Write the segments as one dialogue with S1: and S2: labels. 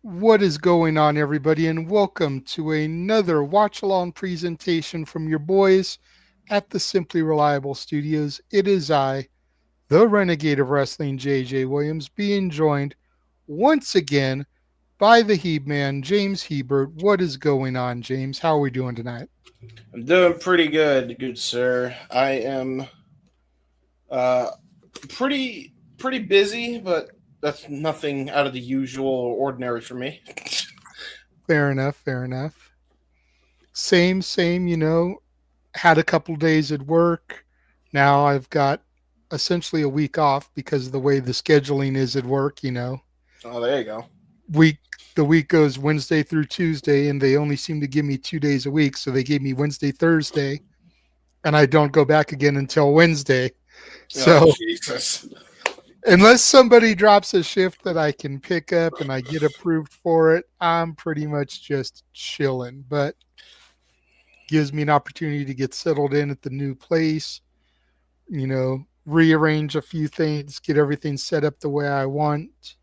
S1: What is going on, everybody, and welcome to another watch along presentation from your boys at the Simply Reliable Studios. It is I, the Renegade of Wrestling, JJ Williams, being joined once again by the Heb Man, James Hebert. What is going on, James? How are we doing tonight?
S2: I'm doing pretty good sir. I am uh pretty busy, but that's nothing out of the usual or ordinary for me.
S1: Fair enough, fair enough. Same, had a couple days at work. Now I've got essentially a week off because of the way the scheduling is at work.
S2: Oh, there you go.
S1: Week the week goes Wednesday through Tuesday and they only seem to give me 2 days a week, so they gave me Wednesday, Thursday, and I don't go back again until Wednesday.
S2: Oh,
S1: So
S2: Jesus.
S1: unless somebody drops a shift that I can pick up and I get approved for it, I'm pretty much just chilling. But gives me an opportunity to get settled in at the new place, rearrange a few things, get everything set up the way I want.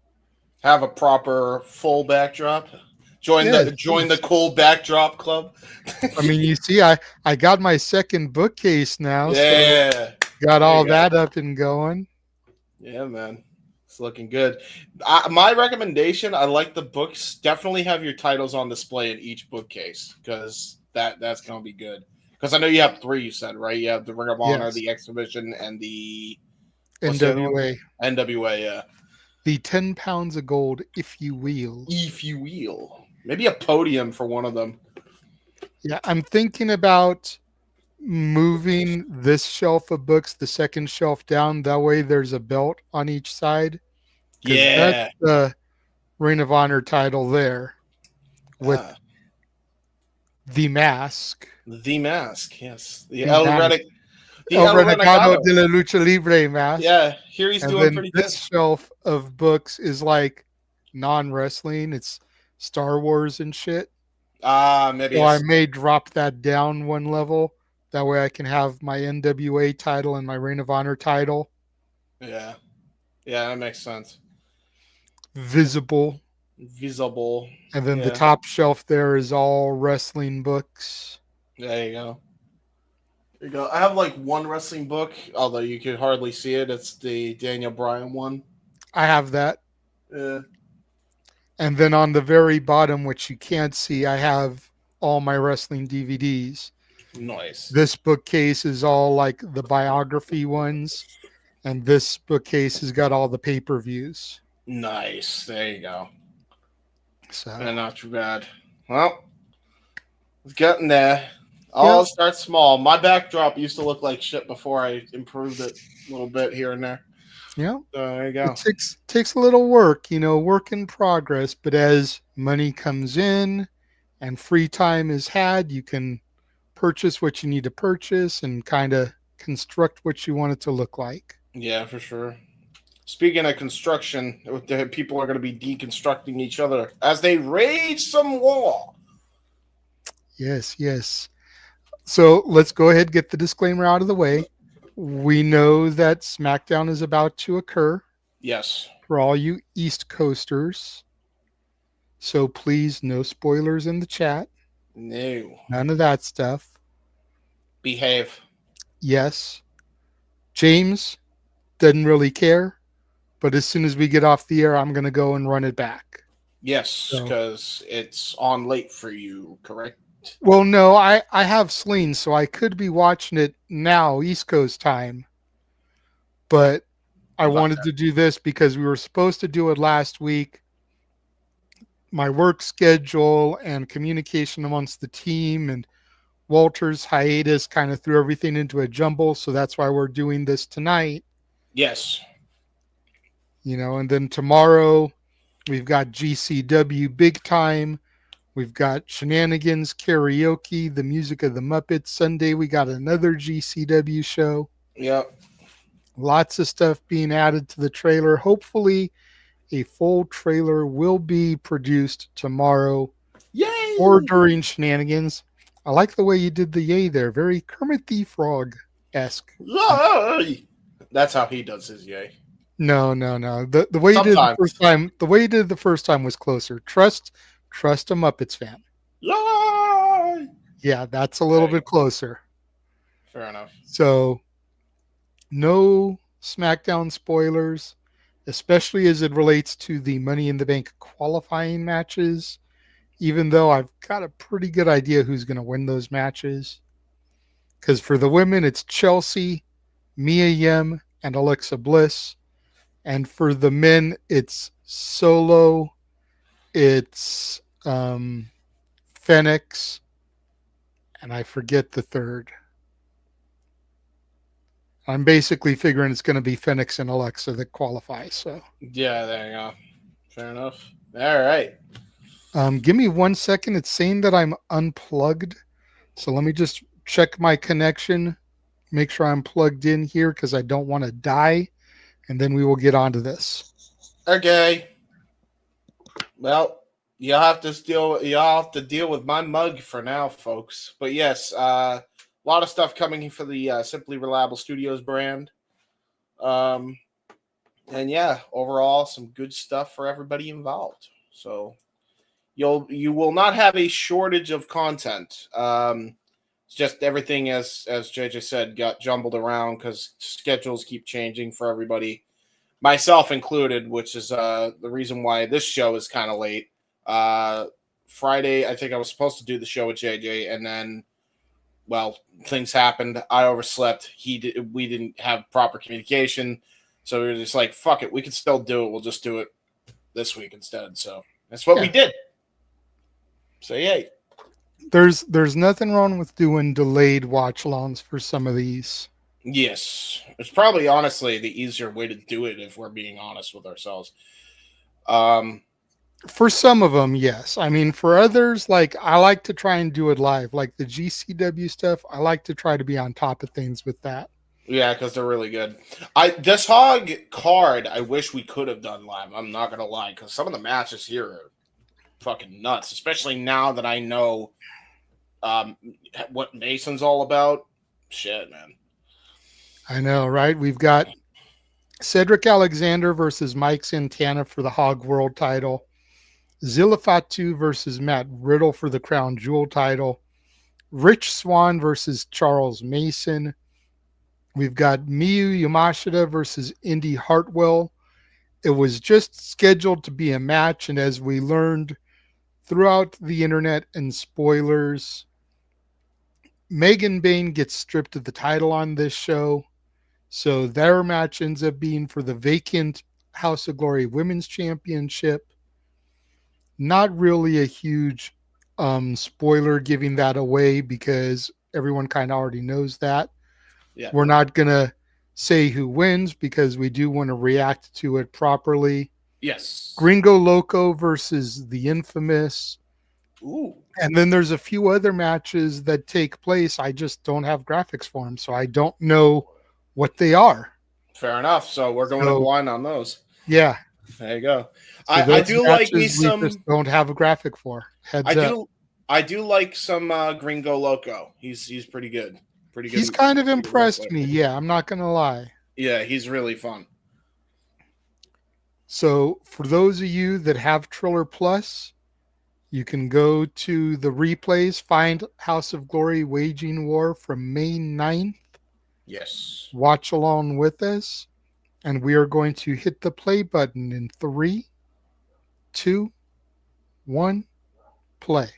S2: Have a proper full backdrop. Join
S1: Yes,
S2: the cool backdrop club.
S1: I mean, you see, I got my second bookcase now, so
S2: Yeah.
S1: got
S2: There
S1: all
S2: you go.
S1: that up and going.
S2: Yeah, man. It's looking good. My recommendation, I like the books. Definitely have your titles on display in each bookcase because that's going to be good. Because I know you have three, you said, right? You have the Ring of Honor,
S1: Yes,
S2: the Exhibition, and the... What's the other one?
S1: NWA,
S2: NWA, yeah.
S1: the 10 pounds of gold, if you will.
S2: If you will. Maybe a podium for one of them.
S1: Yeah, I'm thinking about moving this shelf of books, the second shelf down. That way, there's a belt on each side because that's
S2: Yeah.
S1: the Ring of Honor title there with
S2: Ah,
S1: the mask.
S2: the Mask, yes.
S1: The mask.
S2: The
S1: El
S2: El
S1: Renegado
S2: Renegado.
S1: de la Lucha Libre mask.
S2: Yeah, here he's
S1: And
S2: doing
S1: then
S2: pretty good.
S1: this shelf of books is like non-wrestling. It's Star Wars and shit.
S2: Maybe
S1: So
S2: a...
S1: I may drop that down one level. That way I can have my NWA title and my Ring of Honor title
S2: Yeah. Yeah, that makes sense.
S1: visible.
S2: Visible.
S1: And then the
S2: Yeah.
S1: top shelf there is all wrestling books.
S2: There you go. There you go. I have like one wrestling book, although you could hardly see it. It's the Daniel Bryan one.
S1: I have that.
S2: Yeah.
S1: And then on the very bottom, which you can't see, I have all my wrestling DVDs.
S2: Nice.
S1: This bookcase is all like the biography ones, and this bookcase has got all the pay-per-views.
S2: Nice. There you go.
S1: So
S2: Not too bad. Well, it's getting there. I'll start small. My backdrop used to look like shit before I improved it a little bit here and there.
S1: yeah,
S2: There you go.
S1: it takes a little work, work in progress. But as money comes in and free time is had, you can purchase what you need to purchase and kind of construct what you want it to look like.
S2: Yeah, for sure. Speaking of construction, people are going to be deconstructing each other as they rage some war.
S1: Yes, yes. So let's go ahead and get the disclaimer out of the way. We know that SmackDown is about to occur.
S2: Yes.
S1: For all you East Coasters. So please, no spoilers in the chat.
S2: No.
S1: None of that stuff.
S2: Behave.
S1: Yes. James doesn't really care, but as soon as we get off the air, I'm going to go and run it back.
S2: Yes, because it's on late for you, correct?
S1: Well, no, I have Sling, so I could be watching it now, East Coast time. But I wanted to do this because we were supposed to do it last week. My work schedule and communication amongst the team and Walter's hiatus kind of threw everything into a jumble. So that's why we're doing this tonight.
S2: Yes.
S1: And then tomorrow we've got GCW Big Time. We've got Shenanigans, Karaoke, the Music of the Muppets. Sunday we got another GCW show.
S2: Yep.
S1: Lots of stuff being added to the trailer. Hopefully a full trailer will be produced tomorrow.
S2: Yay!
S1: Or during Shenanigans. I like the way you did the yay there. Very Kermit the Frog-esque.
S2: Yay! That's how he does his yay.
S1: No. The way you did the
S2: Sometimes.
S1: first time, the way you did the first time was closer. Trust a Muppets fan.
S2: Lie!
S1: Yeah, that's a little
S2: There you
S1: bit
S2: go.
S1: closer.
S2: Fair enough.
S1: So no SmackDown spoilers, especially as it relates to the Money in the Bank qualifying matches. Even though I've got a pretty good idea who's going to win those matches. Because for the women, it's Chelsea, Mia Yim, and Alexa Bliss. And for the men, it's Solo, it's Phoenix, and I forget the third. I'm basically figuring it's going to be Phoenix and Alexa that qualify. So,
S2: Yeah, there you go. Fair enough. All right.
S1: give me 1 second. It's saying that I'm unplugged. So let me just check my connection, make sure I'm plugged in here because I don't want to die, and then we will get on to this.
S2: Okay. Well, you'll have to deal with my mug for now, folks. But yes, a lot of stuff coming for the Simply Reliable Studios brand. Um, and yeah, overall, some good stuff for everybody involved. So you will not have a shortage of content. It's just everything, as JJ said, got jumbled around because schedules keep changing for everybody, myself included, which is the reason why this show is kind of late. Friday, I think I was supposed to do the show with JJ, and then, well, things happened. I overslept. We didn't have proper communication, so we were just like, "Fuck it, we can still do it. We'll just do it this week instead." So that's what we did. So yay.
S1: There's nothing wrong with doing delayed watch alongs for some of these.
S2: Yes, it's probably honestly the easier way to do it if we're being honest with ourselves. Um,
S1: For some of them, yes. I mean, for others, like I like to try and do it live. Like the GCW stuff, I like to try to be on top of things with that.
S2: Yeah, because they're really good. This hog card, I wish we could have done live. I'm not gonna lie, because some of the matches here are fucking nuts. Especially now that I know what Mason's all about. Shit, man.
S1: I know, right? We've got Cedric Alexander versus Mike Santana for the Hog World title. Zilla Fatu versus Matt Riddle for the Crown Jewel title. Rich Swann versus Charles Mason. We've got Miyu Yamashita versus Indi Hartwell. It was just scheduled to be a match, and as we learned throughout the internet and spoilers, Megan Bain gets stripped of the title on this show. So their match ends up being for the vacant House of Glory Women's Championship. Not really a huge spoiler giving that away because everyone kind of already knows that.
S2: Yeah.
S1: We're not going to say who wins because we do want to react to it properly.
S2: Yes.
S1: Gringo Loco versus the Infamous.
S2: Ooh.
S1: And then there's a few other matches that take place. I just don't have graphics for them, so I don't know what they are.
S2: Fair enough. So we're going in blind on those.
S1: Yeah.
S2: There you go.
S1: So
S2: I do like me some.
S1: We just don't have a graphic for. Heads up.
S2: I do like some Gringo Loco. He's pretty good. Pretty good.
S1: He's kind of impressed me. Yeah, I'm not gonna lie.
S2: Yeah, he's really fun.
S1: So for those of you that have Triller Plus, you can go to the replays, find House of Glory Waging War from May 9th.
S2: Yes.
S1: Watch along with us. And we are going to hit the play button in 3, 2, 1, play.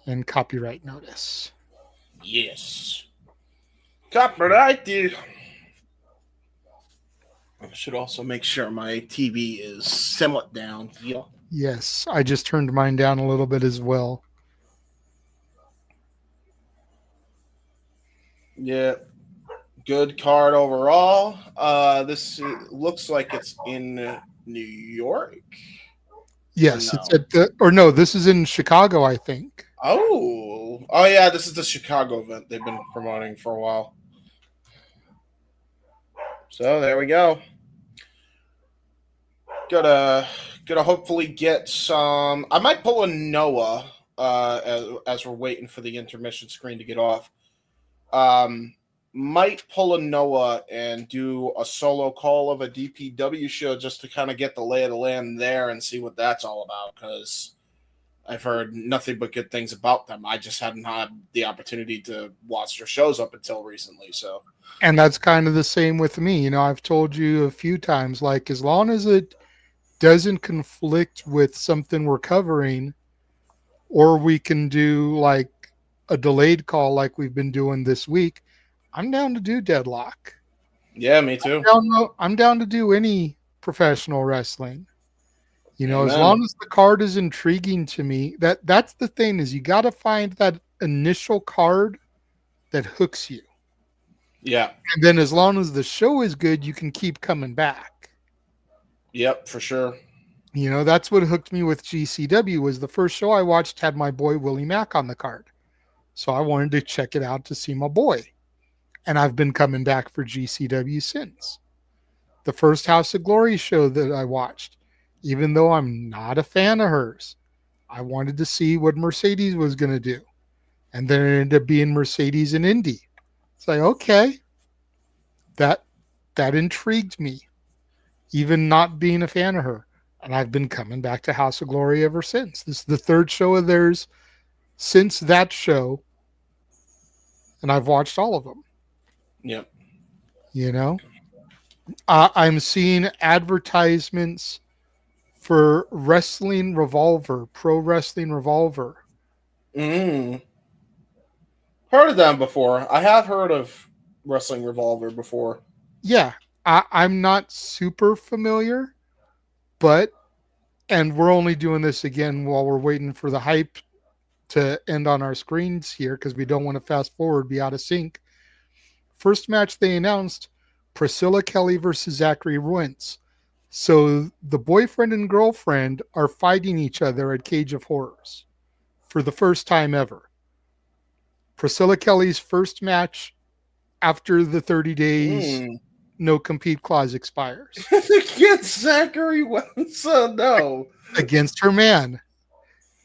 S1: And copyright notice.
S2: Yes. Copyright. I should also make sure my TV is somewhat down. Yeah.
S1: Yes, I just turned mine down a little bit as well.
S2: Yeah. Good card overall. This looks like it's in New York.
S1: Yes, no? It's at the this is in Chicago, I think.
S2: Oh yeah, this is the Chicago event they've been promoting for a while. So there we go. Gotta hopefully get some. I might pull a Noah as we're waiting for the intermission screen to get off. might pull a Noah and do a solo call of a DPW show just to kind of get the lay of the land there and see what that's all about, because I've heard nothing but good things about them. I just hadn't had the opportunity to watch their shows up until recently. So,
S1: And that's kind of the same with me. I've told you a few times, like, as long as it doesn't conflict with something we're covering, or we can do like a delayed call like we've been doing this week, I'm down to do Deadlock.
S2: yeah, me too.
S1: I'm down to do any professional wrestling. As
S2: Amen.
S1: long as the card is intriguing to me, that's the thing, is you got to find that initial card that hooks you.
S2: Yeah.
S1: And then as long as the show is good, you can keep coming back.
S2: Yep, for sure.
S1: That's what hooked me with GCW. Was the first show I watched had my boy Willie Mack on the card. So I wanted to check it out to see my boy. And I've been coming back for GCW since. The first House of Glory show that I watched, even though I'm not a fan of hers, I wanted to see what Mercedes was going to do. And then it ended up being Mercedes and Indi. It's like, okay, that intrigued me, even not being a fan of her. And I've been coming back to House of Glory ever since. This is the third show of theirs since that show, and I've watched all of them.
S2: Yep.
S1: I'm seeing advertisements for Wrestling Revolver, Pro Wrestling Revolver.
S2: Heard of them before. I have heard of Wrestling Revolver before.
S1: Yeah, I'm not super familiar, and we're only doing this again while we're waiting for the hype to end on our screens here, because we don't want to fast forward, be out of sync. First match they announced, Priscilla Kelly versus Zachary Wentz. So the boyfriend and girlfriend are fighting each other at Cage of Horrors for the first time ever. Priscilla Kelly's first match after the 30 days no compete clause expires.
S2: Against Zachary Wentz? No.
S1: Against her man.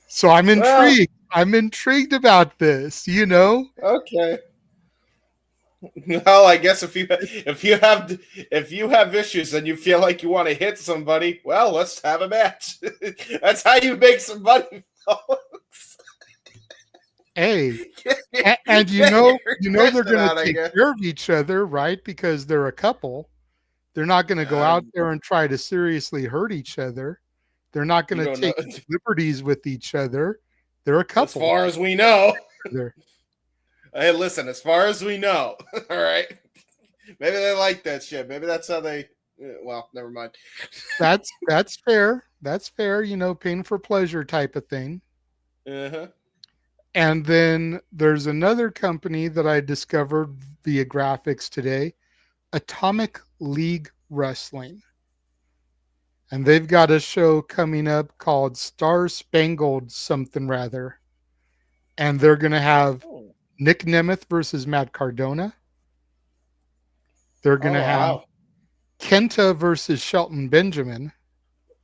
S1: So I'm intrigued. I'm intrigued about this,
S2: Okay. Well, I guess if you have issues and you feel like you want to hit somebody, well, let's have a match. That's how you make some money, folks.
S1: Hey, and they're going to take care of each other, right? Because they're a couple. They're not going to go out there and try to seriously hurt each other. They're not going to take liberties with each other. They're a couple.
S2: As far as we know. Hey, listen, as far as we know, all right? Maybe they like that shit. Maybe that's how they, well, never mind.
S1: That's fair. That's fair, pain for pleasure type of thing.
S2: Uh-huh.
S1: And then there's another company that I discovered via graphics today, Atomic League Wrestling. And they've got a show coming up called Star Spangled something rather. And they're going to have Nick Nemeth versus Matt Cardona. They're going to have Kenta versus Shelton Benjamin.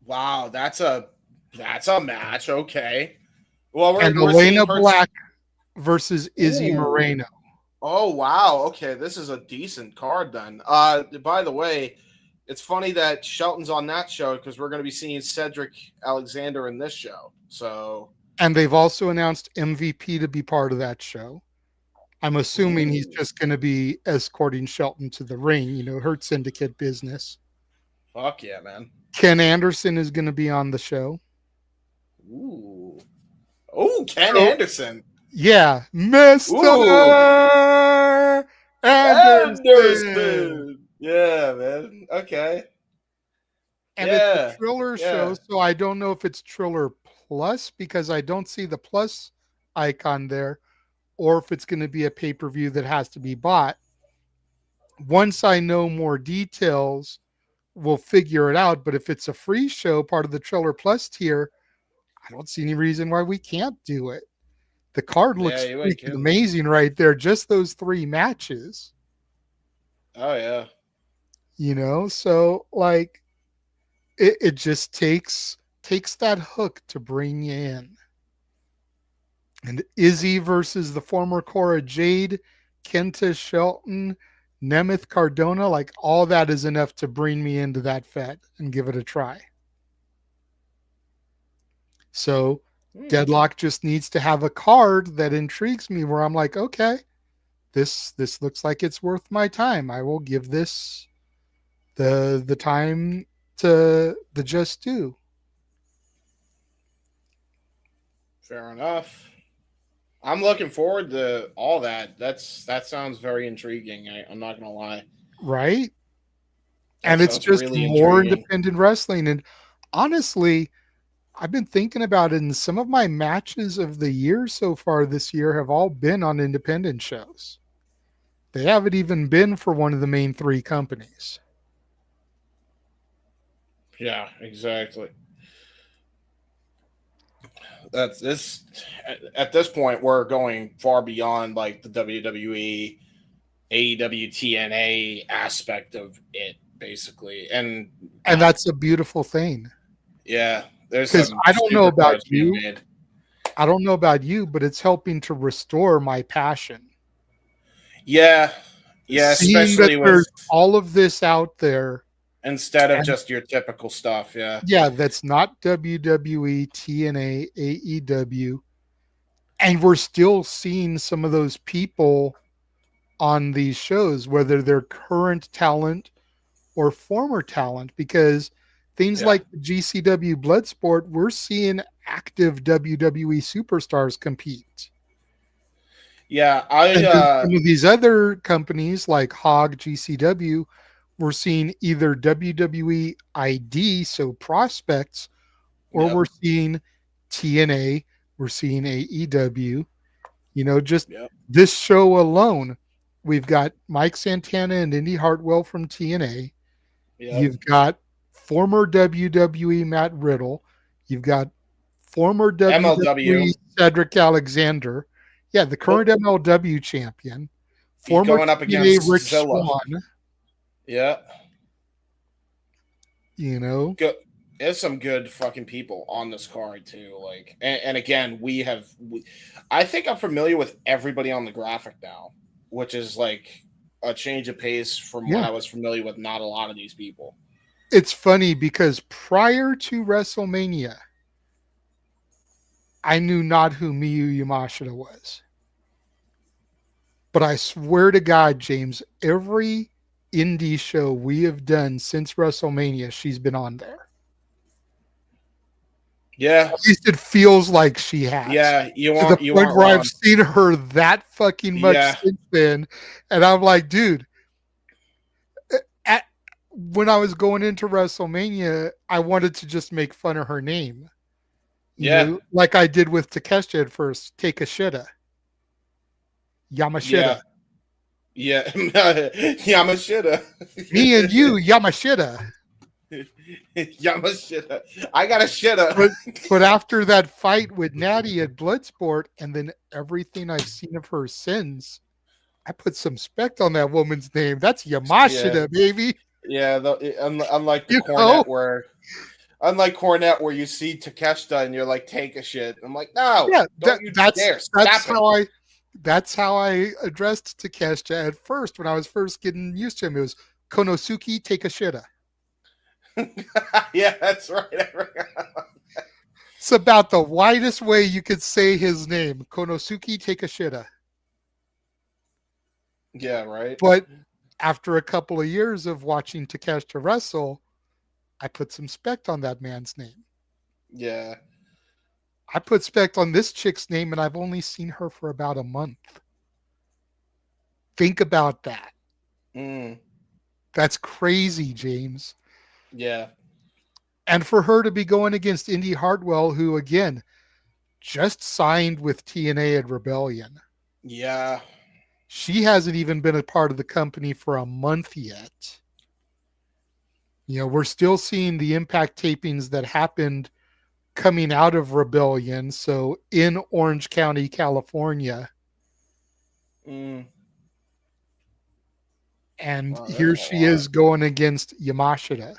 S2: Wow, that's a match. Okay. Well,
S1: and Elena Black versus Izzy Moreno.
S2: Oh, wow. Okay, this is a decent card then. By the way, it's funny that Shelton's on that show because we're going to be seeing Cedric Alexander in this show. So,
S1: and they've also announced MVP to be part of that show. I'm assuming he's just going to be escorting Shelton to the ring, Hurt Syndicate business.
S2: Fuck yeah, man.
S1: Ken Anderson is going to be on the show.
S2: Ooh. Oh, Ken Anderson.
S1: Yeah. Mr. Anderson.
S2: Yeah, man. Okay.
S1: And it's a Triller show, so I don't know if it's Triller Plus because I don't see the plus icon there, or if it's going to be a pay-per-view that has to be bought. Once I know more details, we'll figure it out. But if it's a free show, part of the Triller Plus tier, I don't see any reason why we can't do it. The card looks freaking amazing right there. Just those 3 matches.
S2: Oh, yeah.
S1: So like it just takes that hook to bring you in. And Izzy versus the former Cora Jade, Kenta Shelton, Nemeth Cardona, like all that is enough to bring me into that Fed and give it a try. So Deadlock just needs to have a card that intrigues me where I'm like, okay, this looks like it's worth my time. I will give this the time to the just due.
S2: Fair enough. I'm looking forward to all that. That sounds very intriguing. I'm not gonna lie.
S1: Right? And it's
S2: That's
S1: just
S2: really
S1: more
S2: intriguing.
S1: independent wrestling. And honestly, I've been thinking about it, and some of my matches of the year so far this year have all been on independent shows. They haven't even been for one of the main three companies.
S2: Yeah, exactly. That's this. At this point, we're going far beyond like the WWE, AEW, TNA aspect of it, basically. And
S1: that's a beautiful thing.
S2: yeah, there's
S1: Because
S2: some
S1: I don't know about
S2: superstars being
S1: you.
S2: made.
S1: I don't know about you, but it's helping to restore my passion.
S2: Yeah, yeah,
S1: Seeing that
S2: especially with
S1: there's all of this out there.
S2: instead of
S1: And
S2: just your typical stuff. Yeah,
S1: yeah, that's not WWE, TNA, AEW. And we're still seeing some of those people on these shows, whether they're current talent or former talent, because things
S2: yeah,
S1: like the GCW Bloodsport, we're seeing active WWE superstars compete.
S2: yeah.
S1: And then some of these other companies like Hog, GCW, we're seeing either WWE ID, so prospects, or
S2: Yep,
S1: we're seeing TNA, we're seeing AEW. Just
S2: yep,
S1: this show alone, we've got Mike Santana and Indi Hartwell from TNA.
S2: yep.
S1: You've got former WWE Matt Riddle. You've got former
S2: MLW.
S1: WWE Cedric Alexander. Yeah, the current
S2: Oh,
S1: MLW champion.
S2: he's
S1: Former
S2: going up
S1: TNA
S2: against
S1: Rich
S2: Zilla.
S1: Swann.
S2: Yeah.
S1: You know,
S2: Good. There's some good fucking people on this card too. Like, and again, I think I'm familiar with everybody on the graphic now, which is like a change of pace from when
S1: yeah.
S2: I was familiar with not a lot of these people.
S1: It's funny because prior to WrestleMania, I knew not who Miyu Yamashita was. But I swear to God, James, every indie show we have done since WrestleMania, she's been on there.
S2: Yeah,
S1: At least it feels like she has.
S2: yeah.
S1: To the
S2: You
S1: point
S2: aren't
S1: where I've
S2: wrong.
S1: seen her that fucking much
S2: Yeah,
S1: since then. And I'm like, dude, at, when I was going into WrestleMania, I wanted to just make fun of her name.
S2: yeah,
S1: Like I did with Takeshita at first, take a shitta. Yamashita.
S2: yeah, yeah. Yamashita.
S1: Me and you, Yamashita.
S2: Yamashita. I got a shitter.
S1: But after that fight with Natty at Bloodsport, and then everything I've seen of her since, I put some respect on that woman's name. That's
S2: Yeah,
S1: Yamashita, baby.
S2: yeah. Unlike the
S1: You know?
S2: Unlike Cornette, where you see Takeshita and you're like, take a shit. I'm like, no,
S1: Yeah,
S2: don't you dare stop it.
S1: That's how I addressed Takeshita at first when I was first getting used to him. It was Konosuke, take a shitta.
S2: Yeah, that's right.
S1: It's about the widest way you could say his name. Konosuke, take a shitta.
S2: Yeah, right.
S1: But after a couple of years of watching Takeshita wrestle, I put some respect on that man's name.
S2: Yeah.
S1: I put respect on this chick's name, and I've only seen her for about a month. Think about that.
S2: Mm.
S1: That's crazy, James.
S2: Yeah.
S1: And for her to be going against Indi Hartwell, who, again, just signed with TNA at Rebellion.
S2: Yeah.
S1: She hasn't even been a part of the company for a month yet. We're still seeing the Impact tapings that happened coming out of Rebellion. So in Orange County, California.
S2: Mm.
S1: And
S2: Wow,
S1: here
S2: that's a
S1: she
S2: lot.
S1: is going against Yamashita.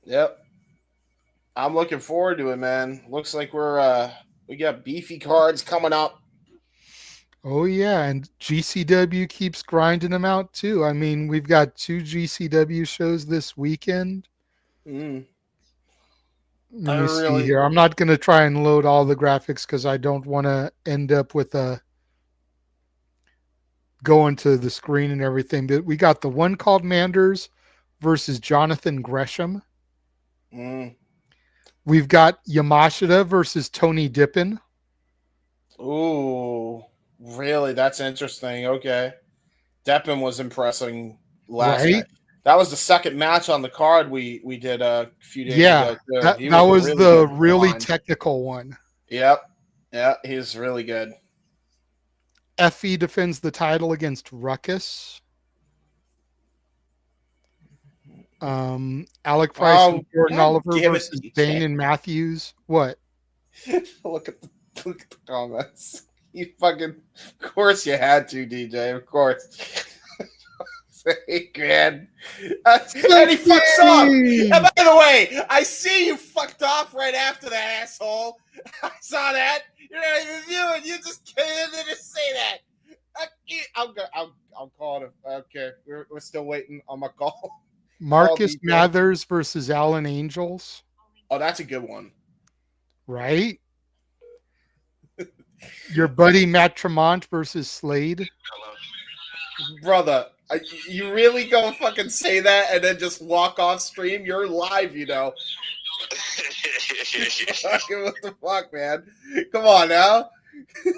S2: Yep. I'm looking forward to it, man. Looks like we got beefy cards coming up.
S1: Oh yeah, and GCW keeps grinding them out too. I mean, we've got 2 GCW shows this weekend.
S2: Mm.
S1: Let
S2: I
S1: me see
S2: really.
S1: here. I'm not going to try and load all the graphics because I don't want to end up with a going to the screen and everything. But we got the one called Manders versus Jonathan Gresham.
S2: Mm.
S1: We've got Yamashita versus Tony Dippin.
S2: Ooh, really? That's interesting. Okay. Deppen was impressing last
S1: Right?
S2: night. That was the second match on the card we did a few days
S1: Yeah,
S2: ago too.
S1: that
S2: He
S1: that
S2: was
S1: was
S2: really
S1: the
S2: good from
S1: really
S2: behind.
S1: technical one.
S2: Yep. Yeah, he's really good.
S1: Effie defends the title against Ruckus. Alec Price and
S2: Oh,
S1: Jordan
S2: God
S1: Oliver
S2: damn it,
S1: versus Bane
S2: DJ.
S1: and Matthews. What?
S2: Look at the comments. You fucking, of course you had to, DJ. Of course. Say, man. And he fucks off. And by the way, I see you fucked off right after that, asshole. I saw that. You're not even viewing. You just came in and just say that. I'm calling him. Okay, we're still waiting on my call. Call
S1: Marcus
S2: DJ.
S1: Mathers versus Alan Angels.
S2: Oh, that's a good one.
S1: Right? Your buddy Matt Tremont versus Slade.
S2: Brother, you really gonna fucking say that and then just walk off stream? You're live, you know. What the fuck, man? Come on now.
S3: That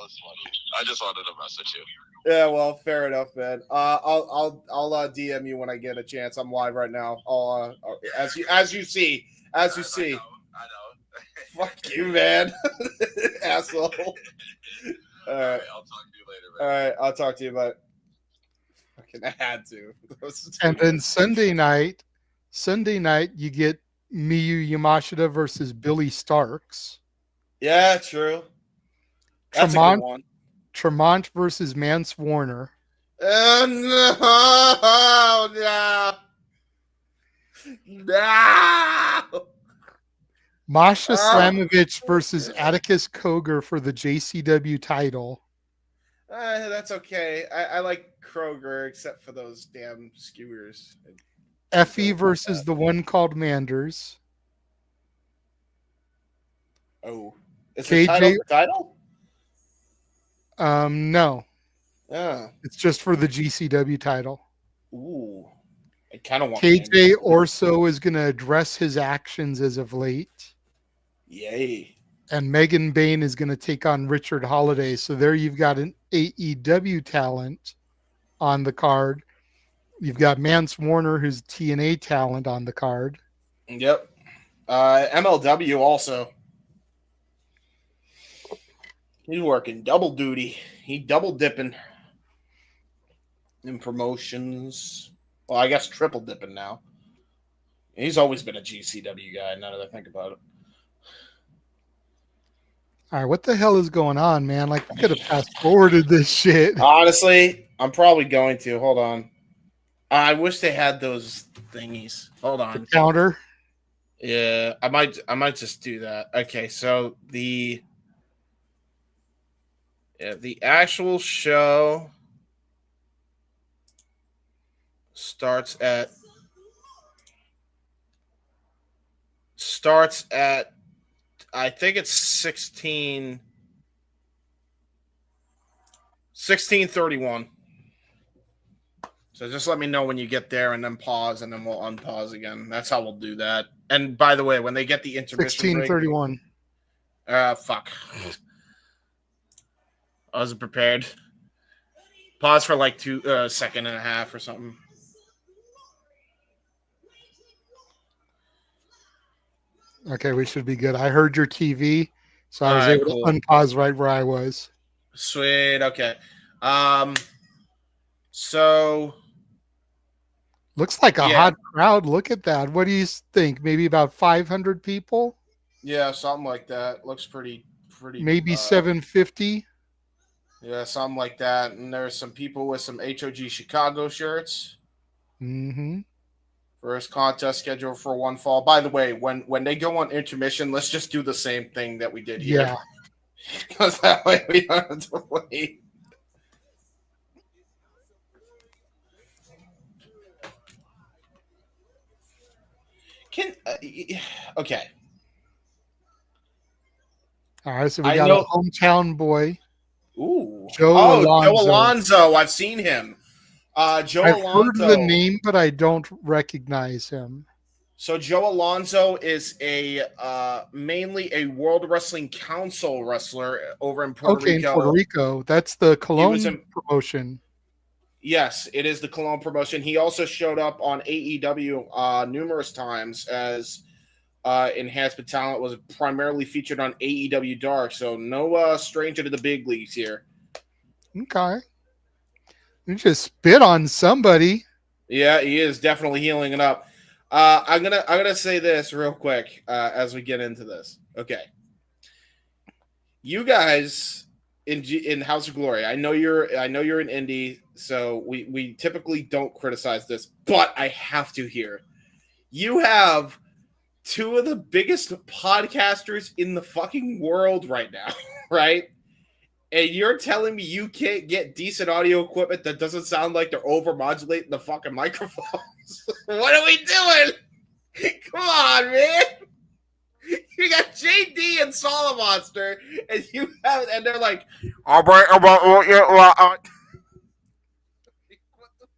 S3: was funny. I just wanted to mess with you.
S2: Yeah, well, fair enough, man. I'll DM you when I get a chance. I'm live right now. I'll as you see.
S3: I know.
S2: Fuck you, man. Asshole. All right.
S3: I'll talk to you later, man.
S2: All right, I'll talk to you about it. Fucking I had to.
S1: And then Sunday night, you get Miyu Yamashita versus Billy Starks.
S2: Yeah, true. That's a good one.
S1: Tremont versus Mance Warner.
S2: No, no. No.
S1: Masha Slamovich versus Atticus Koger for the JCW title.
S2: That's okay. I like Kroger, except for those damn skewers.
S1: Effie versus the one called Manders.
S2: Oh, is
S1: KJ,
S2: the title?
S1: No.
S2: Yeah.
S1: It's just for the GCW title.
S2: Ooh. I kind of want
S1: KJ Orso is going to address his actions as of late.
S2: Yay.
S1: And Megan Bain is going to take on Richard Holiday. So there you've got an AEW talent on the card. You've got Mance Warner, who's TNA talent on the card.
S2: Yep. MLW also. He's working double duty. He double dipping in promotions. Well, I guess triple dipping now. He's always been a GCW guy, now that I think about it.
S1: All right, what the hell is going on, man? Like, we could have fast forwarded this shit.
S2: Honestly, I'm probably going to. Hold on. I wish they had those thingies. Hold on.
S1: The counter.
S2: Yeah, I might just do that. Okay, so the actual show starts at I think it's 16:31. So just let me know when you get there and then pause and then we'll unpause again. That's how we'll do that. And by the way, when they get the intermission
S1: 16:31.
S2: Fuck. I wasn't prepared. Pause for like 2 second and a half or something.
S1: Okay, we should be good. I heard your TV, so I was able to unpause right where I was.
S2: Sweet. Okay. So
S1: looks like a hot crowd. Look at that. What do you think? Maybe about 500 people?
S2: Yeah, something like that. Looks pretty.
S1: Maybe 750.
S2: Yeah, something like that. And there's some people with some HOG Chicago shirts.
S1: Mm-hmm.
S2: First contest scheduled for one fall. By the way, when they go on intermission, let's just do the same thing that we did here.
S1: Yeah.
S2: Because that way we don't have to wait. Okay.
S1: All right, so we got a hometown boy.
S2: Ooh.
S1: Joe
S2: Alonzo. I've seen him. Joe
S1: I've
S2: Alonzo.
S1: heard the name, but I don't recognize him.
S2: So Joe Alonzo is mainly a World Wrestling Council wrestler over in Puerto Rico.
S1: In Puerto Rico. That's the Cologne promotion.
S2: Yes, it is the Cologne promotion. He also showed up on AEW numerous times as enhancement talent, was primarily featured on AEW Dark, so no stranger to the big leagues here.
S1: Okay. You just spit on somebody.
S2: Yeah, he is definitely healing it up. I'm gonna say this real quick as we get into this. Okay, you guys in House of Glory, I know you're in Indi, so we typically don't criticize this, but I have to here. You have two of the biggest podcasters in the fucking world right now, right? And you're telling me you can't get decent audio equipment that doesn't sound like they're overmodulating the fucking microphones? What are we doing? Come on, man. You got JD and Solomonster, and they're like, all right, about what the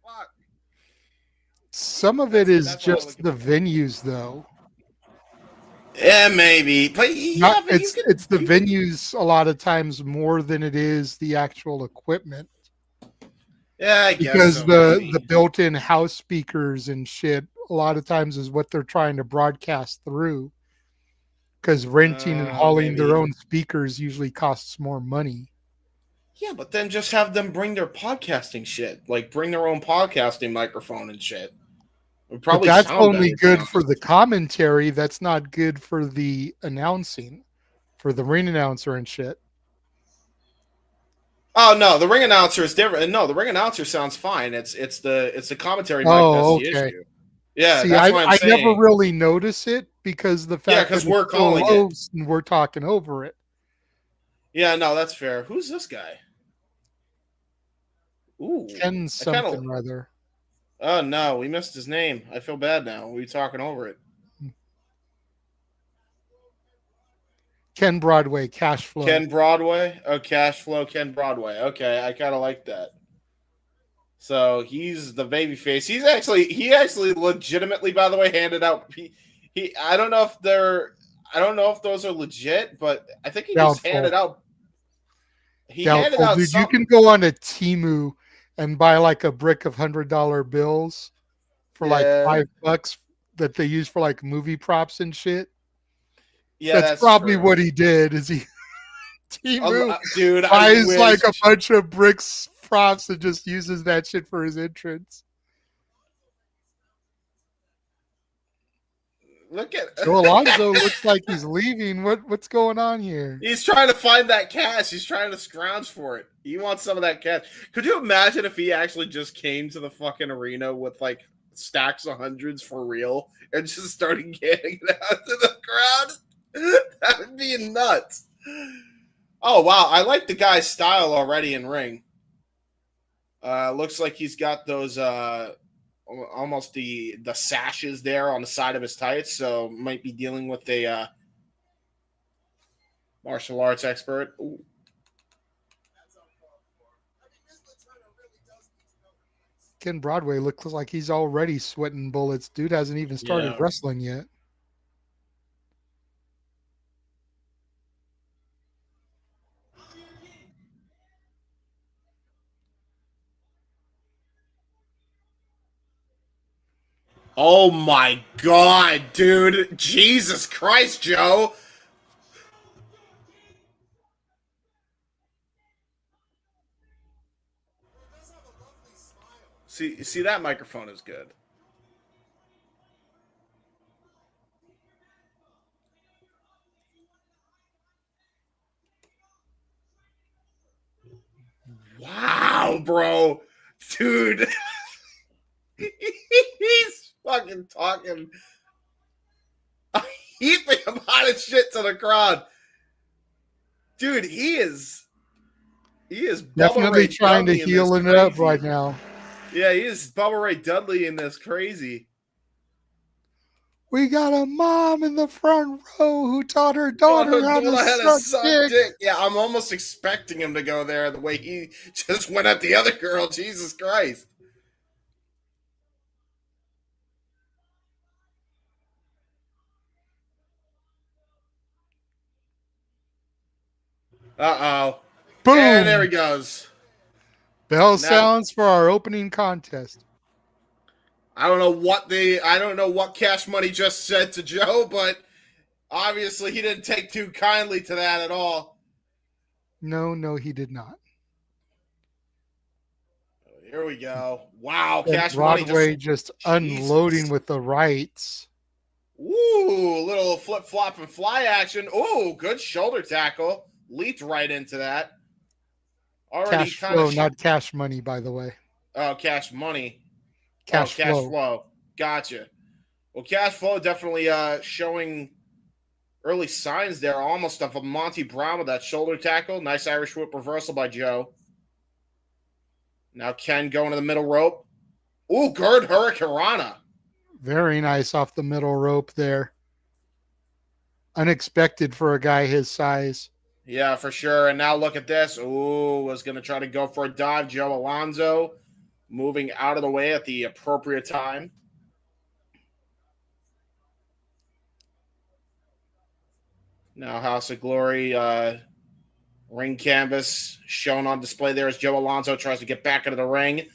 S2: fuck?
S1: Some of it is just the venues, though.
S2: Yeah, maybe, but
S1: it's the venues a lot of times more than it is the actual equipment.
S2: Yeah, I guess
S1: because
S2: so,
S1: the built-in house speakers and shit a lot of times is what they're trying to broadcast through. Because renting and hauling their own speakers usually costs more money.
S2: Yeah, but then just have them bring their podcasting shit, like bring their own podcasting microphone and shit.
S1: But that's only good for the commentary. That's not good for the announcing, for the ring announcer and shit.
S2: Oh no, the ring announcer is different. No, the ring announcer sounds fine. It's the commentary mic that's the issue. Yeah, that's what I'm saying.
S1: I never really notice it because the fact that
S2: we're calling it
S1: and we're talking over it.
S2: Yeah, no, that's fair. Who's this guy? Ooh,
S1: Ken something or other.
S2: Oh no, we missed his name. I feel bad now. We're talking over it.
S1: Ken Broadway, Cash Flow.
S2: Ken Broadway? Oh, Cash Flow, Ken Broadway. Okay, I kind of like that. So he's the baby face. He actually legitimately, by the way, handed out. I don't know if those are legit, but I think he just handed out. Handed out.
S1: Dude, you can go on a Temu and buy like a brick of $100 bills for like $5 that they use for like movie props and shit. Yeah, that's probably true. What he did. Is he Temu
S2: dude
S1: buys like a bunch of bricks props and just uses that shit for his entrance.
S2: Look at
S1: Joe Alonzo looks like he's leaving. What's going on here?
S2: He's trying to find that cash. He's trying to scrounge for it. He wants some of that cash. Could you imagine if he actually just came to the fucking arena with like stacks of hundreds for real and just started getting it out to the crowd? That would be nuts. Oh wow, I like the guy's style already in ring. Looks like he's got those almost the sashes there on the side of his tights, so might be dealing with a martial arts expert. Ooh.
S1: Ken Broadway looks like he's already sweating bullets. Dude hasn't even started wrestling yet.
S2: Oh my god, dude. Jesus Christ, Joe. See that microphone is good. Wow, bro. Dude. He's fucking talking a heaping amount of shit to the crowd. Dude, he is Bubba
S1: Definitely
S2: Ray
S1: trying to
S2: Dudley in this
S1: heal it up
S2: crazy.
S1: right now.
S2: Yeah, he is Bubba Ray Dudley in this crazy.
S1: We got a mom in the front row who taught her daughter how to suck dick.
S2: Yeah, I'm almost expecting him to go there the way he just went at the other girl. Jesus Christ. Uh-oh.
S1: Boom!
S2: And there he goes.
S1: Bell sounds for our opening contest.
S2: I don't know what Cash Money just said to Joe, but obviously he didn't take too kindly to that at all.
S1: No, he did not.
S2: Here we go. Wow,
S1: And
S2: Cash
S1: Broadway
S2: Money
S1: just unloading with the rights.
S2: Ooh, little flip flop and fly action. Ooh, good shoulder tackle. Leaped right into that. Already
S1: Cash
S2: kind
S1: flow,
S2: of
S1: not cash money, by the way.
S2: Oh, Cash Money.
S1: Cash
S2: flow. Gotcha. Well, Cash Flow definitely showing early signs there, almost of a Monty Brown with that shoulder tackle. Nice Irish whip reversal by Joe. Now Ken going to the middle rope. Ooh, Gerd Hurricanrana.
S1: Very nice off the middle rope there. Unexpected for a guy his size.
S2: Yeah, for sure. And now look at this. Ooh, was going to try to go for a dive. Joe Alonzo moving out of the way at the appropriate time. Now House of Glory ring canvas shown on display there as Joe Alonzo tries to get back into the ring.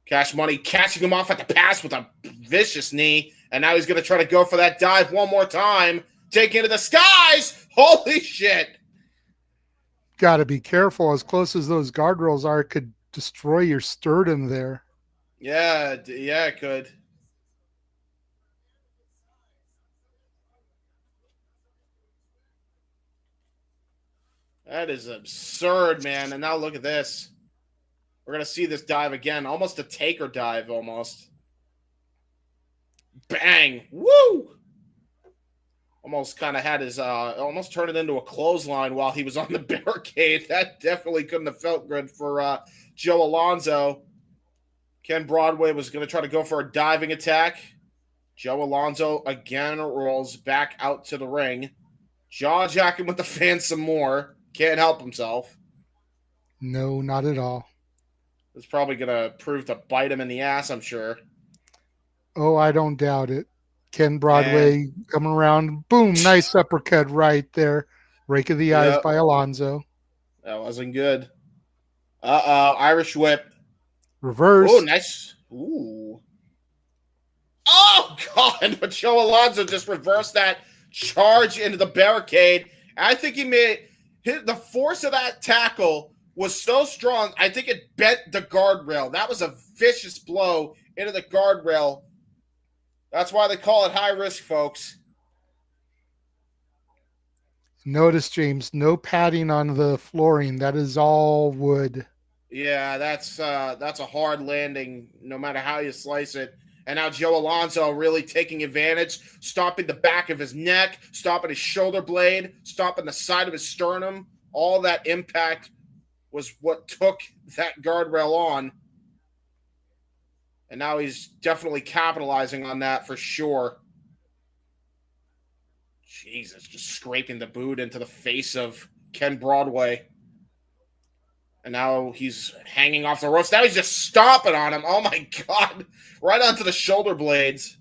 S2: Cash Money catching him off at the pass with a vicious knee. And now he's going to try to go for that dive one more time. Take into the skies. Holy shit.
S1: Got to be careful. As close as those guardrails are, it could destroy your sternum there.
S2: Yeah, it could. That is absurd, man. And now look at this. We're going to see this dive again. Almost a taker dive, almost. Bang. Woo! Almost kind of had his, almost turned it into a clothesline while he was on the barricade. That definitely couldn't have felt good for Joe Alonzo. Ken Broadway was going to try to go for a diving attack. Joe Alonzo again rolls back out to the ring. Jaw-jacking with the fans some more. Can't help himself.
S1: No, not at all.
S2: It's probably going to prove to bite him in the ass, I'm sure.
S1: Oh, I don't doubt it. Ken Broadway coming around. Boom, nice uppercut right there. Rake of the eyes by Alonzo.
S2: That wasn't good. Irish whip.
S1: Reverse.
S2: Oh, nice. Ooh. Oh, God. But Joe Alonzo just reversed that charge into the barricade. I think he made the force of that tackle was so strong. I think it bent the guardrail. That was a vicious blow into the guardrail. That's why they call it high risk, folks.
S1: Notice, James, no padding on the flooring. That is all wood.
S2: Yeah, that's a hard landing, no matter how you slice it. And now Joe Alonzo really taking advantage, stopping the back of his neck, stopping his shoulder blade, stopping the side of his sternum. All that impact was what took that guardrail on. And now he's definitely capitalizing on that for sure. Jesus, just scraping the boot into the face of Ken Broadway. And now he's hanging off the ropes. Now he's just stomping on him. Oh, my God. Right onto the shoulder blades.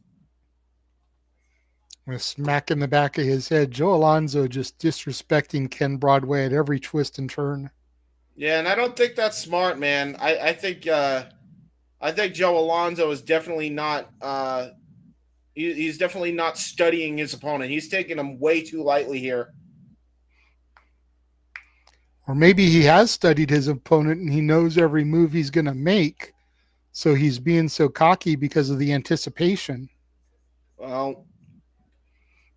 S1: With a smack in the back of his head. Joe Alonzo just disrespecting Ken Broadway at every twist and turn.
S2: Yeah, and I don't think that's smart, man. I think Joe Alonzo is definitely not he's definitely not studying his opponent. He's taking him way too lightly here.
S1: Or maybe he has studied his opponent and he knows every move he's going to make. So he's being so cocky because of the anticipation.
S2: Well,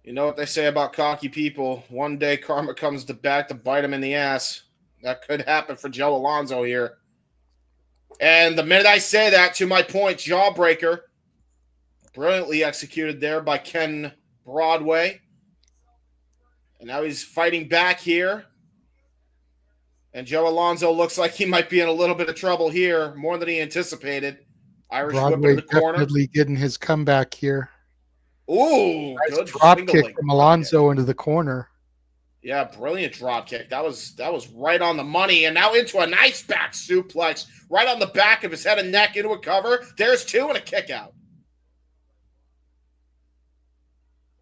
S2: you know what they say about cocky people. One day karma comes back to bite him in the ass. That could happen for Joe Alonzo here. And the minute I say that, to my point, jawbreaker. Brilliantly executed there by Ken Broadway. And now he's fighting back here. And Joe Alonzo looks like he might be in a little bit of trouble here, more than he anticipated. Irish whip
S1: Broadway
S2: in the corner.
S1: definitely getting his comeback here.
S2: Ooh,
S1: Nice
S2: good
S1: drop
S2: single
S1: kick
S2: leg
S1: from
S2: drop
S1: Alonzo
S2: kick.
S1: into the corner.
S2: Yeah, brilliant drop kick. That was right on the money. And now into a nice back suplex, right on the back of his head and neck into a cover. There's 2 and a kick out.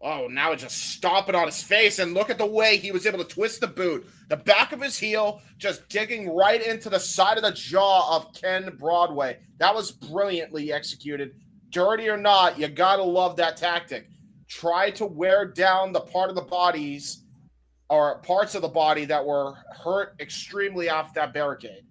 S2: Oh, now it's just stomping on his face, and look at the way he was able to twist the boot. The back of his heel just digging right into the side of the jaw of Ken Broadway. That was brilliantly executed. Dirty or not, you gotta love that tactic. Try to wear down the part of the bodies or parts of the body that were hurt extremely off that barricade.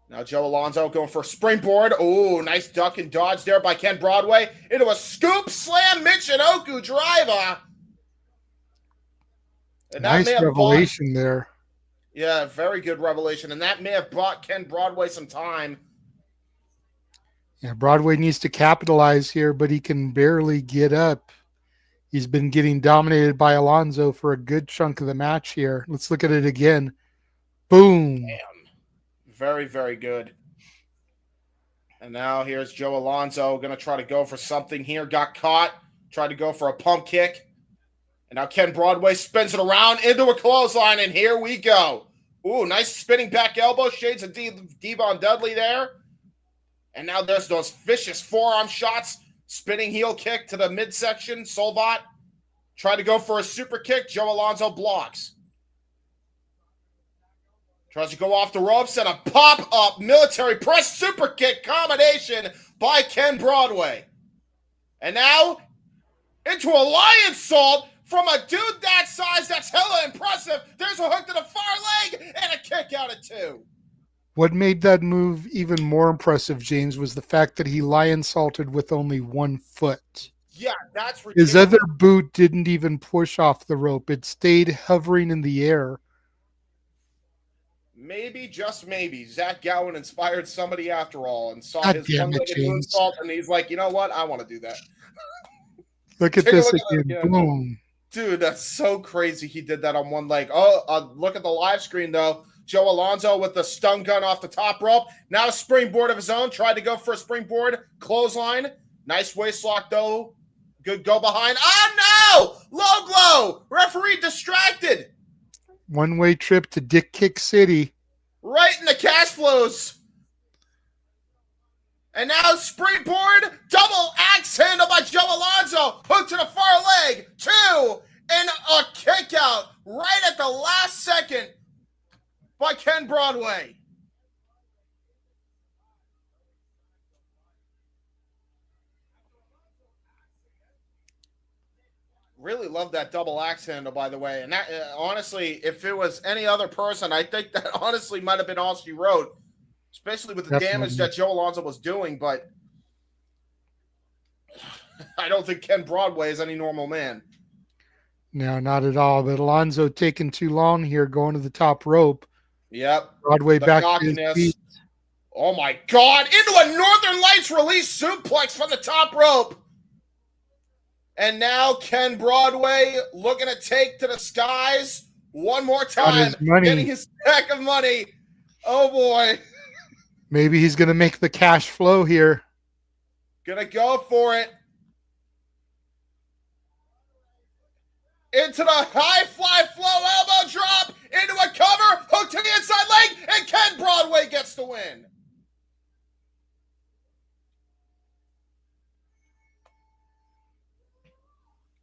S2: Now Joe Alonzo going for a springboard. Oh, nice duck and dodge there by Ken Broadway. Into a scoop slam Michinoku driver. And
S1: Nice revelation there.
S2: Yeah, very good revelation. And that may have bought Ken Broadway some time.
S1: Yeah, Broadway needs to capitalize here, but he can barely get up. He's been getting dominated by Alonzo for a good chunk of the match here. Let's look at it again. Boom.
S2: Damn. Very, very good. And now here's Joe Alonzo going to try to go for something here. Got caught. Tried to go for a pump kick. And now Ken Broadway spins it around into a clothesline, and here we go. Ooh, nice spinning back elbow. Shades of Devon Dudley there. And now there's those vicious forearm shots. Spinning heel kick to the midsection. Solvat tried to go for a super kick. Joe Alonzo blocks. Tries to go off the ropes and a pop-up military press super kick combination by Ken Broadway. And now into a lion salt from a dude that size. That's hella impressive. There's a hook to the far leg and a kick out at 2.
S1: What made that move even more impressive, James, was the fact that he lion salted with only 1 foot.
S2: Yeah, that's ridiculous.
S1: His other boot didn't even push off the rope. It stayed hovering in the air.
S2: Maybe, just maybe, Zach Gowen inspired somebody after all and saw
S1: God
S2: his
S1: damn it,
S2: one-legged
S1: James.
S2: moonsault, and he's like, you know what? I want to do that.
S1: Look at
S2: Take a
S1: this
S2: look at that
S1: again.
S2: again.
S1: Boom.
S2: Dude, that's so crazy he did that on one leg. Oh, look at the live screen, though. Joe Alonzo with the stun gun off the top rope. Now a springboard of his own. Tried to go for a springboard. Clothesline. Nice waist lock, though. Good go behind. Oh, no! Low blow! Referee distracted.
S1: One-way trip to Dick Kick City.
S2: Right in the cash flows. And now springboard, double axe handle by Joe Alonzo. Hook to the far leg. 2, and a kick out right at the last second by Ken Broadway. Really love that double axe handle, by the way. And that, honestly, if it was any other person, I think that honestly might have been all she wrote, especially with the damage that Joe Alonzo was doing. But I don't think Ken Broadway is any normal man.
S1: No, not at all. But Alonzo taking too long here, going to the top rope.
S2: Yep.
S1: Broadway
S2: The
S1: back
S2: cockiness.
S1: to his feet.
S2: Oh, my God. Into a Northern Lights release suplex from the top rope. And now Ken Broadway looking to take to the skies one more time. Getting his stack of money. Oh, boy.
S1: Maybe he's going to make the cash flow here.
S2: Gonna go for it. Into the high fly flow elbow drop. Into a cover. Hook to the inside leg. And Ken Broadway gets the win.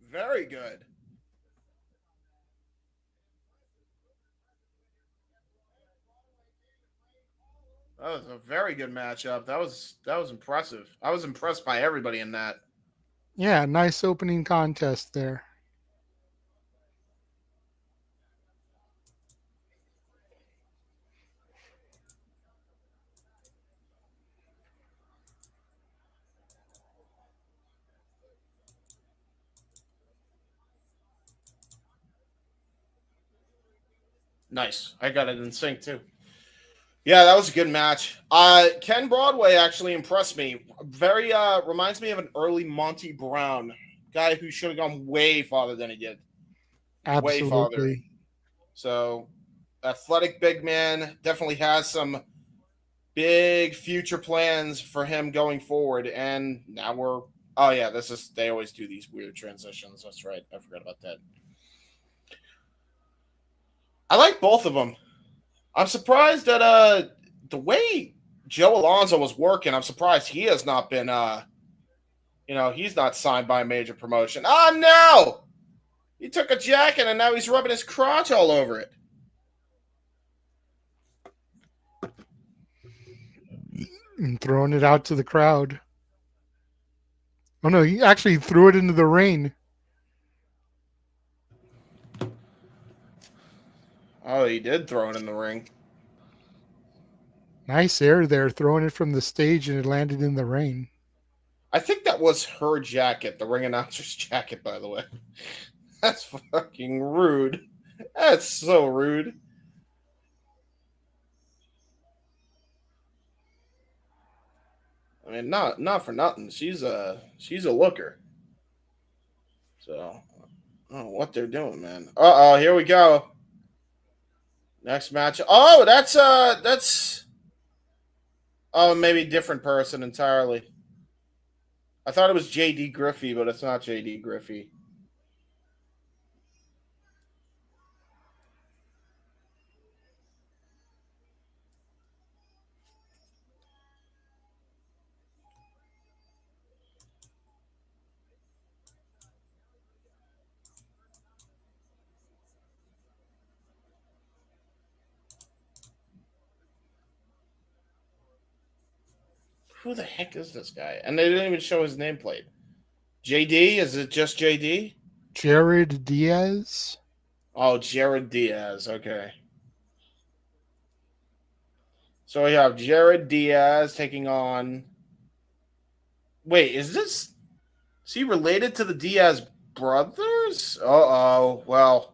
S2: Very good. That was a very good matchup. That was impressive. I was impressed by everybody in that.
S1: Yeah, nice opening contest there.
S2: Nice. I got it in sync too. Yeah, that was a good match. Ken Broadway actually impressed me. Very reminds me of an early Monty Brown guy who should have gone way farther than he did.
S1: Absolutely.
S2: Way farther. So, athletic big man definitely has some big future plans for him going forward. And now we're, oh yeah, they always do these weird transitions. That's right. I forgot about that. I like both of them. I'm surprised that the way Joe Alonso was working, I'm surprised he has not been he's not signed by a major promotion. Oh no! He took a jacket and now he's rubbing his crotch all over it.
S1: And throwing it out to the crowd. Oh no, he actually threw it into the rain.
S2: Oh, he did throw it in the ring.
S1: Nice air there, throwing it from the stage and it landed in the rain.
S2: I think that was her jacket, the ring announcer's jacket, by the way. That's fucking rude. That's so rude. I mean, not for nothing. She's a looker. So, I don't know what they're doing, man. Here we go. Next match. Oh, that's maybe different person entirely. I thought it was JD Griffey, but it's not JD Griffey. Who the heck is this guy? And they didn't even show his nameplate. JD? Is it just JD?
S1: Jared Diaz?
S2: Oh, Jared Diaz. Okay. So we have Jared Diaz taking on. Wait, is he related to the Diaz brothers? Well.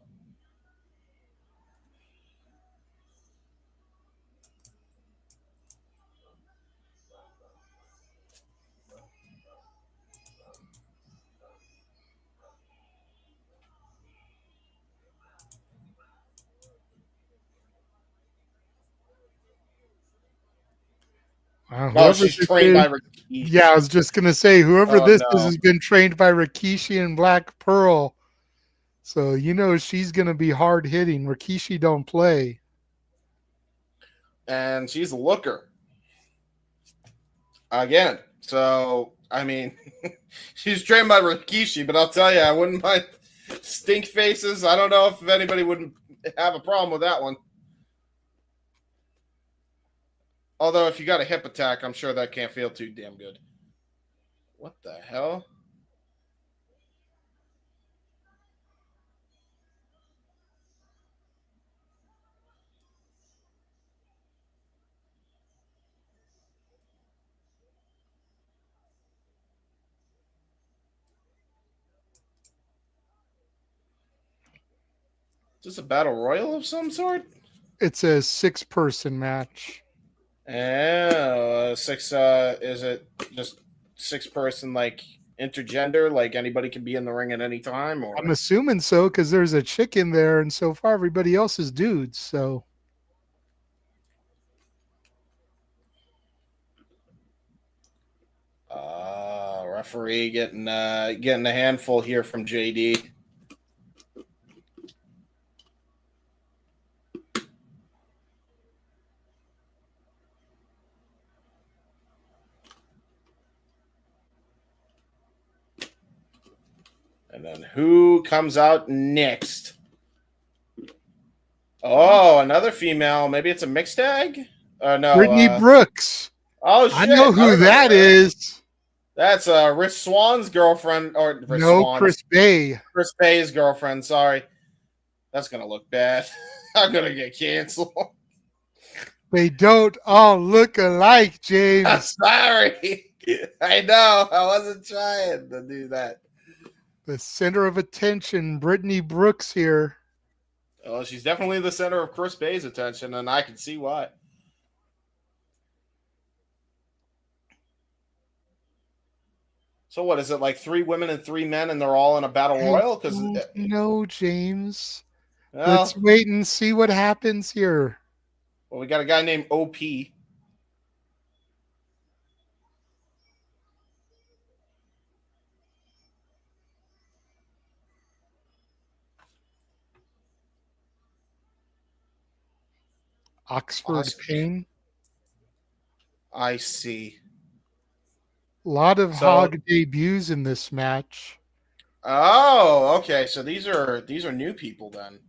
S2: She's trained by Rikishi.
S1: Yeah, I was just going to say, whoever this is has been trained by Rikishi and Black Pearl. So, she's going to be hard hitting. Rikishi don't play.
S2: And she's a looker. Again. So, I mean, she's trained by Rikishi, but I'll tell you, I wouldn't mind stink faces. I don't know if anybody wouldn't have a problem with that one. Although, if you got a hip attack, I'm sure that can't feel too damn good. What the hell? Is this a battle royal of some sort?
S1: It's a 6-person match.
S2: Six. Is it just 6-person, like intergender? Like anybody can be in the ring at any time? Or
S1: I'm assuming so because there's a chick in there, and so far everybody else is dudes. So.
S2: Referee getting a handful here from JD. And then who comes out next? Oh, another female. Maybe it's a mixed tag? No.
S1: Brittany Brooks.
S2: Oh, shit.
S1: I know who that is.
S2: That's Rich Swann's girlfriend. Or
S1: Chris Bay.
S2: Chris Bay's girlfriend. Sorry. That's going to look bad. I'm going to get canceled.
S1: They don't all look alike, James.
S2: I'm sorry. I know. I wasn't trying to do that.
S1: The center of attention, Brittany Brooks here.
S2: Well, she's definitely the center of Chris Bay's attention, and I can see why. So what is it, like 3 women and 3 men, and they're all in a battle royal? Because
S1: no, James. Let's wait and see what happens here.
S2: Well, we got a guy named OP.
S1: Oxford Payne.
S2: I see.
S1: A lot of Hog debuts in this match.
S2: Oh, okay. So these are new people then.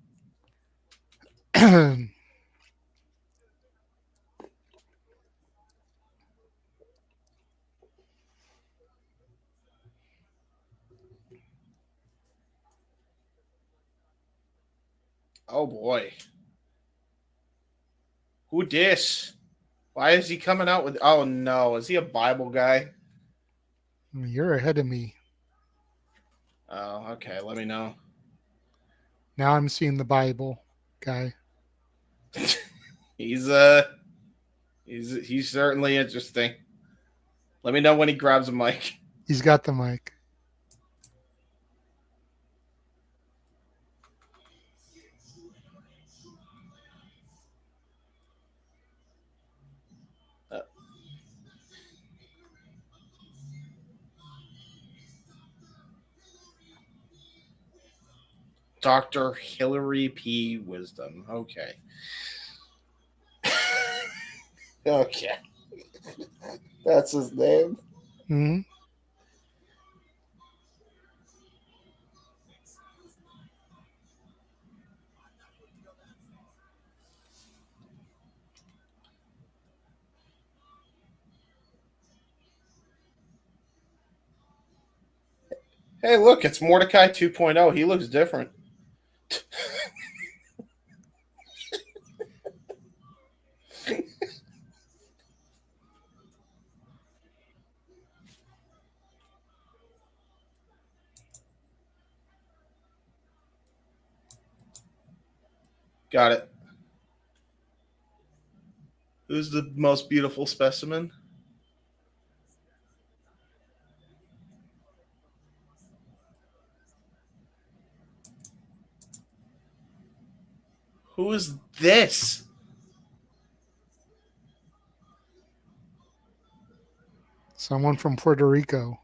S2: Oh boy. Who dis? Why is he coming out with? Oh no, is he a Bible guy?
S1: You're ahead of me.
S2: Oh, okay. Let me know.
S1: Now I'm seeing the Bible guy.
S2: He's certainly interesting. Let me know when he grabs a mic.
S1: He's got the mic.
S2: Dr. Hillary P. Wisdom. Okay. Okay. That's his name.
S1: Mm-hmm.
S2: Hey, look, it's Mordecai 2.0. He looks different. Got it. Who's the most beautiful specimen? Who is this?
S1: Someone from Puerto Rico.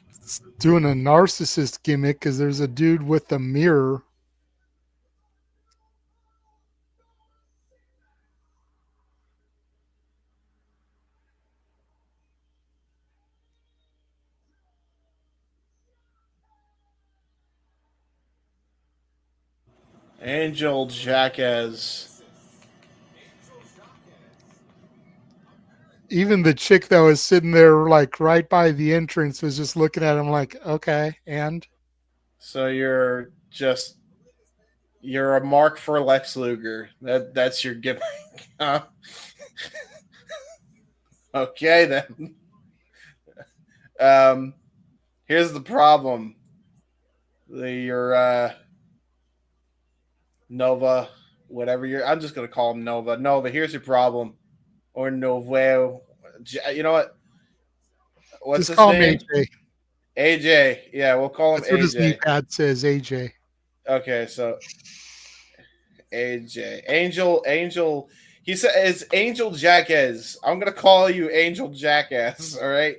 S1: It's doing a narcissist gimmick because there's a dude with a mirror.
S2: Angel Jackass.
S1: Even the chick that was sitting there, like right by the entrance, was just looking at him like, okay, and?
S2: So you're a mark for Lex Luger. That's your gimmick. Huh? Okay then. Here's the problem. Your Nova, whatever I'm just gonna call him Nova. Nova, here's your problem. Or Novo. You know what? What's
S1: just
S2: his
S1: name?
S2: AJ. AJ. Yeah, we'll call him
S1: That's what
S2: AJ.
S1: his knee pad says, AJ.
S2: Okay, so AJ. Angel. He says Angel Jackass. I'm gonna call you Angel Jackass, all right?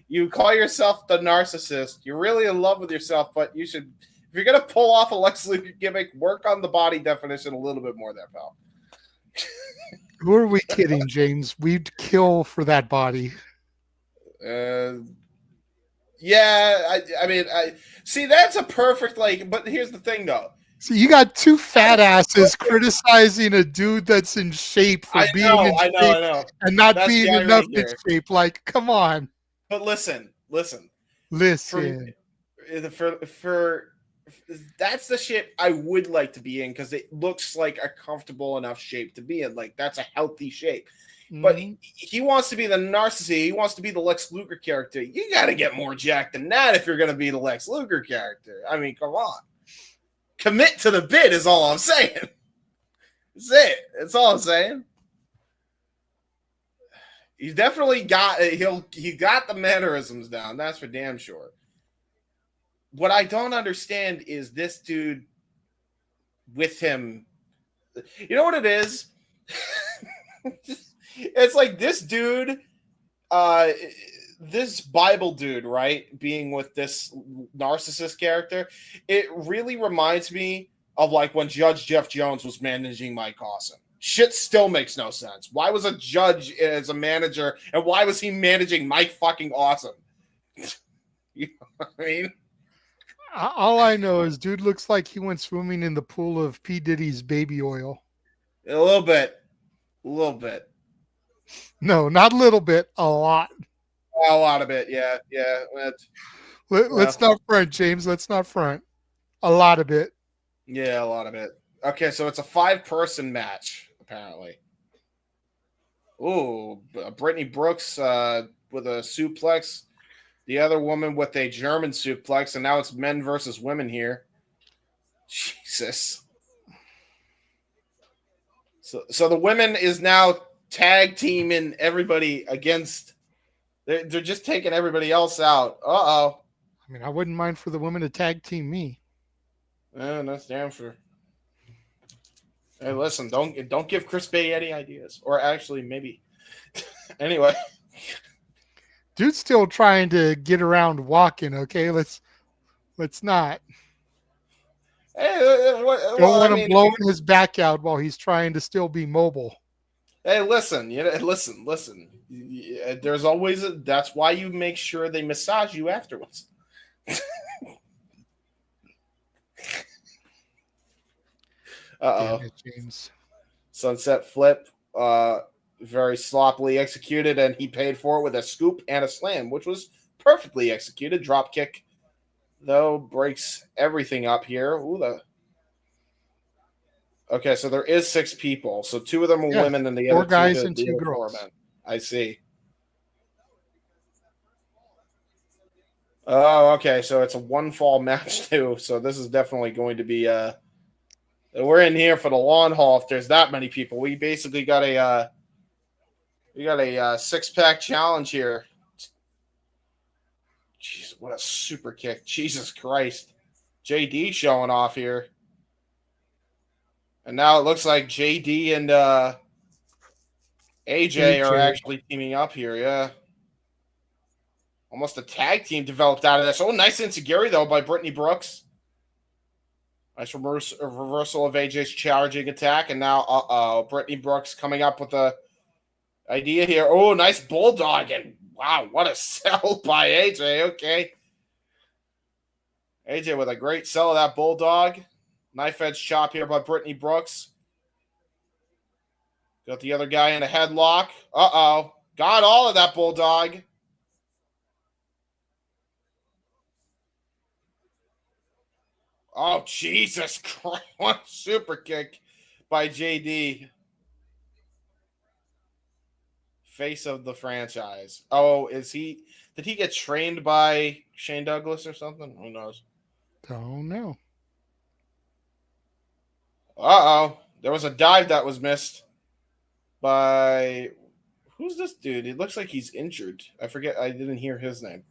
S2: You call yourself the narcissist. You're really in love with yourself, but you should, if you're gonna pull off a Lex Luger gimmick, work on the body definition a little bit more there, pal.
S1: Who are we kidding, James? We'd kill for that body.
S2: Yeah, I mean, see, that's a perfect, but here's the thing, though.
S1: So you got two fat asses criticizing a dude that's in shape for being in shape and not
S2: that's
S1: being enough in shape. Like, come on.
S2: But listen. For that's the shit I would like to be in because it looks like a comfortable enough shape to be in. Like, that's a healthy shape. Mm-hmm. But he wants to be the narcissist. He wants to be the Lex Luger character. You got to get more jacked than that if you're going to be the Lex Luger character. I mean, come on. Commit to the bit is all I'm saying. That's it. That's all I'm saying. He's definitely got he got the mannerisms down. That's for damn sure. What I don't understand is this dude with him. You know what it is? It's like this dude, this Bible dude, right? Being with this narcissist character, it really reminds me of like when Judge Jeff Jones was managing Mike Awesome. Shit still makes no sense. Why was a judge as a manager, and why was he managing Mike fucking Awesome? You know what I mean?
S1: All I know is dude looks like he went swimming in the pool of P. Diddy's baby oil.
S2: A little bit. A little bit.
S1: No, not a little bit, a lot.
S2: A lot of it, yeah. Yeah.
S1: Let's not front, James. Let's not front. A lot of it.
S2: Yeah, a lot of it. Okay, so it's a 5-person match, apparently. Ooh, Brittany Brooks with a suplex. The other woman with a German suplex, and now it's men versus women here. Jesus. So the women is now tag teaming everybody against. They're just taking everybody else out. Uh-oh.
S1: I mean, I wouldn't mind for the women to tag team me.
S2: That's damn sure. Hey, listen, don't give Chris Bay any ideas. Or actually, maybe. Anyway.
S1: Dude's still trying to get around walking, okay? Let's not.
S2: Hey,
S1: Don't want him blowing his back out while he's trying to still be mobile.
S2: Hey, listen, listen. There's always that's why you make sure they massage you afterwards. Uh-oh.
S1: Damn it, James.
S2: Sunset flip, very sloppily executed, and he paid for it with a scoop and a slam, which was perfectly executed. Drop kick, though, breaks everything up here. Ooh, okay, so there is 6 people. So 2 of them are women, and the
S1: 4
S2: other
S1: guys
S2: 2
S1: and 2 girls.
S2: Men. I see. Oh, okay. So it's a 1-fall match too. So this is definitely going to be we're in here for the long haul. If there's that many people, we basically got a 6-pack challenge here. Jeez, what a super kick! Jesus Christ, JD showing off here, and now it looks like JD and AJ are actually teaming up here. Yeah. Almost a tag team developed out of this. Oh, nice enziguri, though, by Brittany Brooks. Nice reversal of AJ's charging attack. And now, Brittany Brooks coming up with the idea here. Oh, nice bulldog. And wow, what a sell by AJ. Okay. AJ with a great sell of that bulldog. Knife edge chop here by Brittany Brooks. Got the other guy in a headlock. Uh-oh. Got all of that bulldog. Oh, Jesus Christ. What a super kick by JD. Face of the franchise. Oh, did he get trained by Shane Douglas or something? Who knows?
S1: Don't know.
S2: Uh-oh. There was a dive that was missed by... Who's this dude? It looks like he's injured. I forget. I didn't hear his name.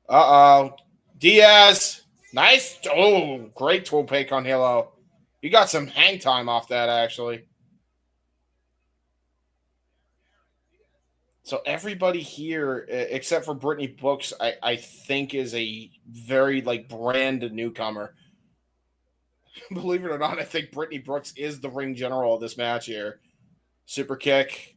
S2: Uh-oh. Diaz. Nice. Oh, great tope on Halo. You got some hang time off that, actually. So everybody here, except for Brittany Brooks, I think is a very, brand newcomer. Believe it or not, I think Brittany Brooks is the ring general of this match here. Super kick.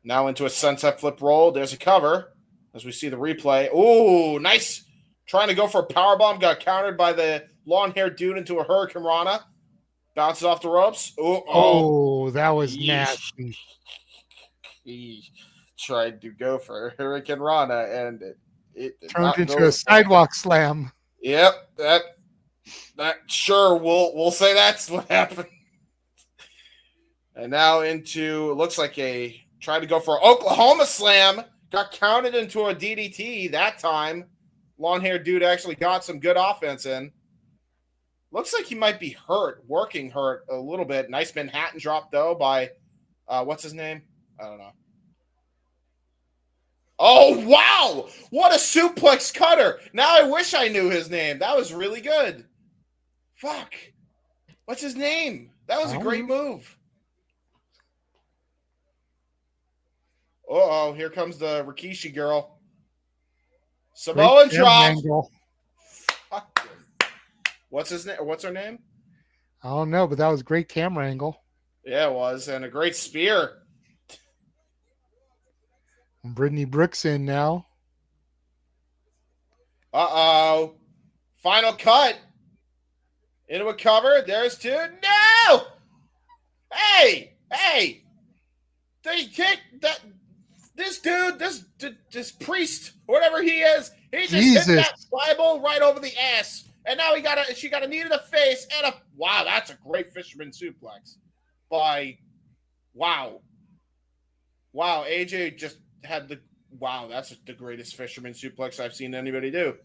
S2: Now into a sunset flip roll. There's a cover. As we see the replay. Oh, nice. Trying to go for a powerbomb. Got countered by the long-haired dude into a Hurricane Rana. Bounces off the ropes.
S1: Oh, that was nasty.
S2: He tried to go for a Hurricane Rana, and it
S1: turned into a sidewalk slam.
S2: Yep, that sure we'll say that's what happened. And now into looks like tried to go for an Oklahoma slam. Got counted into a DDT that time. Long-haired dude actually got some good offense in. Looks like he might be hurt, working hurt a little bit. Nice Manhattan drop, though, by, what's his name? I don't know. Oh, wow! What a suplex cutter! Now I wish I knew his name. That was really good. Fuck. What's his name? That was a great move. Uh-oh, here comes the Rikishi girl. Samoan drop. Fuck. What's his name? What's her name?
S1: I don't know, but that was great camera angle.
S2: Yeah, it was. And a great spear.
S1: Brittany Brooks in now.
S2: Uh-oh. Final cut. Into a cover. There's two. No! Hey! Hey! They kicked that. This dude, this priest, whatever he is, he just hit that Bible right over the ass. And now she got a knee to the face and wow, that's a great fisherman suplex. Wow, AJ just had that's the greatest fisherman suplex I've seen anybody do.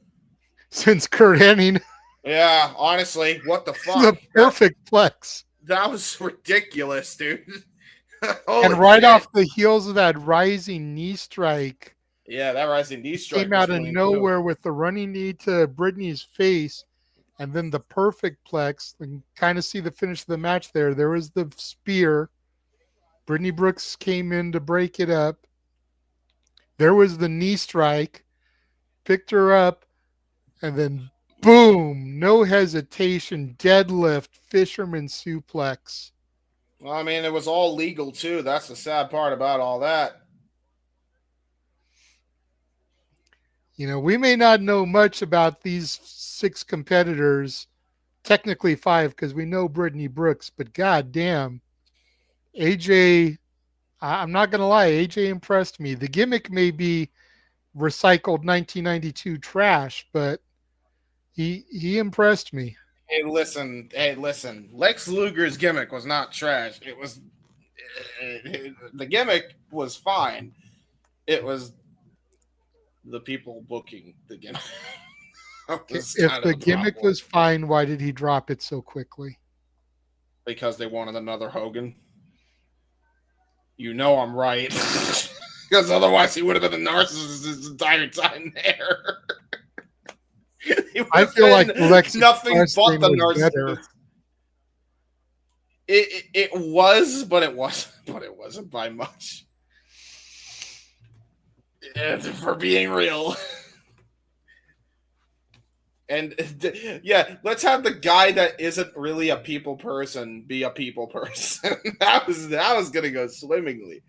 S1: Since Kurt Hennig.
S2: Yeah, honestly, what the fuck?
S1: The perfect flex.
S2: That was ridiculous, dude.
S1: And right off the heels of that rising knee strike.
S2: Yeah, that rising knee strike
S1: came out of nowhere with the running knee to Brittany's face, and then the perfect plex. And kind of see the finish of the match there. There was the spear. Brittany Brooks came in to break it up. There was the knee strike. Picked her up, and then boom, no hesitation, deadlift, fisherman suplex.
S2: Well, I mean, it was all legal, too. That's the sad part about all that.
S1: You know, we may not know much about these 6 competitors, technically 5, because we know Brittany Brooks, but goddamn, AJ, I'm not going to lie, AJ impressed me. The gimmick may be recycled 1992 trash, but he impressed me.
S2: Hey, listen. Lex Luger's gimmick was not trash. It was the gimmick was fine. It was the people booking the gimmick.
S1: If the gimmick was fine, why did he drop it so quickly?
S2: Because they wanted another Hogan. You know I'm right. Because otherwise he would have been the narcissist his entire time there.
S1: I feel like Lex
S2: nothing but the narcissist. It was, but it wasn't by much. For being real. And yeah, let's have the guy that isn't really a people person be a people person. that was gonna go swimmingly.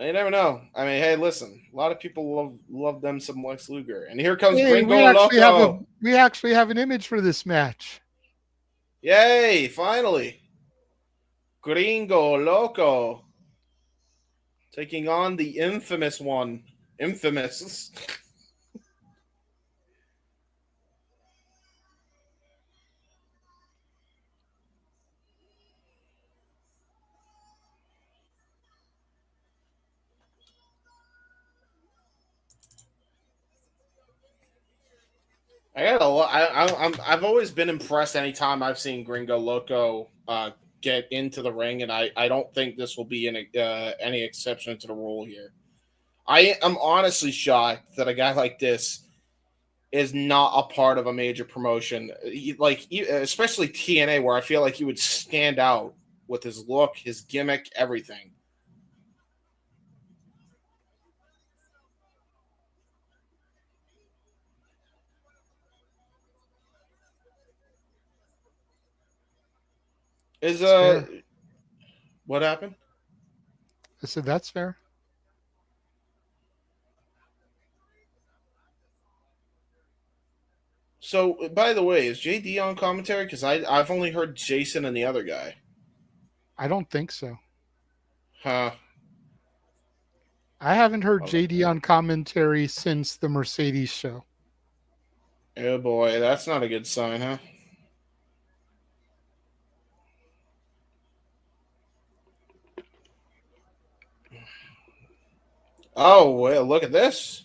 S2: You never know. I mean, hey, listen. A lot of people love them some Lex Luger. And here comes Gringo Loco.
S1: We actually have an image for this match.
S2: Yay, finally. Gringo Loco. Taking on the infamous one. Infamous. I've always been impressed anytime I've seen Gringo Loco get into the ring, and I don't think this will be any exception to the rule here. I am honestly shocked that a guy like this is not a part of a major promotion, especially TNA, where I feel like he would stand out with his look, his gimmick, everything. What happened?
S1: I said that's fair.
S2: So, by the way, is JD on commentary? Because I've only heard Jason and the other guy.
S1: I don't think so.
S2: Huh.
S1: I haven't heard JD on commentary since the Mercedes show.
S2: Oh boy, that's not a good sign, huh? Oh, well, look at this.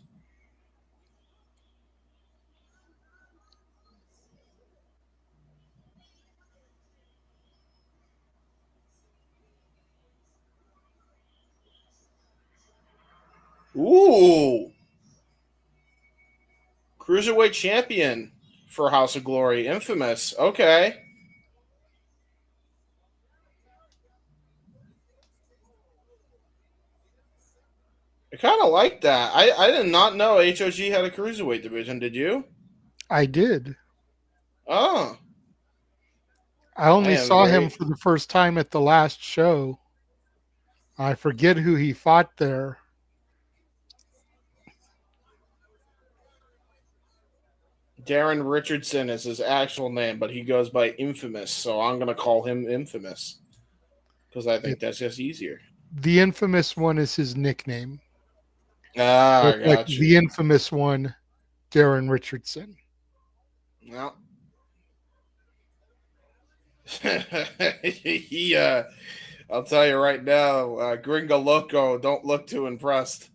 S2: Ooh. Cruiserweight champion for House of Glory. Infamous. Okay. I kind of like that. I did not know HOG had a Cruiserweight division. Did you?
S1: I did.
S2: Oh.
S1: I
S2: I
S1: only
S2: am
S1: saw him
S2: very...
S1: for the first time at the last show. I forget who he fought there.
S2: Darren Richardson is his actual name, but he goes by Infamous, so I'm going to call him Infamous because I think that's just easier.
S1: The infamous one is his nickname.
S2: Ah, I
S1: It's like
S2: got you.
S1: the infamous one, Darren Richardson.
S2: No. I'll tell you right now, Gringo Loco, don't look too impressed.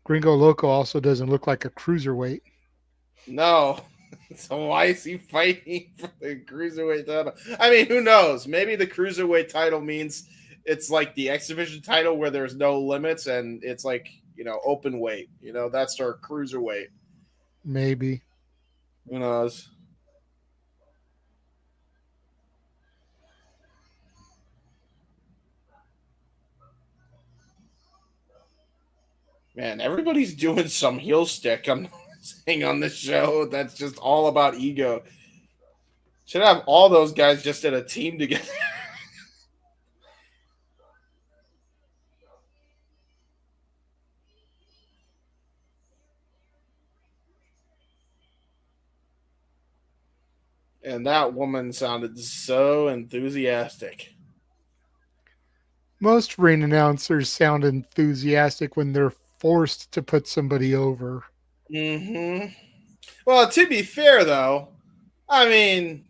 S1: Gringo Loco also doesn't look like a cruiserweight.
S2: No. So why is he fighting for the Cruiserweight title? I mean, who knows? Maybe the Cruiserweight title means it's like the X Division title where there's no limits and it's like, open weight. That's our Cruiserweight.
S1: Maybe.
S2: Who knows? Man, everybody's doing some heel stick. I'm saying on this show that's just all about ego. Should have all those guys just in a team together. And that woman sounded so enthusiastic.
S1: Most ring announcers sound enthusiastic when they're forced to put somebody over.
S2: Mm-hmm. Well, to be fair, though, I mean,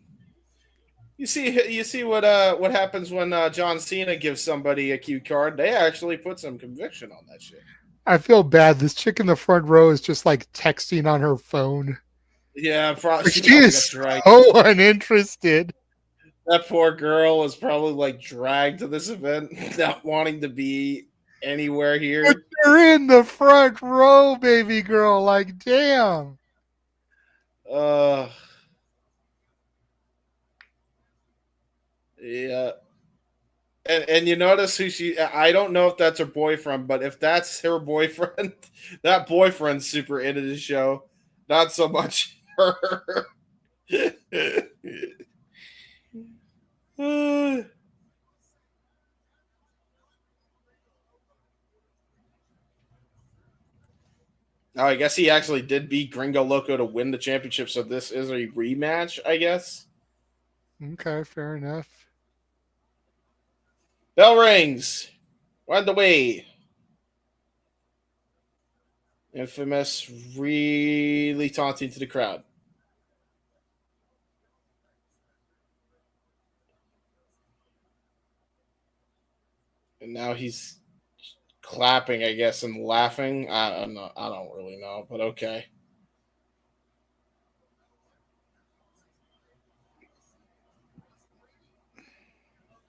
S2: you see what happens when John Cena gives somebody a cue card. They actually put some conviction on that shit.
S1: I feel bad. This chick in the front row is just like texting on her phone.
S2: Yeah, probably
S1: She is
S2: got dragged.
S1: so uninterested.
S2: That poor girl was probably like dragged to this event, not wanting to be anywhere
S1: But
S2: here.
S1: you're in the front row, baby girl. Like, damn.
S2: Yeah. And you notice who I don't know if that's her boyfriend, but if that's her boyfriend, that boyfriend's super into the show. Not so much her. Oh, I guess he actually did beat Gringo Loco to win the championship, so this is a rematch, I guess.
S1: Okay, fair enough.
S2: Bell rings. Right the way. Infamous really taunting to the crowd. And now he's clapping, I guess, and laughing. I don't really know, but okay.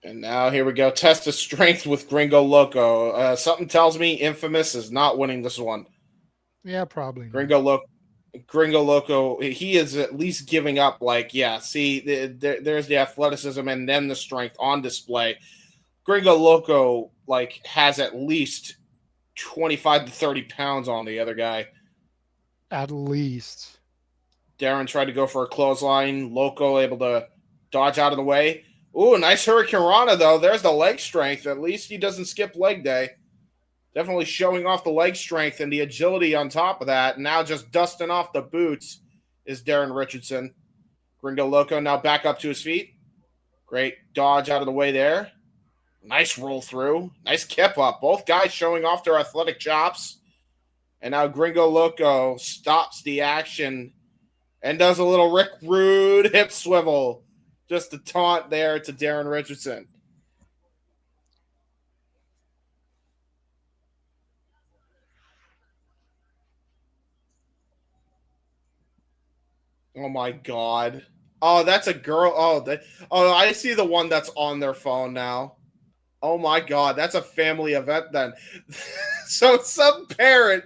S2: And now here we go. Test of strength with Gringo Loco. Something tells me Infamous is not winning this one.
S1: Yeah, probably.
S2: Gringo Loco, he is at least giving up. Like, yeah, see, there's the athleticism and then the strength on display. Gringo Loco like has at least 25 to 30 pounds on the other guy.
S1: At least.
S2: Daron tried to go for a clothesline. Loco able to dodge out of the way. Ooh, nice Hurricane Rana, though. There's the leg strength. At least he doesn't skip leg day. Definitely showing off the leg strength and the agility on top of that. Now just dusting off the boots is Darren Richardson. Gringo Loco now back up to his feet. Great dodge out of the way there. Nice roll through. Nice kip up. Both guys showing off their athletic chops. And now Gringo Loco stops the action and does a little Rick Rude hip swivel. Just a taunt there to Darren Richardson. Oh my God. Oh, that's a girl. Oh, I see the one that's on their phone now. Oh my God, that's a family event then. So some parent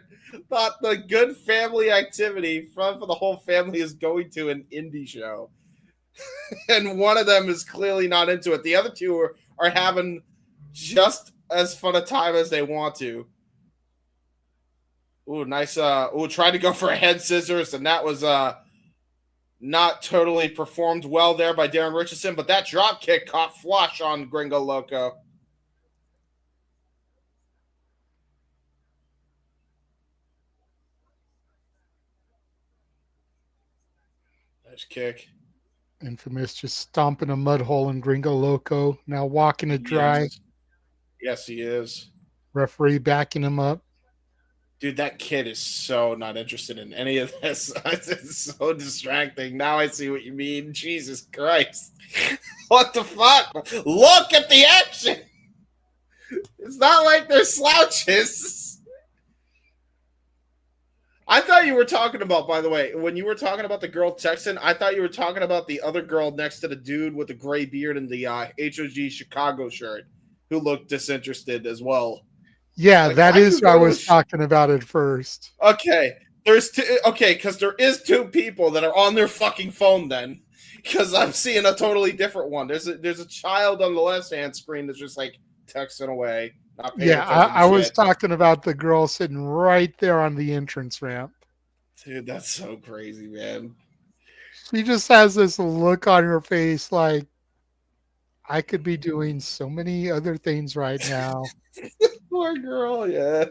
S2: thought the good family activity for the whole family is going to an indie show. And one of them is clearly not into it. The other two are having just as fun a time as they want to. Ooh, nice. Tried to go for a head scissors, and that was not totally performed well there by Daron Richardson, but that drop kick caught flush on Gringo Loco. Nice kick.
S1: Infamous just stomping a mud hole in Gringo Loco. Now walking it dry.
S2: Yes, he is.
S1: Referee backing him up.
S2: Dude, that kid is so not interested in any of this. It's so distracting. Now I see what you mean. Jesus Christ. What the fuck? Look at the action. It's not like they're slouches. I thought you were talking about, by the way, when you were talking about the girl Texan, I thought you were talking about the other girl next to the dude with the gray beard and the HOG Chicago shirt who looked disinterested as well.
S1: Yeah, like, that is what I was talking about at first.
S2: Okay. Because there is two people that are on their fucking phone then. Because I'm seeing a totally different one. There's a child on the left-hand screen that's just like texting away. Not paying attention to
S1: I was talking about the girl sitting right there on the entrance ramp.
S2: Dude, that's so crazy, man.
S1: She just has this look on her face like, I could be doing so many other things right now.
S2: Poor girl, yeah.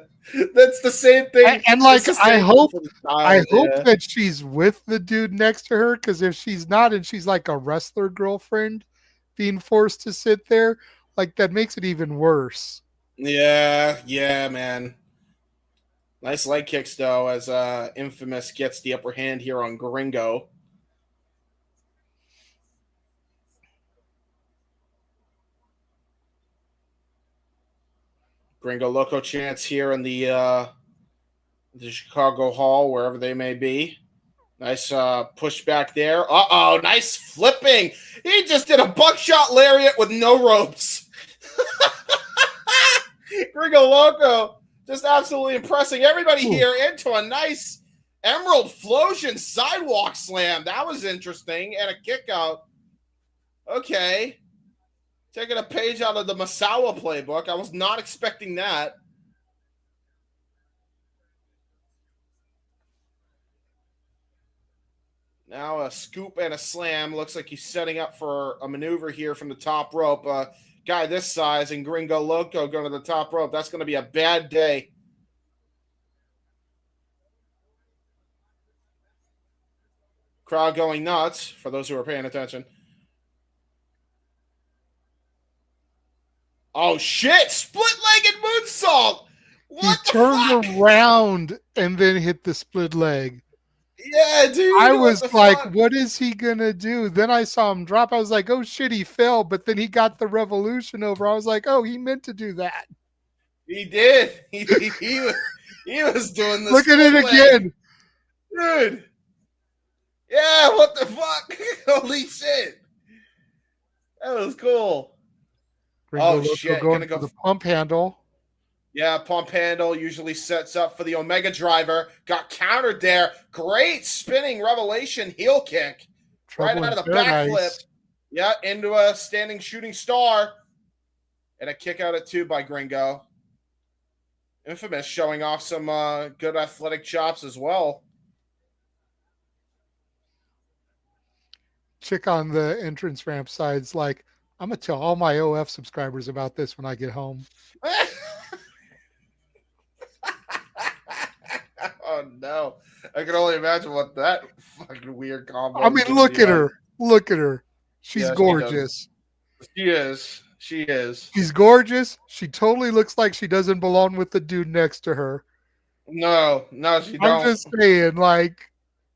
S2: That's the same thing.
S1: And like, I hope that she's with the dude next to her, because if she's not and she's like a wrestler girlfriend being forced to sit there, like that makes it even worse.
S2: Yeah, man. Nice leg kicks though, as Infamous gets the upper hand here on Gringo. Gringo Loco chants here in the Chicago Hall, wherever they may be. Nice push back there. Uh-oh, nice flipping. He just did a buckshot lariat with no ropes. Gringo Loco just absolutely impressing everybody here into a nice Emerald Flosion sidewalk slam. That was interesting. And a kick out. Okay. Taking a page out of the Masawa playbook. I was not expecting that. Now a scoop and a slam. Looks like he's setting up for a maneuver here from the top rope. Guy this size and Gringo Loco going to the top rope. That's going to be a bad day. Crowd going nuts for those who are paying attention. Oh, shit. Split-legged moonsault. What
S1: he turned around and then hit the split leg.
S2: Yeah, dude.
S1: I was like, what is he going to do? Then I saw him drop. I was like, oh, shit, he fell. But then he got the revolution over. I was like, oh, he meant to do that.
S2: He did. He was doing this.
S1: Look at it again.
S2: Dude. Yeah, what the fuck? Holy shit. That was cool.
S1: Gringo shit. Going for the pump handle.
S2: Yeah, pump handle usually sets up for the Omega driver. Got countered there. Great spinning revelation heel kick. Right out of the backflip. Yeah, into a standing shooting star. And a kick out at 2 by Gringo. Infamous showing off some good athletic chops as well.
S1: Chick on the entrance ramp side's like, I'm going to tell all my OF subscribers about this when I get home.
S2: Oh, no. I can only imagine what that fucking weird combo
S1: I mean, look at her. Look at her. She's gorgeous.
S2: She is. She is.
S1: She's gorgeous. She totally looks like she doesn't belong with the dude next to her.
S2: No, she don't.
S1: I'm just saying, like,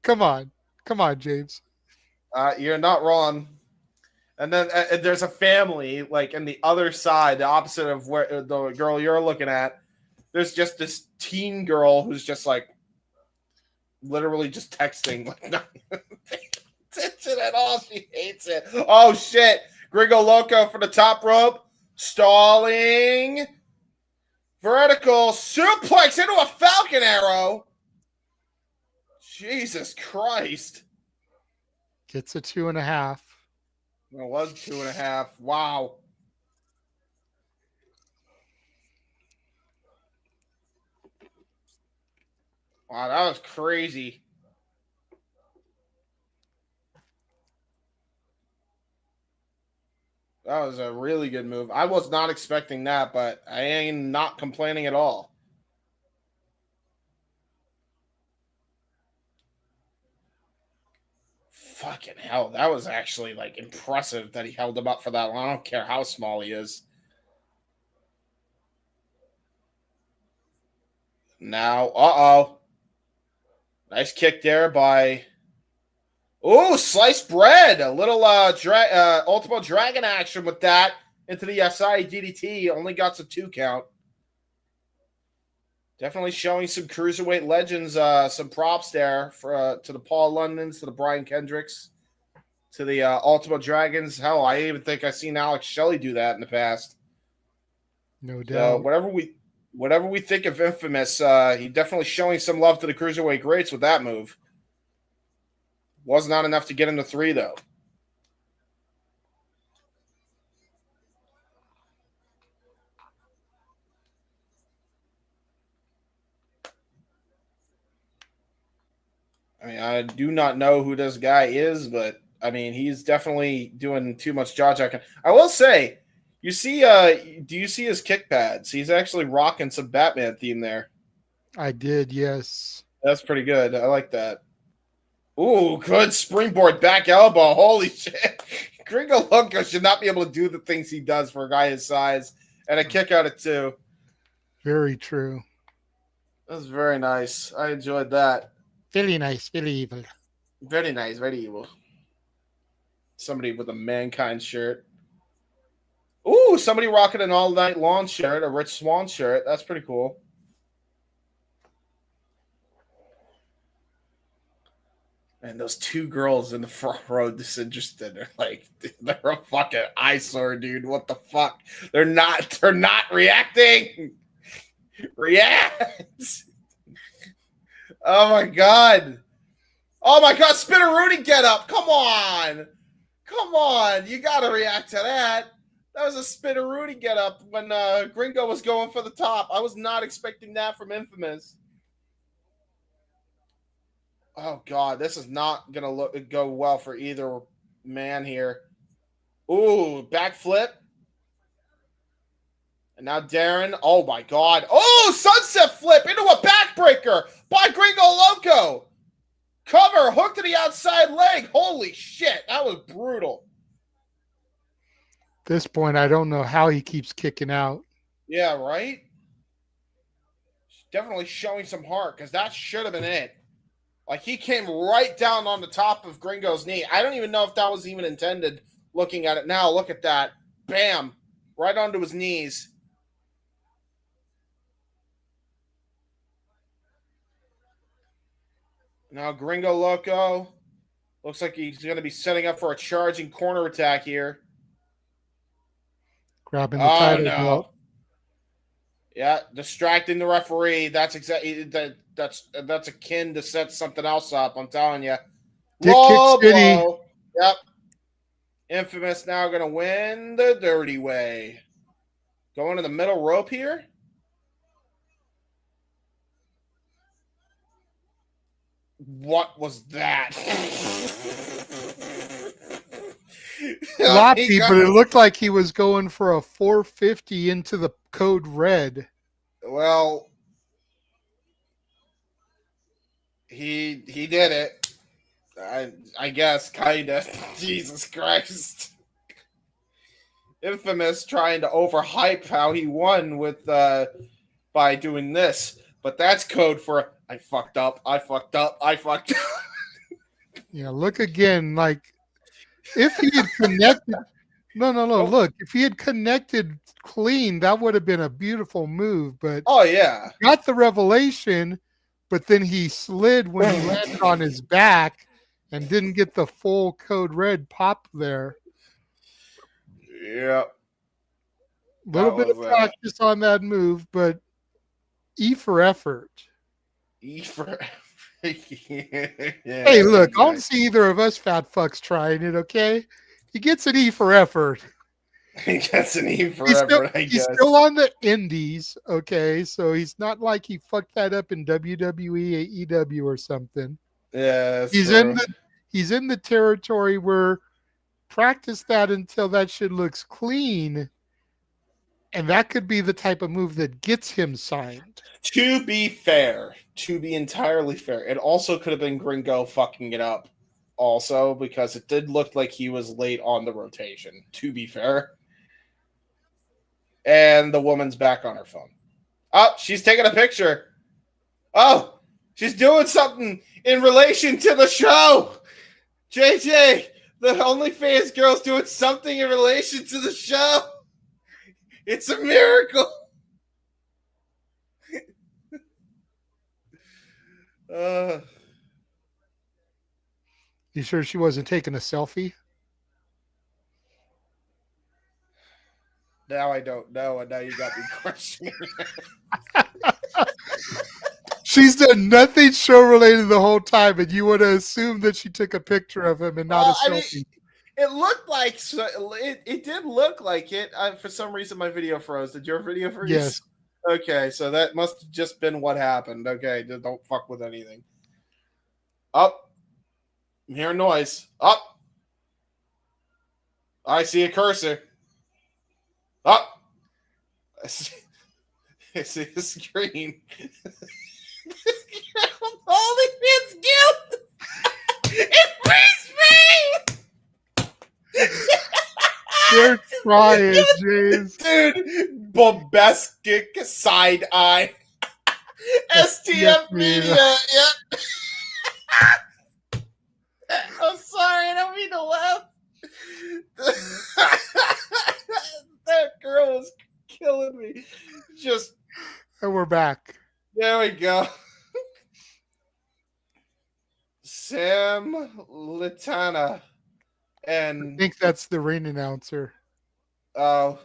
S1: come on. Come on, James.
S2: You're not wrong. And then there's a family, like, in the other side, the opposite of where the girl you're looking at. There's just this teen girl who's just, like, literally just texting. Like, not attention at all. She hates it. Oh, shit. Gringo Loco for the top rope. Stalling. Vertical suplex into a Falcon Arrow. Jesus Christ.
S1: Gets a 2.5.
S2: It was 2.5. Wow. Wow, that was crazy. That was a really good move. I was not expecting that, but I ain't not complaining at all. Fucking hell, that was actually like impressive that he held him up for that long. I don't care how small he is. Now, nice kick there by. Oh, sliced bread. A little Ultimo Dragon action with that into the SI DDT. Only got a 2 count. Definitely showing some Cruiserweight legends some props there for to the Paul Londons, to the Brian Kendricks, to the Ultimo Dragons. Hell, I even think I've seen Alex Shelley do that in the past.
S1: No doubt.
S2: So whatever we think of Infamous, he definitely showing some love to the Cruiserweight greats with that move. Was not enough to get him to 3, though. I mean, I do not know who this guy is, but I mean, he's definitely doing too much jaw jacking. I will say, you see, do you see his kick pads? He's actually rocking some Batman theme there.
S1: I did, yes.
S2: That's pretty good. I like that. Ooh, good springboard back elbow. Holy shit. Gringo Loco should not be able to do the things he does for a guy his size. And a kick out of 2.
S1: Very true.
S2: That was very nice. I enjoyed that.
S1: Very nice, very evil.
S2: Very nice, very evil. Somebody with a Mankind shirt. Ooh, somebody rocking an All Night Long shirt, a Rich Swann shirt. That's pretty cool. And those 2 girls in the front row disinterested. They're like, they're a fucking eyesore, dude. What the fuck? They're not reacting. React. Oh my god. Oh my god, Spinneroonie get up. Come on. Come on. You gotta react to that. That was a Spinneroonie get up when Gringo was going for the top. I was not expecting that from Infamous. Oh god, this is not gonna go well for either man here. Ooh, backflip. And now Daron. Oh my god. Oh, sunset flip into a backbreaker by Gringo Loco. Cover, hook to the outside leg. Holy shit, that was brutal.
S1: At this point, I don't know how he keeps kicking out.
S2: Yeah, right? Definitely showing some heart, because that should have been it. Like, he came right down on the top of Gringo's knee. I don't even know if that was even intended looking at it now. Look at that. Bam. Right onto his knees. Now Gringo Loco. Looks like he's going to be setting up for a charging corner attack here.
S1: Grabbing the title belt.
S2: Yeah, distracting the referee. That's exactly that's akin to set something else up. I'm telling you. Low blow. Yep. Infamous now going to win the dirty way. Going to the middle rope here. What was that?
S1: Floppy, but it looked like he was going for a 450 into the code red.
S2: Well, he did it. I guess, kind of. Jesus Christ. Infamous trying to overhype how he won with by doing this. But that's code for I fucked up.
S1: Yeah, look again. Like, if he had connected. No. Look, if he had connected clean, that would have been a beautiful move. But
S2: oh yeah,
S1: got the revelation, but then he slid when he landed on his back and didn't get the full code red pop there.
S2: Yeah.
S1: Little
S2: How
S1: bit of
S2: was that?
S1: practice on that move, but E for effort.
S2: E for
S1: Hey, look, I don't see either of us fat fucks trying it, okay? He gets an E for effort.
S2: He gets an E for effort, I
S1: He's
S2: guess.
S1: still on the indies, okay? So he's not like he fucked that up in WWE, AEW, or something.
S2: Yeah, that's
S1: He's
S2: true.
S1: he's in the territory where practice that until that shit looks clean, and that could be the type of move that gets him signed.
S2: To be fair, to be entirely fair, it also could have been Gringo fucking it up also, because it did look like he was late on the rotation, to be fair. And the woman's back on her phone. Oh, she's taking a picture. Oh, she's doing something in relation to the show. JJ, the OnlyFans girl's doing something in relation to the show. It's a miracle.
S1: You sure she wasn't taking a selfie?
S2: Now I don't know, and now you got me questioning.
S1: She's done nothing show related the whole time, and you would have assumed that she took a picture of him and not a selfie.
S2: Mean, it looked like it did look like it. For some reason, my video froze. Did your video freeze?
S1: Yes.
S2: Okay, so that must have just been what happened. Okay, just don't fuck with anything. Up. I'm hearing noise. Up. I see a cursor. Up. I see the screen. Holy it's guilt. It frees me.
S1: They're trying, James.
S2: Dude, bombastic side eye. STF media. Yep. I'm sorry, I don't mean to laugh. That girl is killing me. Just.
S1: And we're back.
S2: There we go. Sam Litana. And
S1: I think that's the ring announcer.
S2: Oh.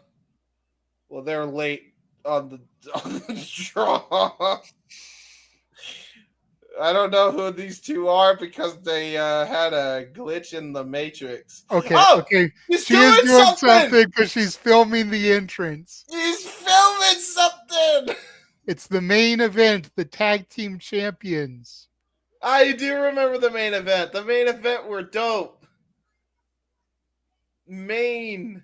S2: Well, they're late on the draw. I don't know who these two are because they had a glitch in the Matrix.
S1: Okay,
S2: oh,
S1: okay.
S2: She is doing something
S1: because she's filming the entrance.
S2: He's filming something.
S1: It's the main event, the tag team champions.
S2: I do remember the main event. The main event were dope. Main.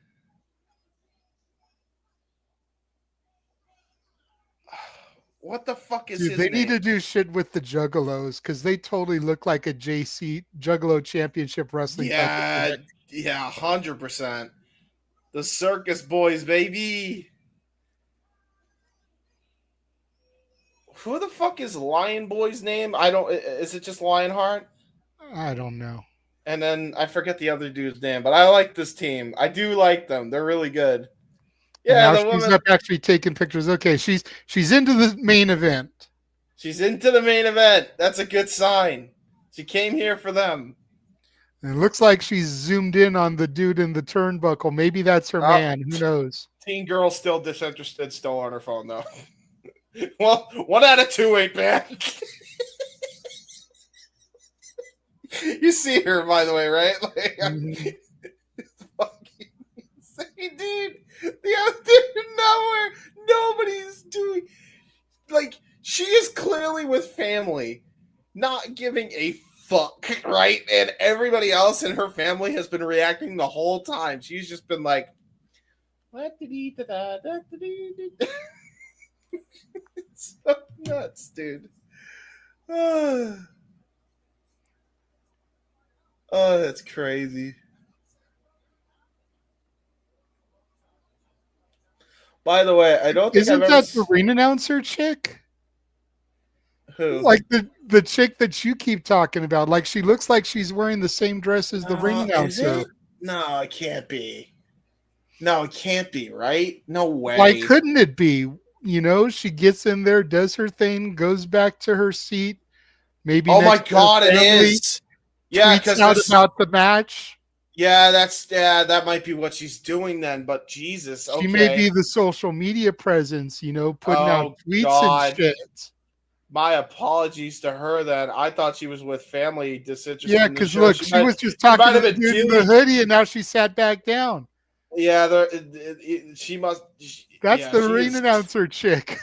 S2: What the fuck is his
S1: They
S2: name?
S1: need to do shit with the Juggalos because they totally look like a JC Juggalo Championship Wrestling.
S2: Yeah, 100%. The Circus Boys, baby. Who the fuck is Lion Boy's name? Is it just Lionheart?
S1: I don't know.
S2: And then I forget the other dude's name, but I like this team. I do like them. They're really good. Yeah,
S1: and now she's up actually taking pictures. Okay, she's into the main event.
S2: She's into the main event. That's a good sign. She came here for them.
S1: And it looks like she's zoomed in on the dude in the turnbuckle. Maybe that's her man. Who knows?
S2: Teen girl still disinterested, still on her phone though. Well, 1 out of 2 ain't bad. You see her, by the way, right? Like, it's fucking insane, dude. The other dude nowhere. Nobody's doing. Like, she is clearly with family, not giving a fuck, right? And everybody else in her family has been reacting the whole time. She's just been like, what did he do? It's so nuts, dude. Oh, that's crazy. By the way, I don't think
S1: Isn't that the ring announcer chick?
S2: Who?
S1: Like the chick that you keep talking about. Like she looks like she's wearing the same dress as the ring announcer.
S2: No, it can't be. No, it can't be, right? No way.
S1: Why couldn't it be? You know, she gets in there, does her thing, goes back to her seat. Maybe.
S2: Oh my God, it is. Yeah,
S1: because out about the match.
S2: Yeah, that might be what she's doing then. But Jesus, okay.
S1: She may be the social media presence, putting out tweets and
S2: God.
S1: shit.
S2: My apologies to her then. I thought she was with family disinterested
S1: Yeah,
S2: in the
S1: because
S2: show.
S1: look, she was just talking to the dude in the hoodie, and now she sat back down.
S2: Yeah, she must.
S1: That's the ring announcer chick.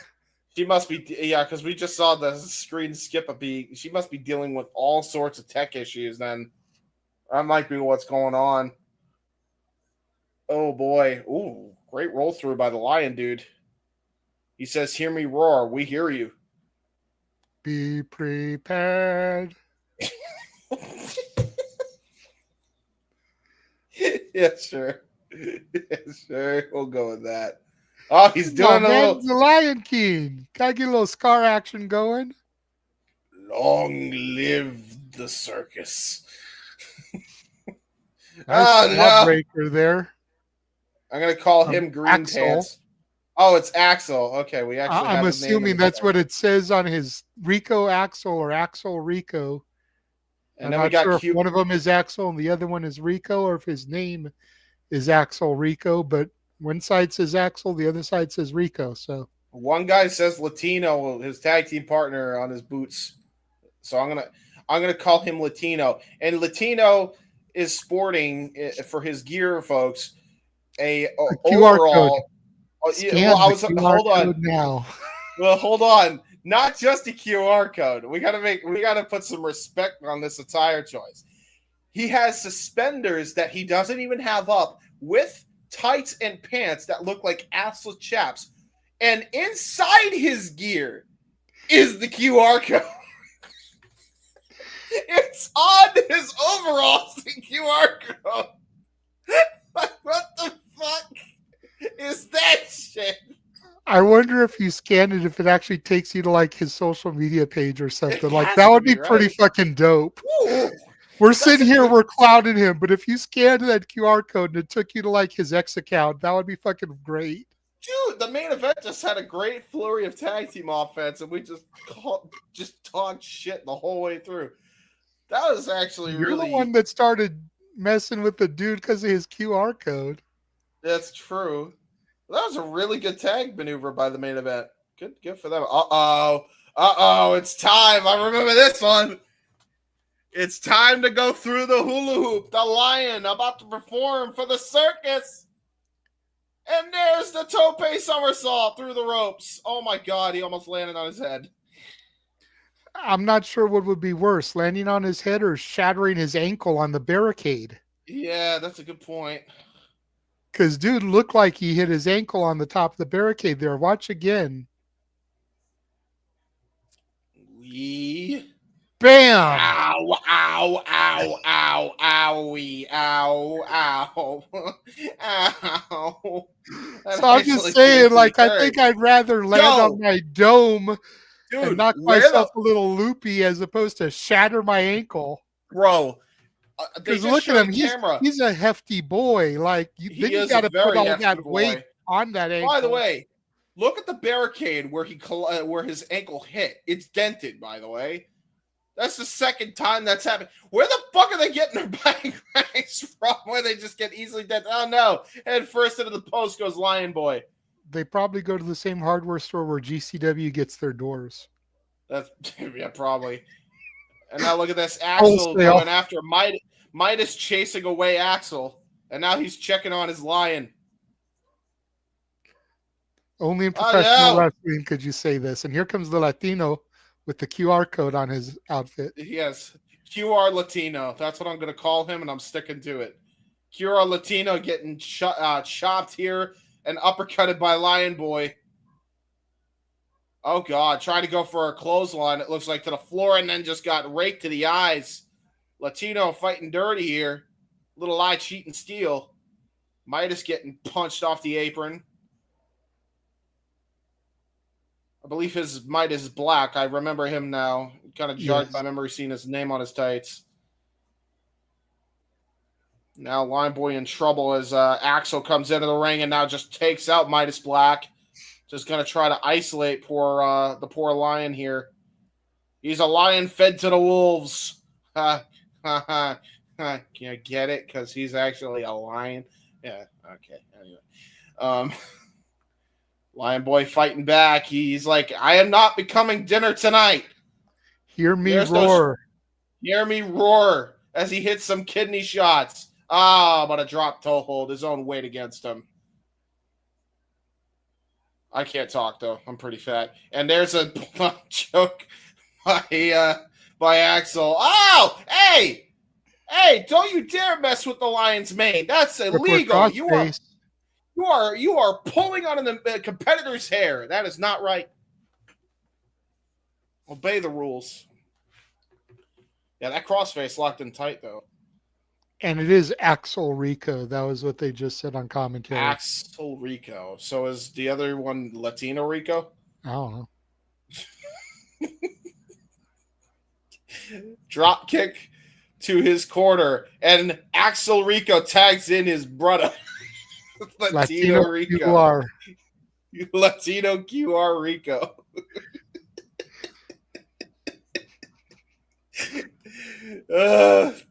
S2: She must be, because we just saw the screen skip a beat. She must be dealing with all sorts of tech issues then. That might be what's going on. Oh, boy. Ooh, great roll through by the Lion dude. He says, hear me roar. We hear you.
S1: Be prepared.
S2: Yeah, sure. Yeah, sure. We'll go with that. Oh, he's doing
S1: the Lion King. Gotta get a little scar action going.
S2: Long live the circus.
S1: Nice breaker there.
S2: I'm gonna call him Green
S1: Axel.
S2: Pants. Oh, it's Axel. Okay, we actually.
S1: I'm assuming that's what it says on his Rico Axel or Axel Rico.
S2: And
S1: I'm
S2: then
S1: not sure if one of them is Axel and the other one is Rico, or if his name is Axel Rico. But one side says Axel, the other side says Rico. So
S2: one guy says Latino, his tag team partner, on his boots. So I'm gonna call him Latino, and Latino is sporting for his gear, folks, a
S1: QR
S2: overall.
S1: Hold on now.
S2: Well, hold on. Not just a QR code. We gotta put some respect on this attire choice. He has suspenders that he doesn't even have up, with tights and pants that look like assless chaps, and inside his gear is the QR code. It's on his overalls, the QR code. What the fuck is that shit?
S1: I wonder if you scan it, if it actually takes you to like his social media page or something. Like that would be pretty fucking dope.
S2: Ooh,
S1: we're sitting here, we're clowning him, but if you scanned that QR code and it took you to like his X account, that would be fucking great.
S2: Dude, the main event just had a great flurry of tag team offense, and we just talked shit the whole way through. That was actually
S1: You're the one that started messing with the dude because of his QR code.
S2: That's true. That was a really good tag maneuver by the main event. Good for them. It's time. I remember this one. It's time to go through the hula hoop. The Lion about to perform for the circus. And there's the tope somersault through the ropes. Oh my God, he almost landed on his head.
S1: I'm not sure what would be worse, landing on his head or shattering his ankle on the barricade.
S2: Yeah, that's a good point.
S1: Because dude looked like he hit his ankle on the top of the barricade there. Watch again. Bam!
S2: Ow, ow, ow, ow, owie, ow, ow, ow.
S1: So I'm just saying, like, I think I'd rather land on my dome and knock myself a little loopy as opposed to shatter my ankle.
S2: Bro,
S1: because look at him. He's a hefty boy. Like, then you got to put all that weight on that ankle.
S2: By the way, look at the barricade where his ankle hit. It's dented, by the way. That's the second time that's happened. Where the fuck are they getting their bike racks from? Where they just get easily dented? Oh no! Head first into the post goes Lion Boy.
S1: They probably go to the same hardware store where GCW gets their doors.
S2: Yeah, probably. And now look at this, Axel going after Midas chasing away Axel, and now he's checking on his Lion.
S1: Only in professional wrestling could you say this. And here comes the Latino with the QR code on his outfit.
S2: Yes, QR Latino. That's what I'm going to call him, and I'm sticking to it. QR Latino getting chopped here and uppercutted by Lion Boy. Oh, God. Trying to go for a clothesline, it looks like, to the floor, and then just got raked to the eyes. Latino fighting dirty here. Little eye cheat and steal. Midas getting punched off the apron. I believe his Midas is black. I remember him now. Kind of jogged my memory seeing his name on his tights. Now Lion Boy in trouble as Axel comes into the ring and now just takes out Midas Black. Just going to try to isolate the poor Lion here. He's a lion fed to the wolves. Can you get it? Because he's actually a lion. Yeah. Okay. Anyway, Lion Boy fighting back. He's like, I am not becoming dinner tonight.
S1: Hear me roar.
S2: Hear me roar as he hits some kidney shots. Ah, but a drop toe hold, his own weight against him. I can't talk though. I'm pretty fat. And there's a joke by Axel. Oh, hey, don't you dare mess with the lion's mane. That's illegal. You are pulling on the competitor's hair. That is not right. Obey the rules. Yeah, that crossface locked in tight though.
S1: And it is Axel Rico. That was what they just said on commentary.
S2: Axel Rico. So is the other one Latino Rico?
S1: I don't know.
S2: Drop kick to his corner, and Axel Rico tags in his brother. Latino Rico. QR. Latino QR Rico.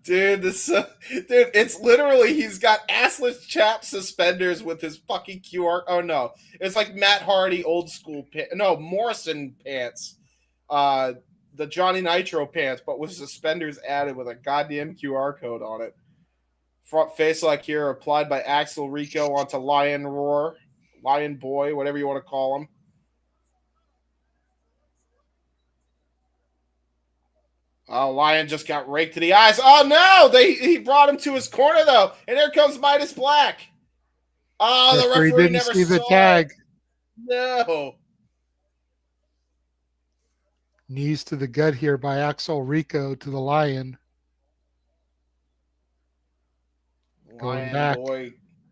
S2: Dude, it's literally he's got assless chap suspenders with his fucking QR. Oh no, it's like Matt Hardy old school Morrison pants, the Johnny Nitro pants, but with suspenders added with a goddamn QR code on it. Front face like here applied by Axel Rico onto Lion Boy, whatever you want to call him. Oh, Lion just got raked to the eyes. Oh, no! He brought him to his corner, though. And here comes Midas Black. Oh, the referee never saw the tag. No.
S1: Knees to the gut here by Axel Rico to the Lion. Going back.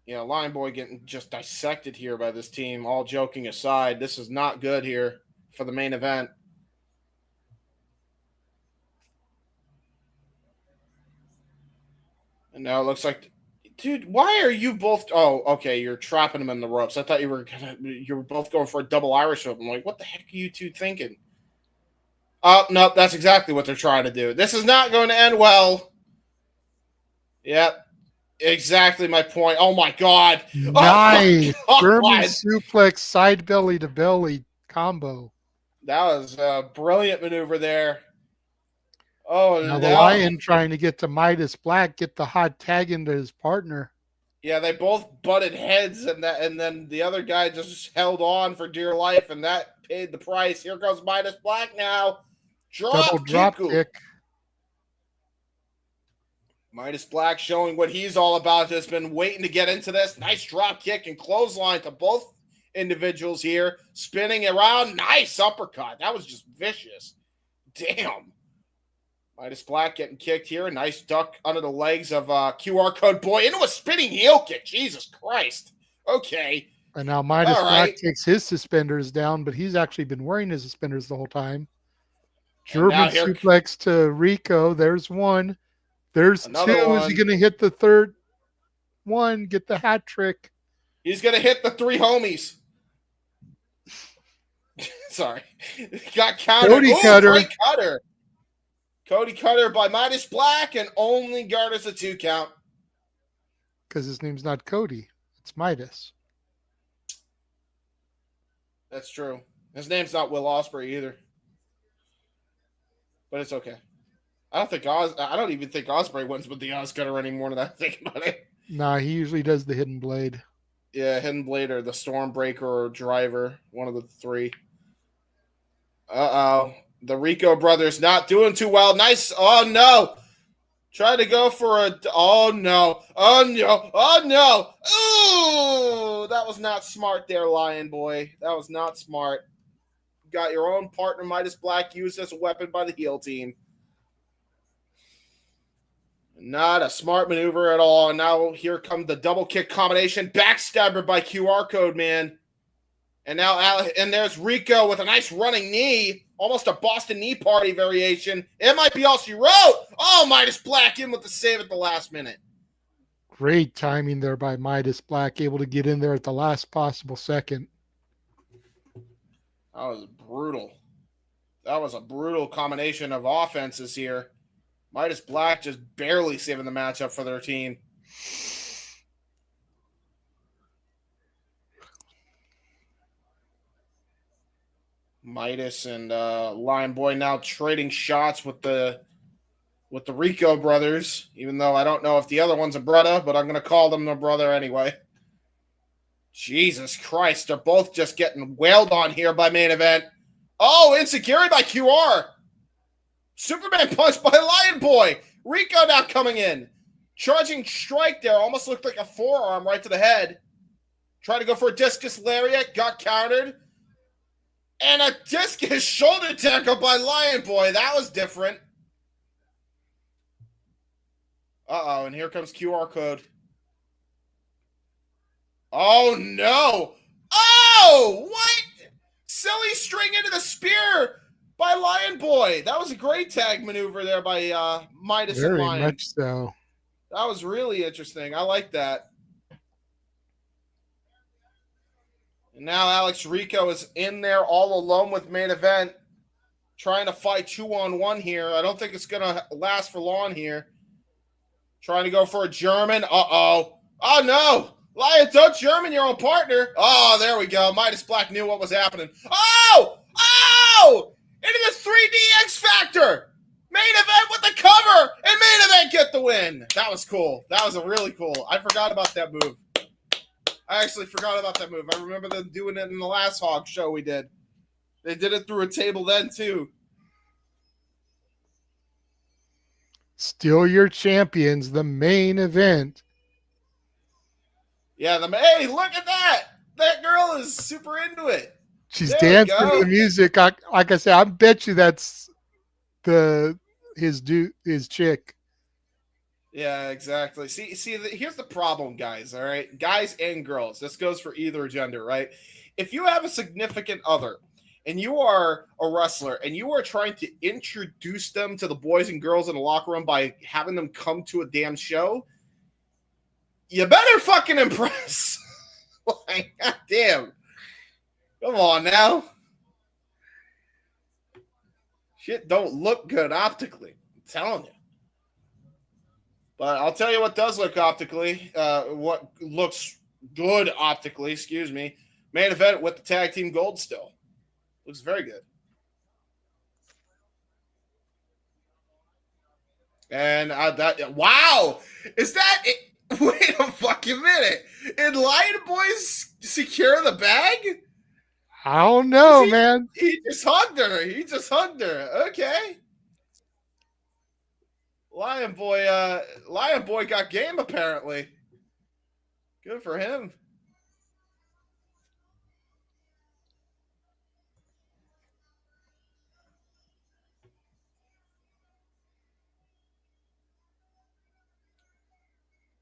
S2: Lion Boy getting just dissected here by this team. All joking aside, this is not good here for the main event. And now it looks like, dude, why are you both? Oh, okay, you're trapping him in the ropes. I thought you were both going for a double Irish whip. I'm like, what the heck are you two thinking? Oh no, that's exactly what they're trying to do. This is not going to end well. Yep, exactly my point. Oh my god,
S1: nice German suplex side belly to belly combo.
S2: That was a brilliant maneuver there. Oh,
S1: now the Lion trying to get to Midas Black, get the hot tag into his partner.
S2: Yeah, they both butted heads, and then the other guy just held on for dear life, and that paid the price. Here goes Midas Black now.
S1: Double drop kick.
S2: Midas Black showing what he's all about. Has been waiting to get into this. Nice drop kick and clothesline to both individuals here. Spinning around. Nice uppercut. That was just vicious. Damn. Midas Black getting kicked here. A nice duck under the legs of QR Code Boy into a spinning heel kick. Jesus Christ. Okay.
S1: And now Midas Black takes his suspenders down, but he's actually been wearing his suspenders the whole time. German suplex to Rico. There's one. There's
S2: another
S1: two.
S2: One.
S1: Is he going to hit the third one? Get the hat trick.
S2: He's going to hit the three homies. Sorry. Got countered.
S1: Cody Cutter.
S2: Great cutter. Cody Cutter by Midas Black and only garners a 2 count.
S1: Because his name's not Cody. It's Midas.
S2: That's true. His name's not Will Ospreay either. But it's okay. I don't even think Ospreay wins with the Oz Cutter anymore than I think about it.
S1: Nah, he usually does the hidden blade.
S2: Yeah, hidden blade or the Stormbreaker or driver. One of the three. Uh-oh. The Rico brothers not doing too well. Nice. Oh, no. Try to go for a. Oh, no. Oh, no. Oh, no. Ooh. That was not smart there, Lion Boy. That was not smart. Got your own partner, Midas Black, used as a weapon by the heel team. Not a smart maneuver at all. And now here comes the double kick combination. Backstabber by QR Code, man. And now there's Rico with a nice running knee. Almost a Boston knee party variation. It might be all she wrote. Oh, Midas Black in with the save at the last minute.
S1: Great timing there by Midas Black. Able to get in there at the last possible second.
S2: That was brutal. That was a brutal combination of offenses here. Midas Black just barely saving the matchup for their team. Midas and Lion Boy now trading shots with the Rico brothers, even though I don't know if the other one's a brother, but I'm going to call them a brother anyway. Jesus Christ, they're both just getting wailed on here by main event. Oh, insecurity by QR. Superman punch by Lion Boy. Rico now coming in. Charging strike there. Almost looked like a forearm right to the head. Trying to go for a discus lariat. Got countered. And a discus shoulder tackle by Lion Boy. That was different. Uh-oh, and here comes QR code. Oh, no. Oh, what? Silly string into the spear by Lion Boy. That was a great tag maneuver there by Midas and Lion.
S1: Very much so.
S2: That was really interesting. I like that. And now Alex Rico is in there all alone with main event, trying to fight 2-on-1 here. I don't think it's going to last for long here. Trying to go for a German. Uh-oh. Oh, no. Lion, don't German your own partner. Oh, there we go. Midas Black knew what was happening. Oh! Oh! Into the 3D X Factor. Main event with the cover. And main event get the win. That was cool. That was a really cool. I forgot about that move. I actually forgot about that move. I remember them doing it in the last Hog show we did. They did it through a table then, too.
S1: Still your champions, the main event.
S2: Yeah, hey, look at that. That girl is super into it.
S1: She's
S2: There
S1: dancing to the music. Like I said, I bet you that's his chick.
S2: Yeah, exactly. See, here's the problem, guys, all right? Guys and girls. This goes for either gender, right? If you have a significant other and you are a wrestler and you are trying to introduce them to the boys and girls in the locker room by having them come to a damn show, you better fucking impress. Like, goddamn. Come on now. Shit don't look good optically. I'm telling you. But I'll tell you what does look optically. What looks good optically, excuse me. Main event with the tag team gold still. Looks very good. And wow. Is that it? Wait a fucking minute. Did Lion Boys secure the bag?
S1: I don't know, man.
S2: He just hugged her. Okay. Lion Boy got game apparently. Good for him.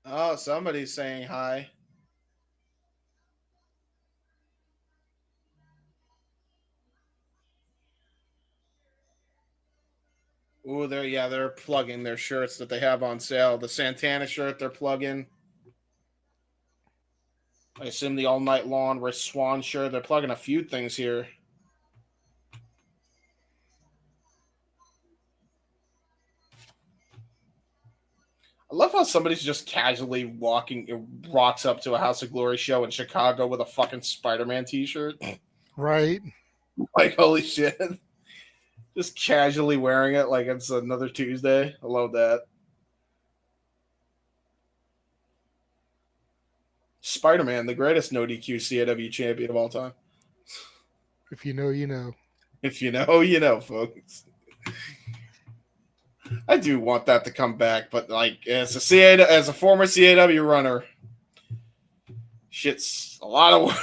S2: Oh, somebody's saying hi. Ooh, they're plugging their shirts that they have on sale. The Santana shirt they're plugging. I assume the All Night Long with Swann shirt. They're plugging a few things here. I love how somebody's just casually rocks up to a House of Glory show in Chicago with a fucking Spider-Man t-shirt.
S1: Right.
S2: Like, holy shit. Just casually wearing it like it's another Tuesday. I love that. Spider-Man, the greatest no DQ CAW champion of all time.
S1: If you know, you know.
S2: If you know, you know, folks. I do want that to come back, but like as a former CAW runner, shit's a lot of work.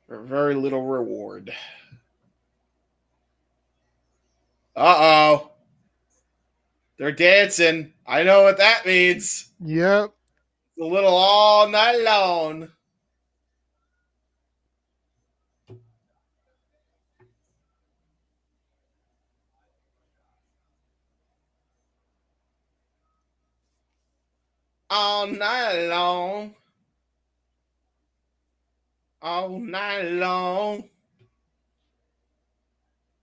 S2: For very little reward. Uh-oh. They're dancing. I know what that means.
S1: Yep.
S2: It's a little all night long. All night long. All night long.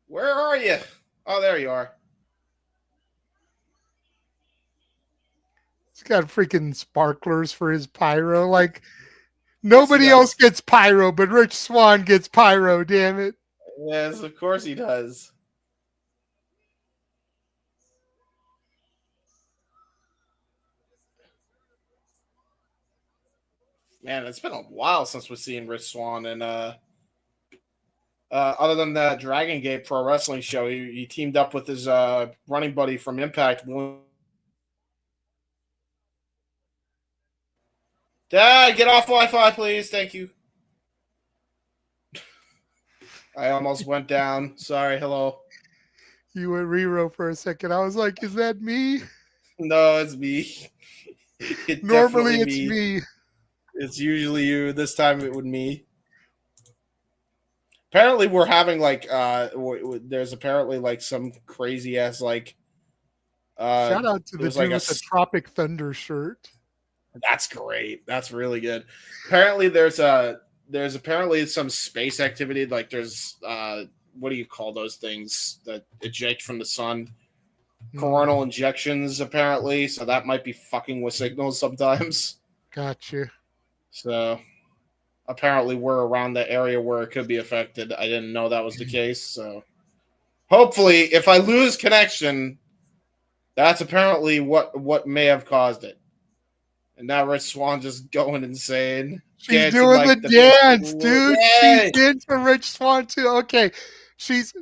S2: Where are you? Oh, there you are.
S1: He's got freaking sparklers for his pyro. Like,
S2: Yes, he
S1: nobody
S2: does.
S1: else gets pyro, but Rich Swann gets pyro, damn it.
S2: Yes, of course he does. Man, it's been a while since we've seen Rich Swann, and other than the Dragon Gate Pro Wrestling show, he teamed up with his running buddy from Impact. Dad, get off Wi-Fi, please. Thank you. I almost went down. Sorry. Hello.
S1: You went Rero for a second. I was like, is that me?
S2: No, it's me. It's
S1: Normally
S2: definitely
S1: it's
S2: me.
S1: me.
S2: It's usually you. This time it would me. Apparently, we're having like there's apparently like some crazy ass like
S1: Shout out to the
S2: there's
S1: dude
S2: like a
S1: with the Tropic Thunder shirt.
S2: that's great. That's really good. Apparently, there's apparently some space activity. Like there's what do you call those things that eject from the sun? Coronal injections, apparently. So that might be fucking with signals sometimes.
S1: Gotcha.
S2: So apparently, we're around the area where it could be affected. I didn't know that was the case. So hopefully, if I lose connection, that's apparently what may have caused it. And now Rich Swann just going insane.
S1: She's doing
S2: like
S1: the dance, dude.
S2: Yay!
S1: She's in for Rich Swann too. Okay. She's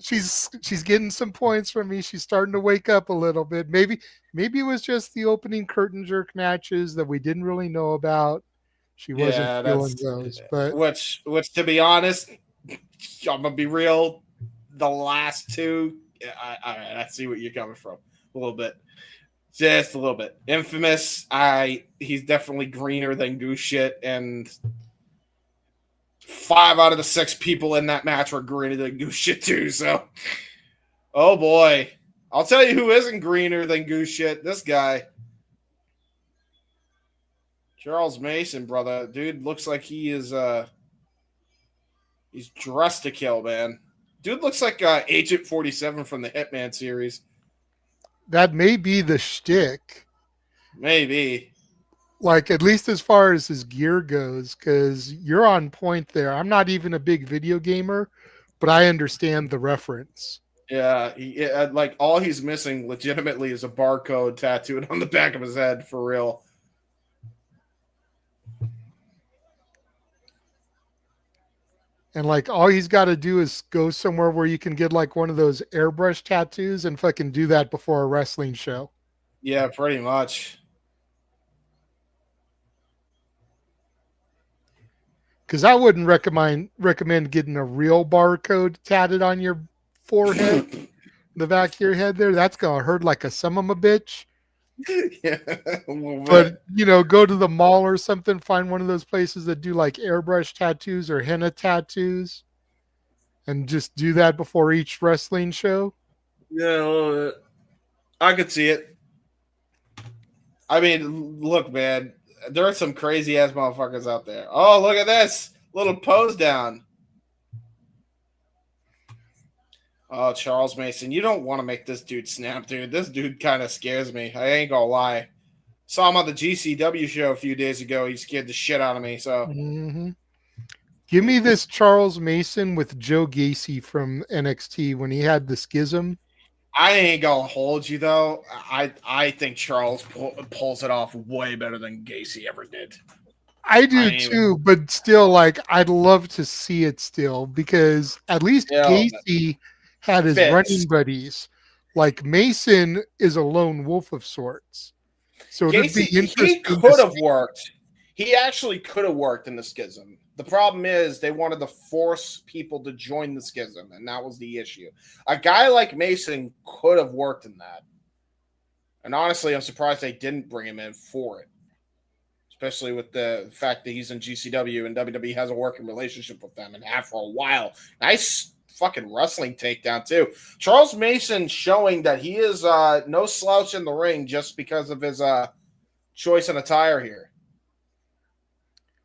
S1: getting some points from me. She's starting to wake up a little bit. Maybe it was just the opening curtain jerk matches that we didn't really know about. She wasn't feeling those. But
S2: which to be honest, I'm gonna be real. The last two, I see what you're coming from a little bit. Just a little bit. Infamous. He's definitely greener than goose shit, and 5 out of the 6 people in that match were greener than goose shit too. So, oh boy, I'll tell you who isn't greener than goose shit. This guy, Charles Mason, brother, dude, looks like he is he's dressed to kill, man. Dude looks like Agent 47 from the Heb Man series.
S1: that may be the shtick.
S2: Maybe.
S1: Like, at least as far as his gear goes, because you're on point there. I'm not even a big video gamer, but I understand the reference.
S2: Yeah, like all he's missing legitimately is a barcode tattooed on the back of his head for real.
S1: And like all he's got to do is go somewhere where you can get like one of those airbrush tattoos and fucking do that before a wrestling show.
S2: Yeah, pretty much.
S1: Because I wouldn't recommend getting a real barcode tatted on your forehead, the back of your head there. That's gonna hurt like a son of a bitch.
S2: Yeah,
S1: but go to the mall or something, find one of those places that do like airbrush tattoos or henna tattoos, and just do that before each wrestling show.
S2: Yeah, a little bit. I could see it. I mean, look, man, there are some crazy ass motherfuckers out there. Oh, look at this little pose down. Oh, Charles Mason, you don't want to make this dude snap, dude. This dude kind of scares me. I ain't gonna lie. Saw him on the GCW show a few days ago. He scared the shit out of me. So,
S1: Give me this Charles Mason with Joe Gacy from NXT when he had the schism.
S2: I ain't gonna hold you though. I think Charles pulls it off way better than Gacy ever did.
S1: I do too, but still, like, I'd love to see it still because at least Gacy had his running buddies. Like, Mason is a lone wolf of sorts. So it'd be interesting.
S2: He could have worked. He actually could have worked in the schism. The problem is they wanted to force people to join the schism, and that was the issue. A guy like Mason could have worked in that. And honestly, I'm surprised they didn't bring him in for it. Especially with the fact that he's in GCW and WWE has a working relationship with them and have for a while. Nice fucking wrestling takedown, too. Charles Mason showing that he is no slouch in the ring just because of his choice in attire here.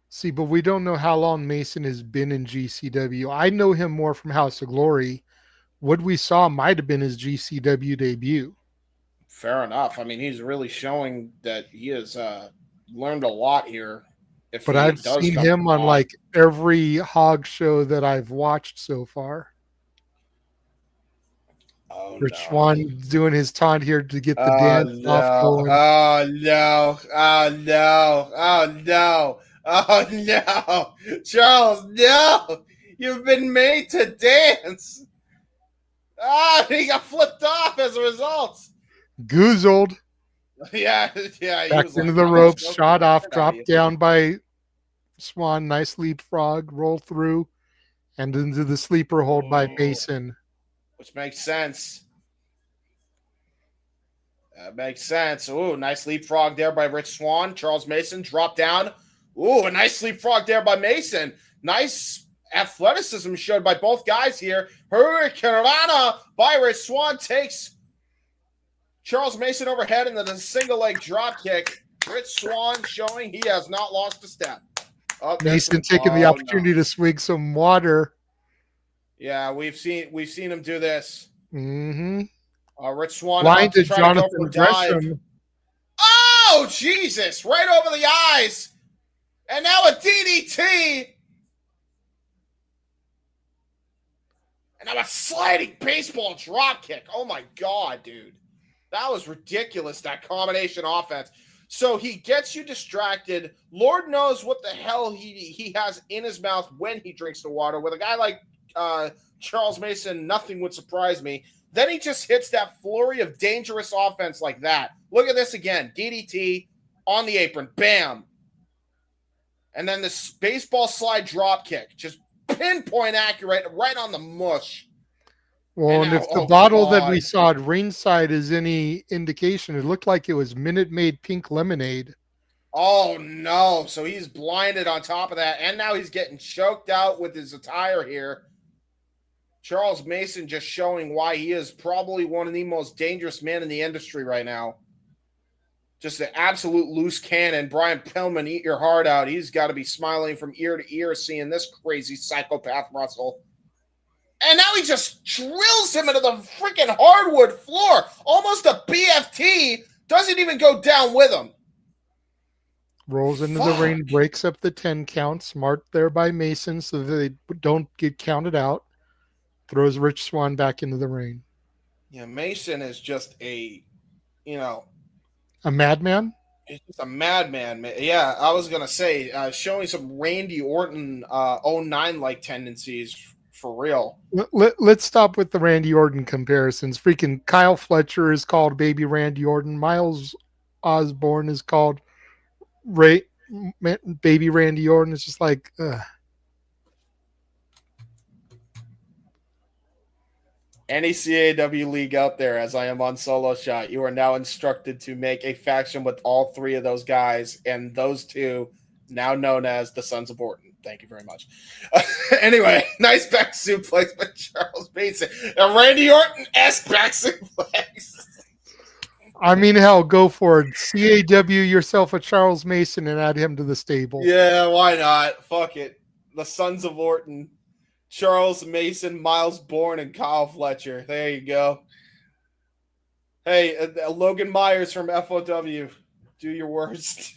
S1: See, but we don't know how long Mason has been in GCW. I know him more from House of Glory, what we saw might have been his GCW debut.
S2: Fair enough. I mean, he's really showing that he has learned a lot here. If
S1: But
S2: he
S1: I've
S2: does
S1: seen
S2: come
S1: him on
S2: on.
S1: like every Hog show that I've watched so far.
S2: Oh
S1: Rich
S2: no.
S1: Swann doing his taunt here to get the
S2: Oh
S1: dance off
S2: no.
S1: going.
S2: Oh no. Oh no. Oh no. Oh no. Charles, no. You've been made to dance. Ah, he got flipped off as a result.
S1: Goozled.
S2: Yeah, he
S1: Back
S2: was
S1: into
S2: like,
S1: the
S2: I'm gonna
S1: ropes,
S2: choke the
S1: shot off,
S2: shit out of you.
S1: dropped down by Swann. Nice leapfrog, roll through, and into the sleeper hold by
S2: Ooh,
S1: Mason.
S2: which makes sense. That makes sense. Ooh, nice leapfrog there by Rich Swann. Charles Mason dropped down. Ooh, a nice leapfrog there by Mason. Nice athleticism showed by both guys here. Hurricane by Rich Swann takes Charles Mason overhead into the single leg drop kick. Rich Swann showing he has not lost a step. Oh,
S1: Mason taking the opportunity to swig some water.
S2: Yeah, we've seen him do this.
S1: Mm-hmm.
S2: Rich Swann about to
S1: Blinded
S2: try to go
S1: Jonathan
S2: for a dive.
S1: Gresham.
S2: Oh, Jesus! Right over the eyes. And now a DDT. And now a sliding baseball drop kick. Oh, my God, dude. That was ridiculous, that combination offense. So he gets you distracted. Lord knows what the hell he has in his mouth when he drinks the water. With a guy like Charles Mason, nothing would surprise me. Then he just hits that flurry of dangerous offense like that. Look at this again. DDT on the apron. Bam. And then this baseball slide drop kick. Just pinpoint accurate right on the mush.
S1: Well, and
S2: now,
S1: if the bottle that we saw at ringside is any indication, it looked like it was Minute Maid pink lemonade.
S2: Oh, no. So he's blinded on top of that. And now he's getting choked out with his attire here. Charles Mason just showing why he is probably one of the most dangerous men in the industry right now. Just an absolute loose cannon. Brian Pillman, eat your heart out. He's got to be smiling from ear to ear seeing this crazy psychopath Russell. And now he just drills him into the freaking hardwood floor. Almost a BFT. Doesn't even go down with him.
S1: Rolls into the ring, breaks up the 10 count. Smart there by Mason so that they don't get counted out. Throws Rich Swann back into the ring.
S2: Yeah, Mason is just a
S1: madman?
S2: He's just a madman. Yeah, I was going to say, showing some Randy Orton 09-like tendencies for real.
S1: Let's stop with the Randy Orton comparisons. Freaking Kyle Fletcher is called Baby Randy Orton. Miles Osborne is called Baby Randy Orton. It's just like, ugh.
S2: Any CAW league out there, as I am on Solo Shot, you are now instructed to make a faction with all three of those guys, and those two now known as the Sons of Orton. Thank you very much. Anyway, nice back suplex by Charles Mason. A Randy Orton-esque back suplex.
S1: I mean, hell, go for it. CAW yourself a Charles Mason and add him to the stable.
S2: Yeah, why not? Fuck it. The Sons of Orton. Charles Mason, Miles Bourne, and Kyle Fletcher. There you go. Hey, Logan Myers from FOW. Do your worst.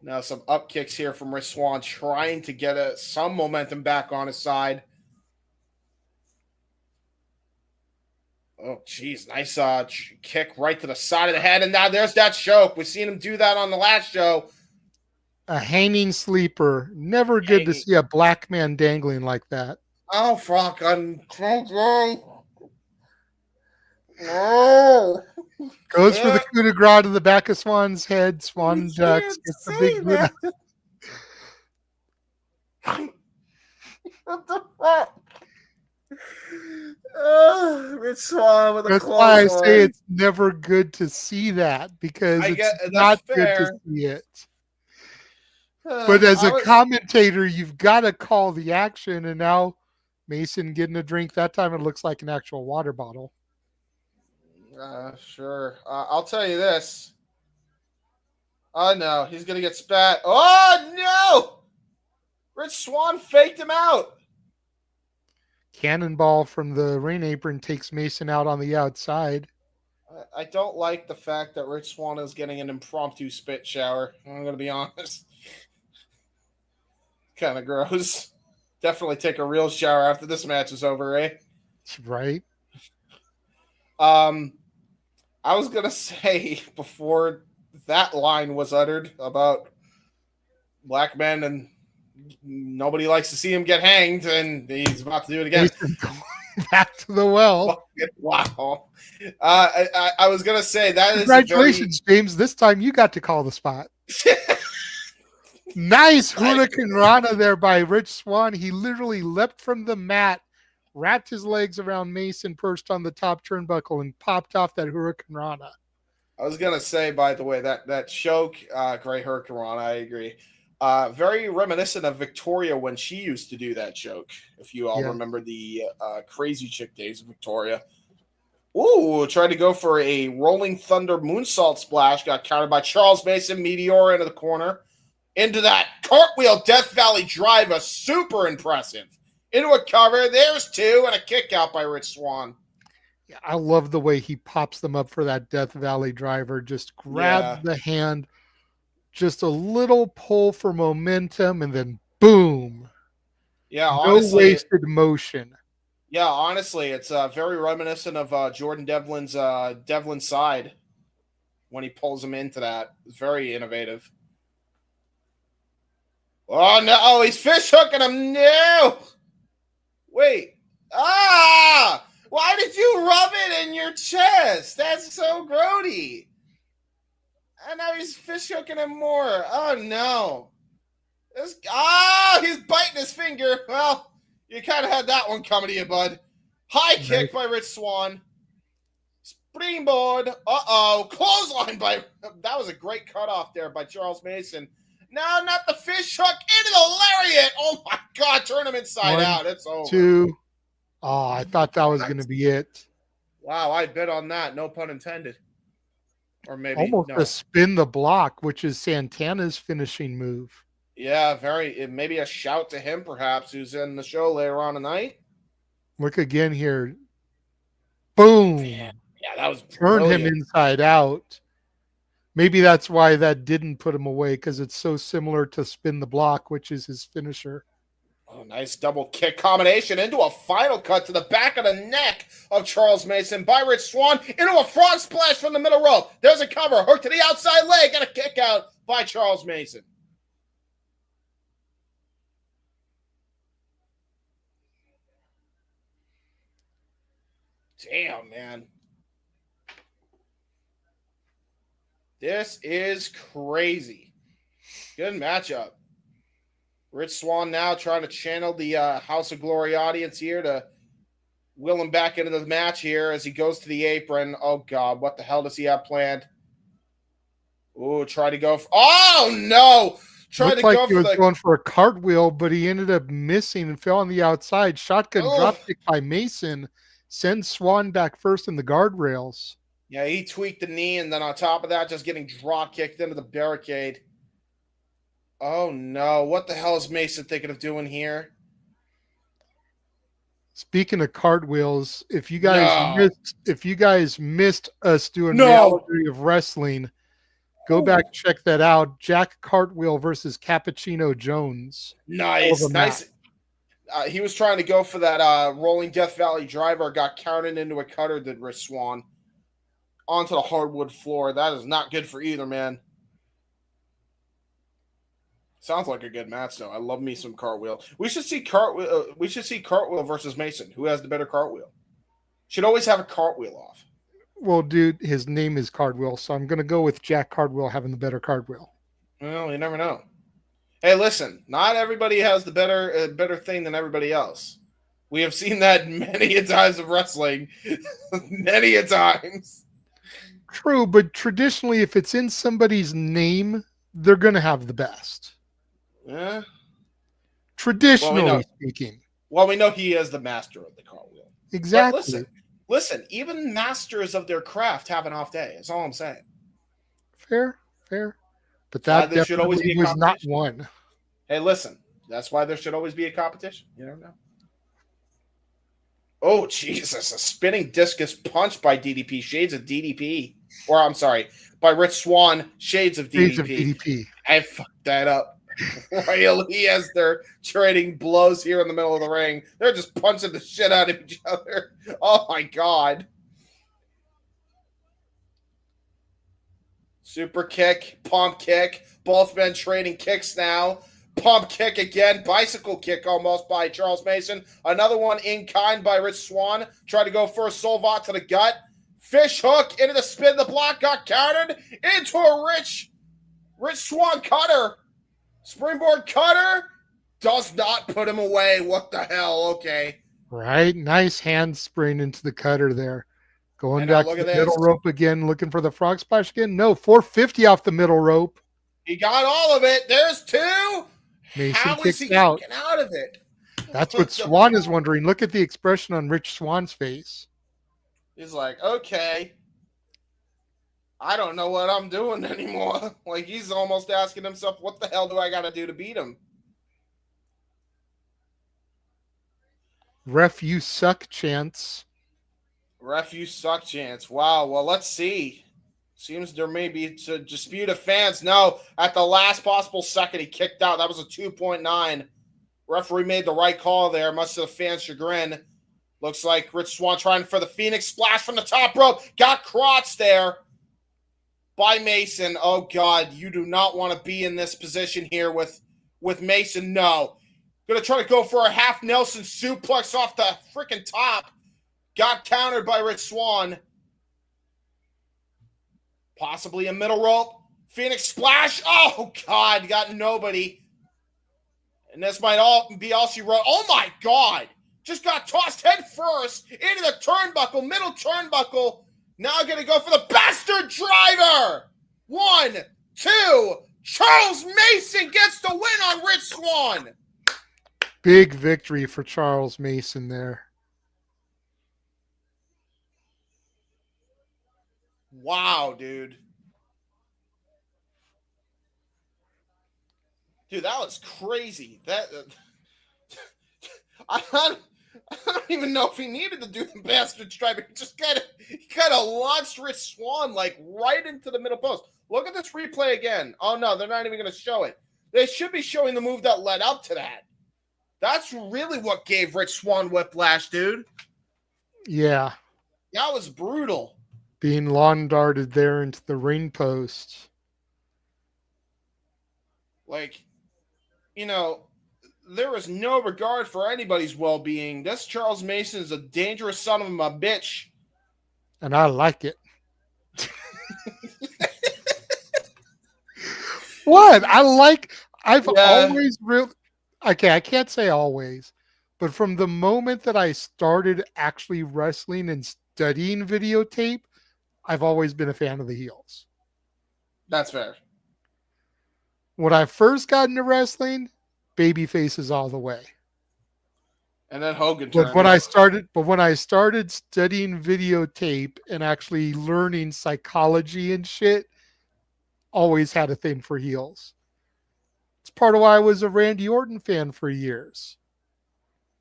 S2: Now some up kicks here from Rich Swann, trying to get some momentum back on his side. Oh, geez. Nice kick right to the side of the head. And now there's that choke. We've seen him do that on the last show.
S1: A hanging sleeper. Never good to see a black man dangling like that.
S2: Oh, fuck. I'm no.
S1: Goes for the coup de grace to the back of Swann's head. Swann ducks. Gets the big boot.
S2: What the fuck? Rich Swann with a
S1: That's why I say it's never good to see that, because it's not good to see it. But as a commentator, you've got to call the action, and now Mason getting a drink. That time it looks like an actual water bottle.
S2: Sure. I'll tell you this. Oh, no. He's going to get spat. Oh, no! Rich Swann faked him out.
S1: Cannonball from the rain apron takes Mason out on the outside.
S2: I don't like the fact that Rich Swann is getting an impromptu spit shower. I'm going to be honest. Kind of gross. Definitely take a real shower after this match is over, eh?
S1: Right.
S2: I was going to say before that line was uttered about black men and nobody likes to see him get hanged, and he's about to do it again.
S1: Mason going back to the well.
S2: Wow. I was going to say that
S1: Congratulations, James. This time you got to call the spot. Nice Hurricane Rana there by Rich Swann. He literally leapt from the mat, wrapped his legs around Mason, perched on the top turnbuckle, and popped off that Hurricane Rana.
S2: I was going to say, by the way, that choke, great Hurricane Rana, I agree. Very reminiscent of Victoria when she used to do that choke. If you all remember the Crazy Chick days of Victoria. Ooh, tried to go for a Rolling Thunder moonsault splash. Got countered by Charles Mason. Meteor into the corner. Into that cartwheel Death Valley driver. Super impressive. Into a cover. There's two. And a kick out by Rich Swann.
S1: Yeah, I love the way he pops them up for that Death Valley driver. Just grabs the hand. Just a little pull for momentum. And then boom.
S2: Yeah,
S1: no
S2: honestly.
S1: Wasted motion.
S2: Yeah, honestly, it's very reminiscent of Jordan Devlin's side when he pulls him into that. It's very innovative. Oh, no, he's fish hooking him. No! Wait. Ah! Why did you rub it in your chest? That's so grody. And now he's fish hooking him more. Oh, no. He's biting his finger. Well, you kind of had that one coming to you, bud. High kick by Rich Swann. Springboard. Clothesline by... That was a great cutoff there by Charles Mason. No, not the fish hook. Into the lariat. Oh, my God. Turn him inside out. It's over.
S1: 2. Oh, I thought that was going to be it.
S2: Wow, I bet on that. No pun intended. Or maybe
S1: almost a spin the block, which is Santana's finishing move.
S2: Yeah, maybe a shout to him, perhaps, who's in the show later on tonight.
S1: Look again here. Boom.
S2: Yeah, that was
S1: turned him inside out. Maybe that's why that didn't put him away, because it's so similar to spin the block, which is his finisher.
S2: Oh, nice double kick combination into a final cut to the back of the neck of Charles Mason by Rich Swann into a frog splash from the middle rope. There's a cover. Hook to the outside leg and a kick out by Charles Mason. Damn, man. This is crazy. Good matchup. Rich Swann now trying to channel the House of Glory audience here to will him back into the match here as he goes to the apron. Oh, God. What the hell does he have planned? Ooh, try to go for... Oh, no!
S1: Looked like he was going for a cartwheel, but he ended up missing and fell on the outside. Shotgun dropkick by Mason sends Swann back first in the guardrails.
S2: Yeah, he tweaked the knee, and then on top of that, just getting drop kicked into the barricade. Oh, no. What the hell is Mason thinking of doing here?
S1: Speaking of cartwheels, if you guys missed us doing Reality of Wrestling, go back, check that out. Jack Cartwheel versus Cappuccino Jones.
S2: Nice. He was trying to go for that rolling Death Valley driver, got counted into a cutter, did Rich Swann, onto the hardwood floor. That is not good for either, man. Sounds like a good match, though. I love me some cartwheel. We should see cartwheel versus Mason. Who has the better cartwheel? Should always have a cartwheel off.
S1: Well, dude, his name is Cardwell, so I'm going to go with Jack Cardwell having the better cartwheel.
S2: Well, you never know. Hey, listen, not everybody has the better thing than everybody else. We have seen that many a times of wrestling. Many a times.
S1: True, but traditionally, if it's in somebody's name, they're going to have the best.
S2: Yeah.
S1: Traditionally speaking.
S2: Well, we know he is the master of the cartwheel.
S1: Exactly.
S2: Listen, even masters of their craft have an off day. That's all I'm saying.
S1: Fair. But
S2: Why
S1: that
S2: there should always
S1: definitely
S2: be a
S1: was not
S2: competition.
S1: one.
S2: Hey, listen. That's why there should always be a competition. You don't know. Oh, Jesus. A spinning discus punch by DDP. Shades of DDP. Or, I'm sorry, by Rich Swann. Shades of
S1: Shades of
S2: DDP.
S1: DDP.
S2: I fucked that up royally as they're trading blows here in the middle of the ring. They're just punching the shit out of each other. Oh, my God. Super kick, pump kick. Both men trading kicks now. Pump kick again. Bicycle kick almost by Charles Mason. Another one in kind by Rich Swann. Tried to go for a Solvat to the gut. Fish hook into the spin. The block got countered into a Rich Swann cutter. Springboard cutter does not put him away. What the hell? Okay.
S1: Right? Nice handspring into the cutter there. Going
S2: And now
S1: back
S2: look
S1: to
S2: at
S1: the
S2: this.
S1: middle rope again, looking for the frog splash again. No, 450 off the middle rope.
S2: He got all of it. There's two.
S1: Mason
S2: How is
S1: kicks
S2: he
S1: out.
S2: getting out of it?
S1: That's what Swann is wondering. Look at the expression on Rich Swann's face.
S2: He's like, okay, I don't know what I'm doing anymore. Like, he's almost asking himself, what the hell do I got to do to beat him?
S1: Ref, you suck chance.
S2: Ref, you suck chance. Wow. Well, let's see. Seems there may be a dispute of fans. No, at the last possible second, he kicked out. That was a 2.9. Referee made the right call there, much to the fans' chagrin. Looks like Rich Swann trying for the Phoenix splash from the top rope. Got crotched there by Mason. Oh, God, you do not want to be in this position here with Mason. No. Going to try to go for a half Nelson suplex off the freaking top. Got countered by Rich Swann. Possibly a middle rope. Phoenix splash. Oh, God, got nobody. And this might all be all she wrote. Oh, my God. Just got tossed head first into the turnbuckle, middle turnbuckle. Now going to go for the bastard driver. 1, 2. Charles Mason gets the win on Rich Swann.
S1: Big victory for Charles Mason there.
S2: Wow, dude. Dude, that was crazy. I don't even know if he needed to do the bastard driver. He just kind of launched Rich Swann like right into the middle post. Look at this replay again. Oh no, they're not even going to show it. They should be showing the move that led up to that. That's really what gave Rich Swann whiplash, dude.
S1: Yeah.
S2: That was brutal.
S1: Being lawn darted there into the ring post.
S2: Like, you know, there is no regard for anybody's well-being. This Charles Mason is a dangerous son of a bitch.
S1: And I like it. What? I've always really, okay, I can't say always, but from the moment that I started actually wrestling and studying videotape, I've always been a fan of the heels.
S2: That's fair.
S1: When I first got into wrestling, baby faces all the way.
S2: And then Hogan
S1: But
S2: turned.
S1: when I started studying videotape and actually learning psychology and shit, always had a thing for heels. It's part of why I was a Randy Orton fan for years.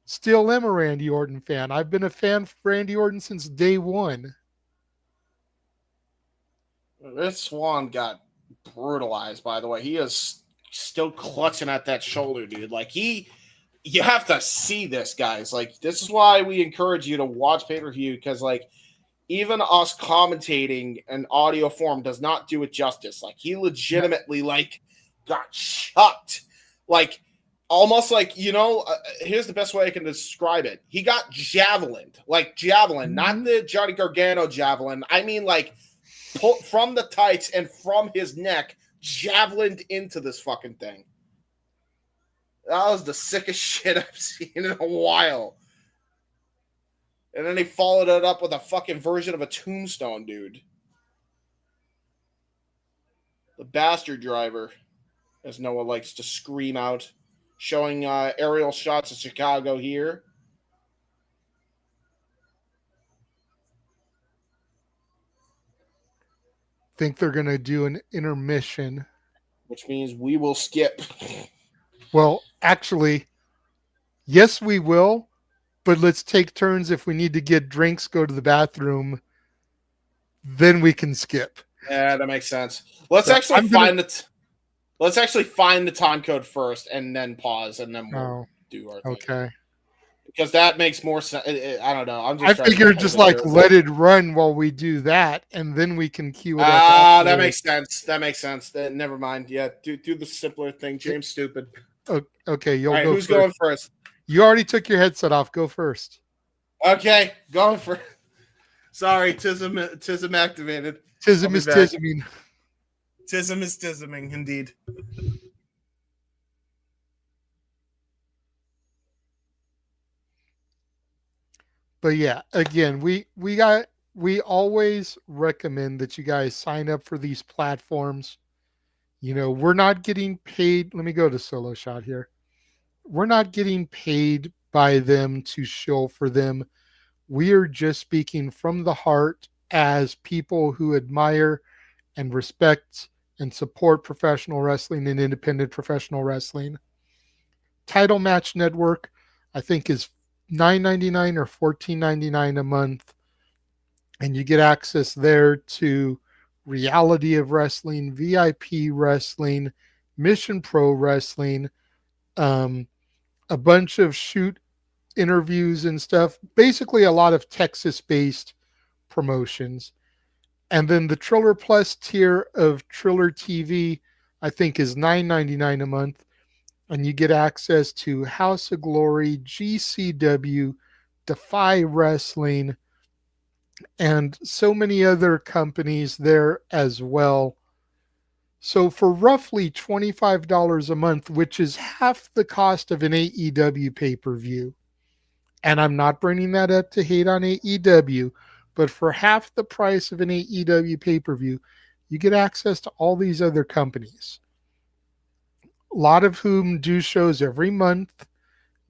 S1: Still am a Randy Orton fan. I've been a fan of Randy Orton since day one.
S2: This Swann got brutalized, by the way. He is still clutching at that shoulder, dude. Like, you have to see this, guys. Like, this is why we encourage you to watch pay-per-view, because, like, even us commentating in audio form does not do it justice. Like, he legitimately, like, got chucked. Like, almost like, here's the best way I can describe it. He got javelined. Like, javelin, not the Johnny Gargano javelin. I mean, like, pulled from the tights and from his neck, javelined into this fucking thing. That was the sickest shit I've seen in a while. And then they followed it up with a fucking version of a tombstone, dude. The bastard driver, as Noah likes to scream out, showing aerial shots of Chicago here.
S1: Think they're going to do an intermission
S2: which means we will skip.
S1: Well, actually, yes, we will, but let's take turns. If we need to get drinks, go to the bathroom, then we can skip.
S2: Yeah, that makes sense. Let's
S1: So
S2: actually let's actually find the time code first, and then pause, and then we'll do our thing.
S1: Okay.
S2: Because that makes more sense. I don't know. I'm
S1: I
S2: just.
S1: figure just like let it run while we do that, and then we can cue it up.
S2: That makes sense. That makes sense. Never mind. Yeah, do the simpler thing. James, stupid.
S1: Okay, you'll
S2: All right,
S1: go.
S2: Who's going first?
S1: You already took your headset off. Go first.
S2: Okay, going for. Sorry, Tism activated.
S1: Tism is tisming.
S2: Tism is tisming, indeed.
S1: But yeah, again, we always recommend that you guys sign up for these platforms. You know, we're not getting paid. Let me go to Solo Shot here. We're not getting paid by them to show for them. We are just speaking from the heart as people who admire and respect and support professional wrestling and independent professional wrestling. Title Match Network, I think, is $9.99 or $14.99 a month, and you get access there to Reality of Wrestling, VIP Wrestling, Mission Pro Wrestling, a bunch of shoot interviews and stuff. Basically, a lot of Texas-based promotions. And then the Triller Plus tier of Triller TV, I think, is $9.99 a month. And you get access to House of Glory, GCW, Defy Wrestling, and so many other companies there as well. So for roughly $25 a month, which is half the cost of an AEW pay-per-view, and I'm not bringing that up to hate on AEW, but for half the price of an AEW pay-per-view, you get access to all these other companies, a lot of whom do shows every month.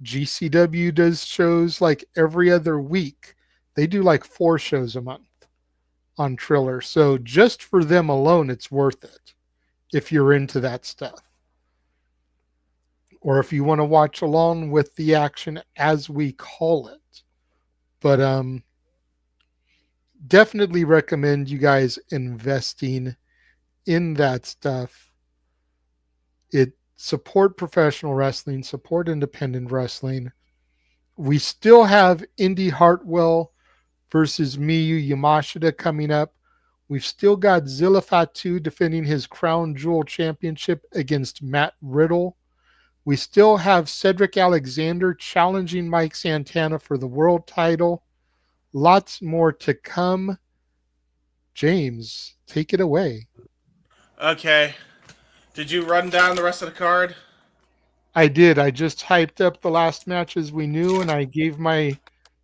S1: GCW does shows like every other week. They do like 4 shows a month on Triller. So just for them alone, it's worth it if you're into that stuff. Or if you want to watch along with the action, as we call it. But definitely recommend you guys investing in that stuff. It support professional wrestling, support independent wrestling. We still have Indi Hartwell versus Miyu Yamashita coming up. We've still got Zilla Fatu defending his Crown Jewel Championship against Matt Riddle. We still have Cedric Alexander challenging Mike Santana for the world title. Lots more to come. James, take it away.
S2: Okay. Did you run down the rest of the card?
S1: I did. I just hyped up the last matches we knew, and I gave my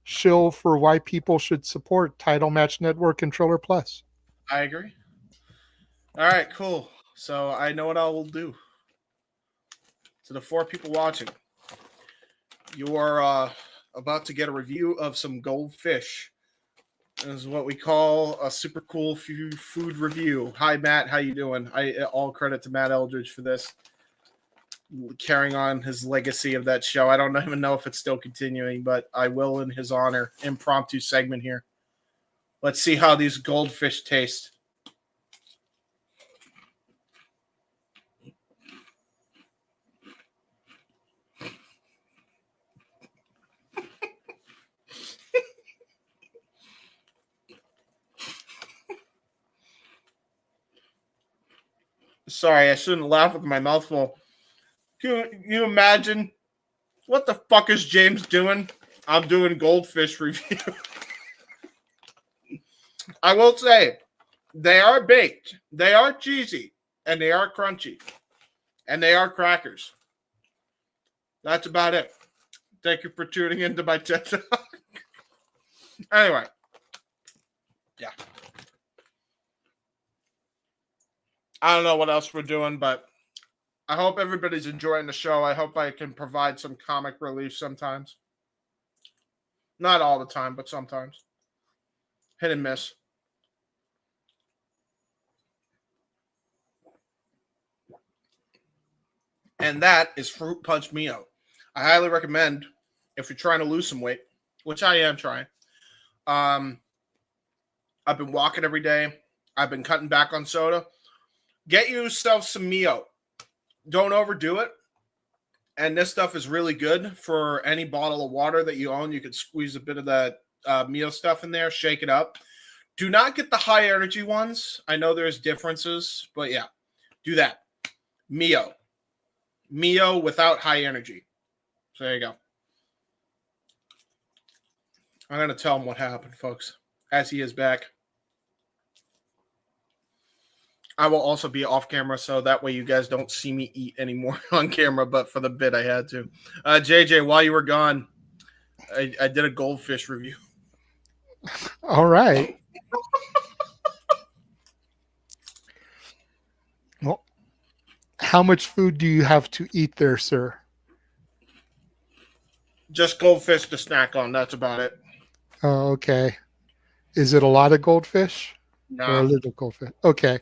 S1: shill for why people should support Title Match Network and Triller Plus.
S2: I agree. All right, cool. So I know what I will do. To the 4 people watching, you are about to get a review of some goldfish. This is what we call a super cool food review. Hi, Matt. How you doing? All credit to Matt Eldridge for this. Carrying on his legacy of that show. I don't even know if it's still continuing, but I will in his honor. Impromptu segment here. Let's see how these goldfish taste. Sorry, I shouldn't laugh with my mouth full. Can you imagine what the fuck is James doing? I'm doing goldfish review. I will say, they are baked, they are cheesy, and they are crunchy, and they are crackers. That's about it. Thank you for tuning into my TED Talk. Anyway, yeah. I don't know what else we're doing, but I hope everybody's enjoying the show. I hope I can provide some comic relief sometimes. Not all the time, but sometimes. Hit and miss. and that is Fruit Punch Mio. I highly recommend if you're trying to lose some weight, which I am trying. I've been walking every day. I've been cutting back on soda. Get yourself some Mio. Don't overdo it. And this stuff is really good for any bottle of water that you own. You could squeeze a bit of that Mio stuff in there, shake it up. Do not get the high energy ones. I know there's differences, but yeah, do that. Mio without high energy. So there you go. I'm going to tell him what happened, folks, as he is back. I will also be off camera, so that way you guys don't see me eat anymore on camera, but for the bit I had to. JJ, while you were gone, I did a goldfish review.
S1: All right. Well, how much food do you have to eat there, sir?
S2: Just goldfish to snack on. That's about it.
S1: Oh, okay. Is it a lot of goldfish?
S2: No.
S1: Or a little goldfish? Okay.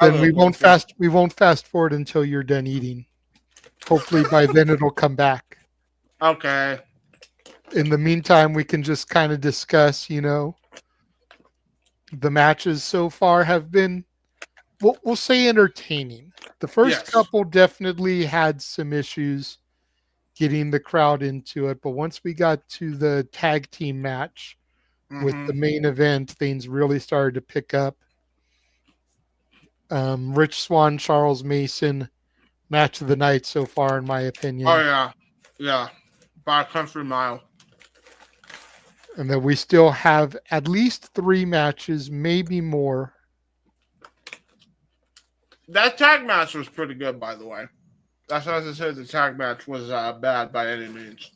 S1: Then we won't fast forward until you're done eating. Hopefully by then it'll come back.
S2: Okay.
S1: In the meantime, we can just kind of discuss, the matches so far have been, we'll say, entertaining. The first couple definitely had some issues getting the crowd into it, but once we got to the tag team match with the main event, things really started to pick up. Rich Swann, Charles Mason, match of the night so far, in my opinion.
S2: Oh, yeah. Yeah. By a country mile.
S1: And then we still have at least 3 matches, maybe more.
S2: That tag match was pretty good, by the way. That's what I said. The tag match was bad by any means.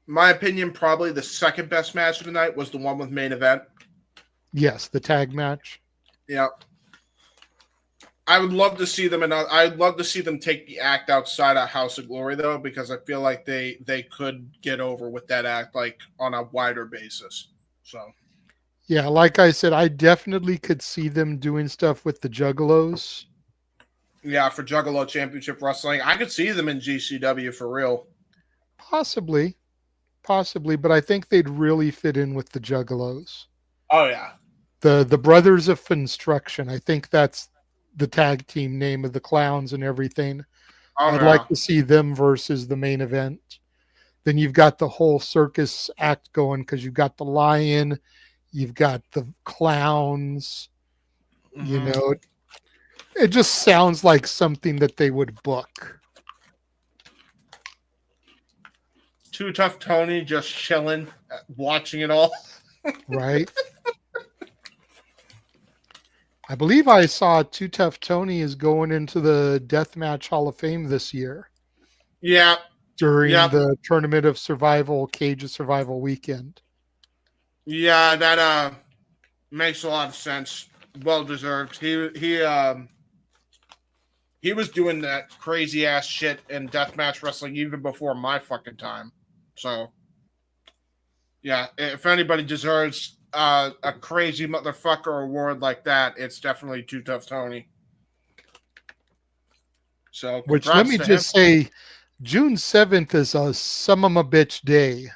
S2: My opinion, probably the second best match of the night was the one with main event.
S1: Yes, the tag match.
S2: Yeah. I would love to see them, and I'd love to see them take the act outside of House of Glory, though, because I feel like they could get over with that act, like, on a wider basis. So,
S1: yeah, like I said, I definitely could see them doing stuff with the Juggalos.
S2: Yeah, for Juggalo Championship Wrestling, I could see them in GCW for real.
S1: Possibly, but I think they'd really fit in with the Juggalos.
S2: Oh yeah,
S1: the Brothers of Construction. I think that's the tag team name of the clowns and everything. I'd like to see them versus the main event. Then you've got the whole circus act going because you've got the lion, you've got the clowns. It just sounds like something that they would book.
S2: Too Tough Tony just chilling, watching it all.
S1: Right. I believe I saw Too Tough Tony is going into the Deathmatch Hall of Fame this year.
S2: Yeah.
S1: During the Tournament of Survival, Cage of Survival weekend. Yeah,
S2: that makes a lot of sense. Well deserved. He was doing that crazy ass shit in deathmatch wrestling even before my fucking time. So, yeah, if anybody deserves a crazy motherfucker award like that, it's definitely Too Tough Tony. So,
S1: which let me just say, June 7th is a son of a bitch day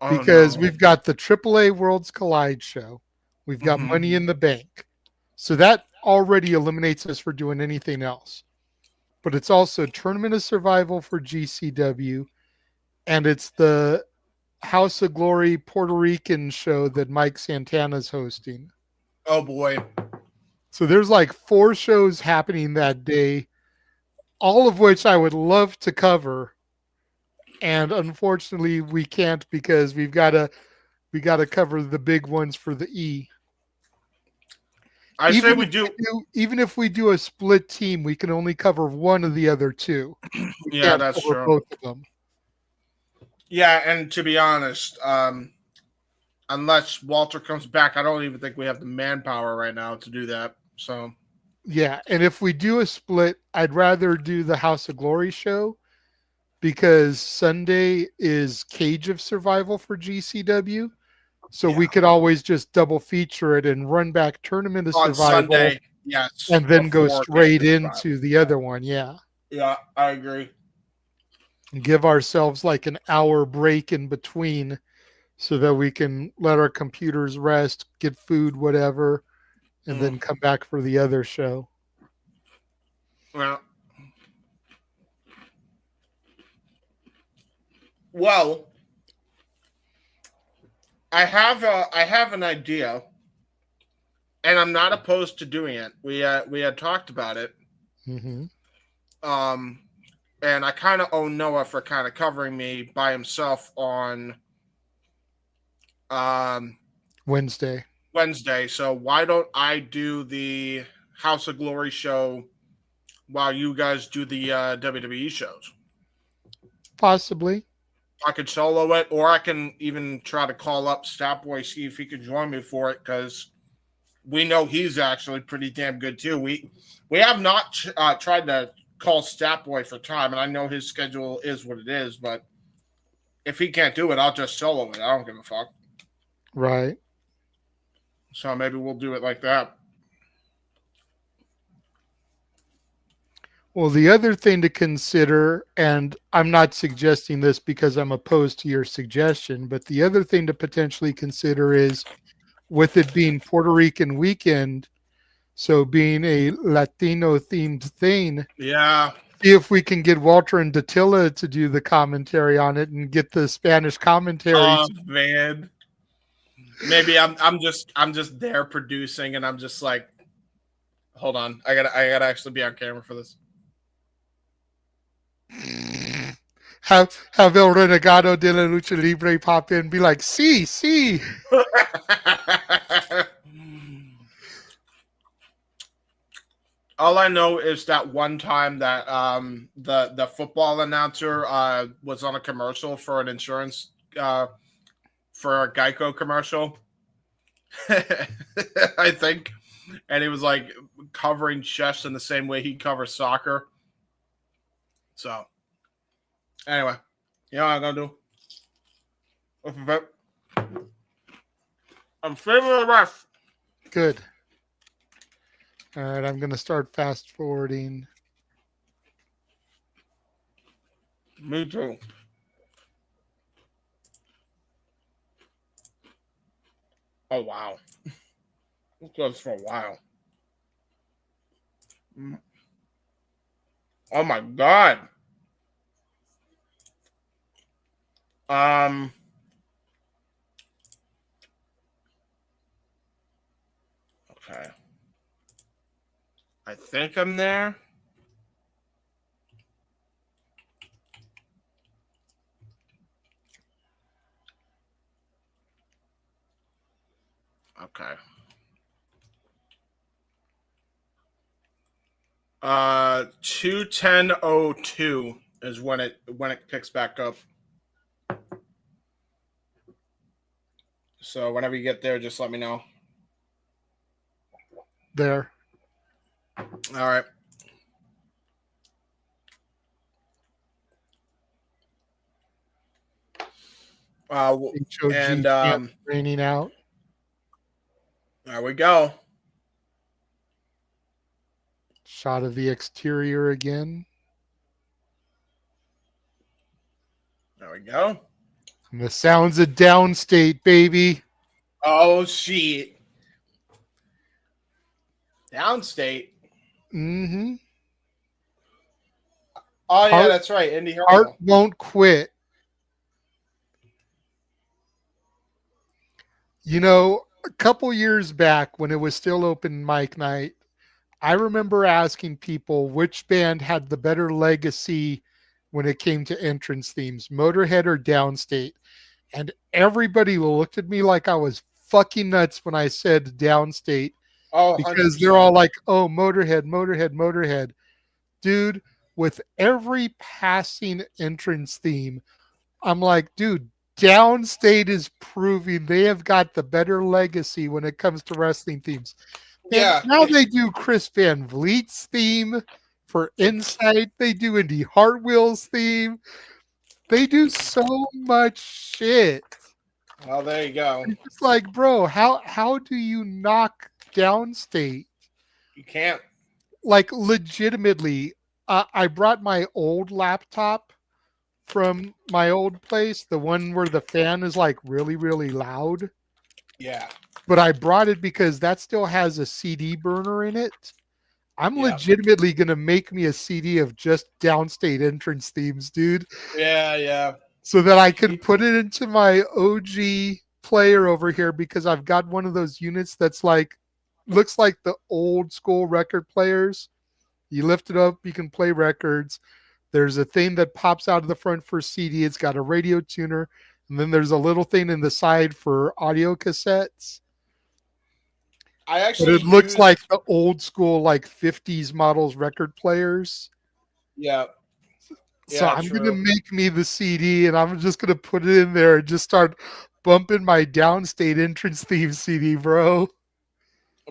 S1: because we've got the AAA Worlds Collide show. We've got Money in the Bank. So that already eliminates us for doing anything else. But it's also Tournament of Survival for GCW, and it's the House of Glory Puerto Rican show that Mike Santana's hosting.
S2: Oh, boy.
S1: So there's like 4 shows happening that day, all of which I would love to cover. And unfortunately, we can't because we got to cover the big ones for the E. Even if we do a split team, we can only cover one of the other 2.
S2: Yeah, that's true.
S1: Both of them.
S2: Yeah, and to be honest, unless Walter comes back, I don't even think we have the manpower right now to do that. So,
S1: yeah, and if we do a split, I'd rather do the House of Glory show because Sunday is Cage of Survival for GCW. So we could always just double feature it and run back Tournament of Survival
S2: Yes.
S1: and then go
S2: before
S1: straight
S2: Campus Drive.
S1: into the other one. Yeah.
S2: Yeah, I agree.
S1: Give ourselves like an hour break in between so that we can let our computers rest, get food, whatever, and then come back for the other show.
S2: Well, I have an idea, and I'm not opposed to doing it. We had talked about it.
S1: Mm-hmm.
S2: And I kind of owe Noah for kind of covering me by himself on
S1: Wednesday.
S2: So why don't I do the House of Glory show while you guys do the WWE shows?
S1: Possibly.
S2: I could solo it, or I can even try to call up Statboy, see if he could join me for it, because we know he's actually pretty damn good too. We have not tried to call Statboy for time, and I know his schedule is what it is, but if he can't do it, I'll just solo it. I don't give a fuck.
S1: Right.
S2: So maybe we'll do it like that.
S1: Well, the other thing to consider, and I'm not suggesting this because I'm opposed to your suggestion, but the other thing to potentially consider is with it being Puerto Rican weekend, so being a Latino themed thing.
S2: Yeah.
S1: See if we can get Walter and Datilla to do the commentary on it and get the Spanish commentary.
S2: Oh man. Maybe I'm just there producing, and I'm just like, hold on, I gotta actually be on camera for this.
S1: Have El Renegado de la Lucha Libre pop in and be like, see.
S2: All I know is that one time that the football announcer was on a commercial for an insurance for a Geico commercial, I think, and he was like covering chess in the same way he covers soccer. So, anyway, you know what I'm gonna do? I'm favoring the ref.
S1: Good. All right, I'm going to start fast forwarding.
S2: Me too. Oh, wow. This goes for a while. Oh, my God. Okay. I think I'm there. Okay. 2:10:02 is when it picks back up. So whenever you get there, just let me know.
S1: There.
S2: All right. And
S1: raining out.
S2: There we go.
S1: Shot of the exterior again.
S2: There we go.
S1: And the sounds of downstate, baby.
S2: Oh shit. Downstate.
S1: Mm-hmm.
S2: Oh yeah, that's right. Indi
S1: Heart won't quit. You know, a couple years back when it was still open mic night, I remember asking people which band had the better legacy when it came to entrance themes, Motorhead or Downstate. And everybody looked at me like I was fucking nuts when I said Downstate.
S2: Oh,
S1: because
S2: 100%.
S1: They're all like, oh, Motorhead. Dude, with every passing entrance theme, I'm like, dude, Downstate is proving they have got the better legacy when it comes to wrestling themes.
S2: Yeah.
S1: And now they do Chris Van Vliet's theme for Insight. They do Indi Hartwell's theme. They do so much shit.
S2: Well, there you go.
S1: It's like, bro, how do you knock Downstate?
S2: You can't.
S1: Like legitimately, I brought my old laptop from my old place, the one where the fan is like really, really loud.
S2: Yeah.
S1: But I brought it because that still has a CD burner in it. I'm
S2: Yeah.
S1: legitimately going to make me a CD of just downstate entrance themes, dude,
S2: Yeah.
S1: so that I can put it into my OG player over here because I've got one of those units that's like, looks like the old school record players. You lift it up, you can play records. There's a thing that pops out of the front for CD. It's got a radio tuner. And then there's a little thing in the side for audio cassettes.
S2: I
S1: But
S2: actually
S1: it looks like
S2: used.
S1: the old school, like 50s models record players.
S2: Yeah.
S1: So
S2: Yeah.
S1: I'm going to
S2: True.
S1: make me the CD and I'm just going to put it in there and just start bumping my downstate entrance theme CD, bro.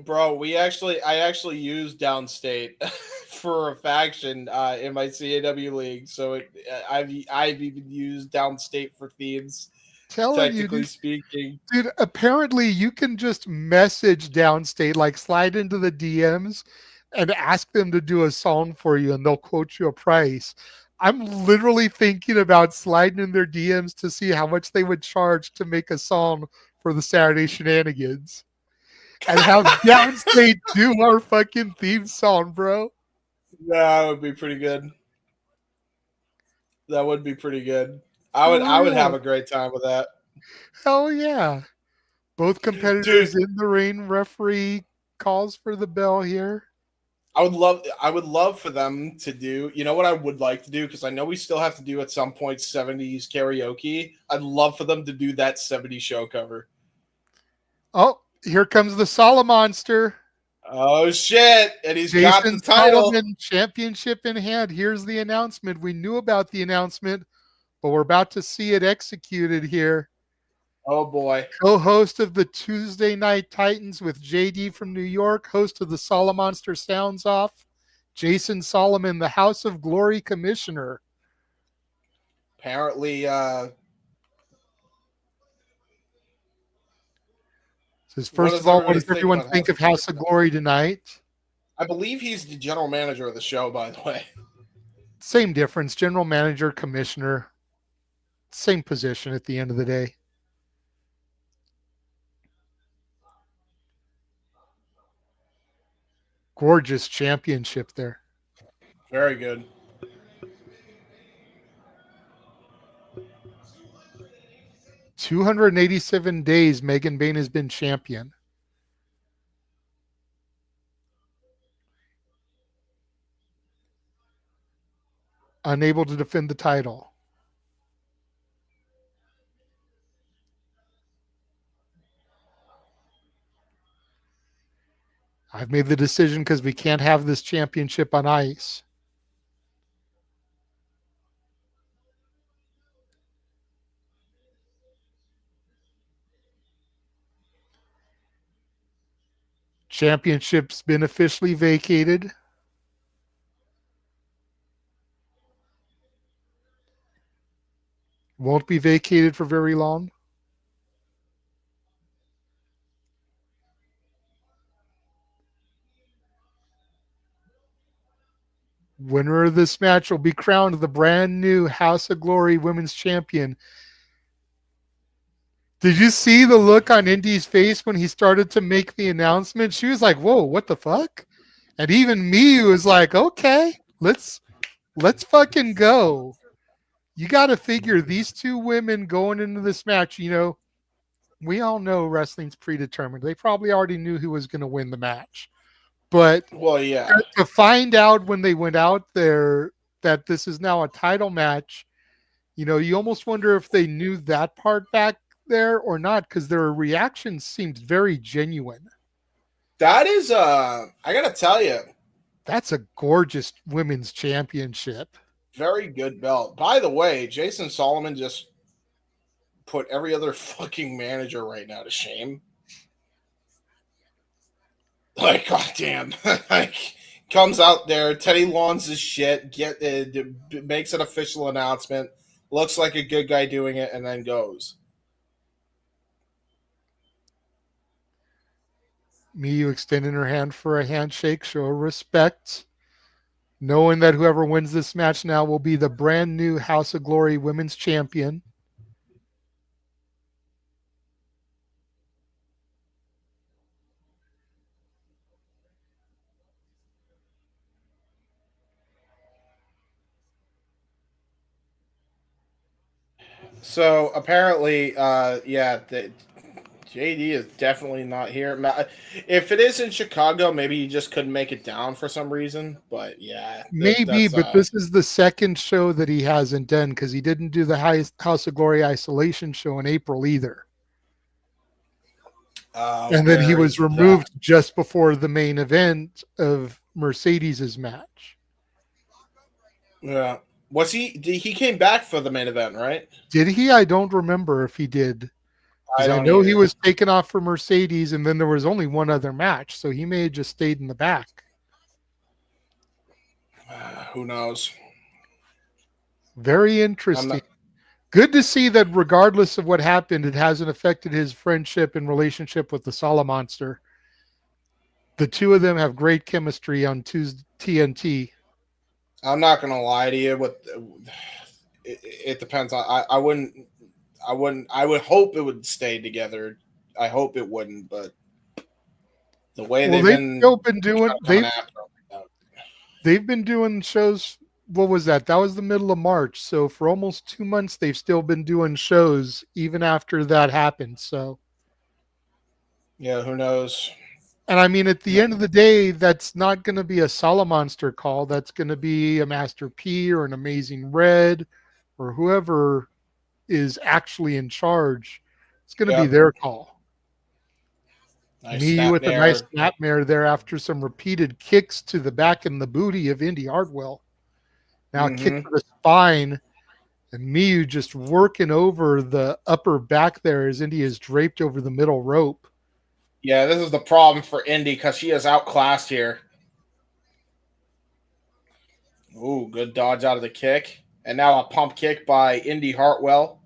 S2: Bro, I actually used Downstate for a faction in my CAW league, so I've even used Downstate for themes,
S1: Telling you,
S2: technically
S1: dude.
S2: speaking.
S1: Dude, apparently you can just message downstate, like slide into the DMs and ask them to do a song for you and they'll quote you a price. I'm literally thinking about sliding in their DMs to see how much they would charge to make a song for the Saturday Shenanigans and have downstate do our fucking theme song, bro.
S2: That would be pretty good. That would be pretty good.
S1: For
S2: I would have
S1: real.
S2: a great time with that.
S1: Hell yeah. Both competitors
S2: Dude,
S1: in the ring. Referee calls for the bell here.
S2: I would love for them to do, you know what I would like to do, because I know we still have to do at some point 70s karaoke. I'd love for them to do that 70s show cover.
S1: Oh, here comes the Solomonster.
S2: Oh shit! And he's got the
S1: Jason
S2: title.
S1: Solomon championship in hand. Here's the announcement. We knew about the announcement, but we're about to see it executed here.
S2: Oh boy.
S1: Co-host of the Tuesday Night Titans with JD from New York, host of the Solomonster Sounds Off, Jason Solomon, the House of Glory Commissioner.
S2: Apparently,
S1: Says,
S2: what
S1: first
S2: does
S1: of all, what
S2: everybody
S1: does
S2: think
S1: everyone
S2: about
S1: think of House of Glory tonight?
S2: I believe he's the general manager of the show, by the way.
S1: Same difference. General manager, commissioner, same position at the end of the day. Gorgeous championship there.
S2: Very good.
S1: $287 Megan Bain has been champion. Unable to defend the title. I've made the decision because we can't have this championship on ice. Championship's been officially vacated. Won't be vacated for very long. Winner of this match will be crowned the brand new House of Glory Women's Champion. Did you see the look on Indi's face when he started to make the announcement? She was like, whoa, what the fuck? And even Miyu was like, okay, let's fucking go. You got to figure these two women going into this match, you know, we all know wrestling's predetermined. They probably already knew who was going to win the match. But
S2: Well, yeah.
S1: to find out when they went out there that this is now a title match, you know, you almost wonder if they knew that part back there or not, because their reaction seemed very genuine.
S2: That is I gotta tell you,
S1: That's a gorgeous women's championship.
S2: very good belt. By the way, Jason Solomon just put every other fucking manager right now to shame. Like, goddamn. Like, comes out there, Teddy lawns his shit, makes an official announcement, looks like a good guy doing it, and then goes.
S1: Miyu extending her hand for a handshake, show of respect, knowing that whoever wins this match now will be the brand new House of Glory Women's Champion.
S2: So apparently, JD is definitely not here. If it is in Chicago, maybe he just couldn't make it down for some reason. But yeah,
S1: Maybe,
S2: that's
S1: but this is the second show that he hasn't done because he didn't do the House of Glory Isolation show in April either. And then he was removed just before the main event of Mercedes's match.
S2: Yeah. Was he came back for the main event, right?
S1: Did he? I don't remember if he did. I know he was taken off for Mercedes, and then there was only one other match, so he may have just stayed in the back.
S2: Who knows?
S1: Very interesting. Good to see that regardless of what happened, it hasn't affected his friendship and relationship with the Sala Monster. The two of them have great chemistry on TNT.
S2: I'm not gonna lie to you. It depends. I would hope it would stay together. I hope it wouldn't, but the way they've
S1: been doing shows. What was that? That was the middle of March. So for almost 2 months, they've still been doing shows even after that happened. So
S2: yeah, who knows?
S1: And I mean, at the end of the day, that's not going to be a Sala Monster call. That's going to be a Master P or an Amazing Red or whoever is actually in charge. It's going to be their call. Me with a nice snapmare there after some repeated kicks to the back and the booty of Indi Hartwell. Now kick to the spine, and Miyu just working over the upper back there as Indi is draped over the middle rope.
S2: Yeah, this is the problem for Indi because she is outclassed here. Ooh, good dodge out of the kick. And now a pump kick by Indi Hartwell.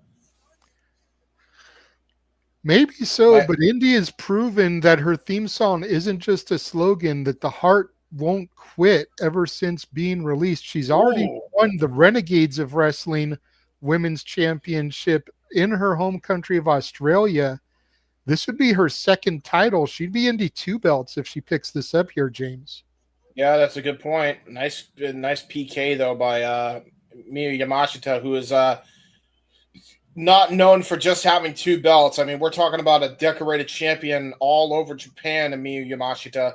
S1: Maybe so, but Indi has proven that her theme song isn't just a slogan, that the heart won't quit ever since being released. She's already won the Renegades of Wrestling Women's Championship in her home country of Australia. This would be her second title. She'd be Indi 2 belts if she picks this up here, James.
S2: Yeah, that's a good point. Nice PK, though, by Miyu Yamashita, who is not known for just having 2 belts. I mean, we're talking about a decorated champion all over Japan and Miyu Yamashita.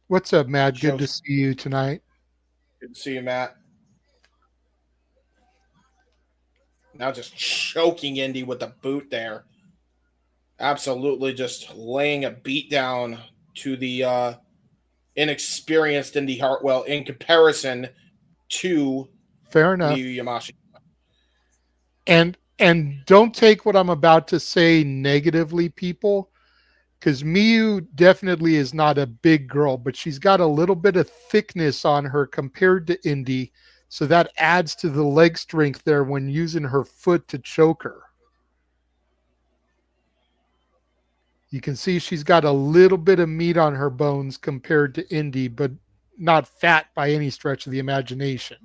S1: What's up, Matt? Good to see you tonight.
S2: Good to see you, Matt. Now just choking Indi with the boot there. Absolutely just laying a beat down to the inexperienced Indi Hartwell in comparison to Miyu Yamashita.
S1: And don't take what I'm about to say negatively, people, because Miyu definitely is not a big girl, but she's got a little bit of thickness on her compared to Indi, so that adds to the leg strength there when using her foot to choke her. You can see she's got a little bit of meat on her bones compared to Indi, but not fat by any stretch of the imagination.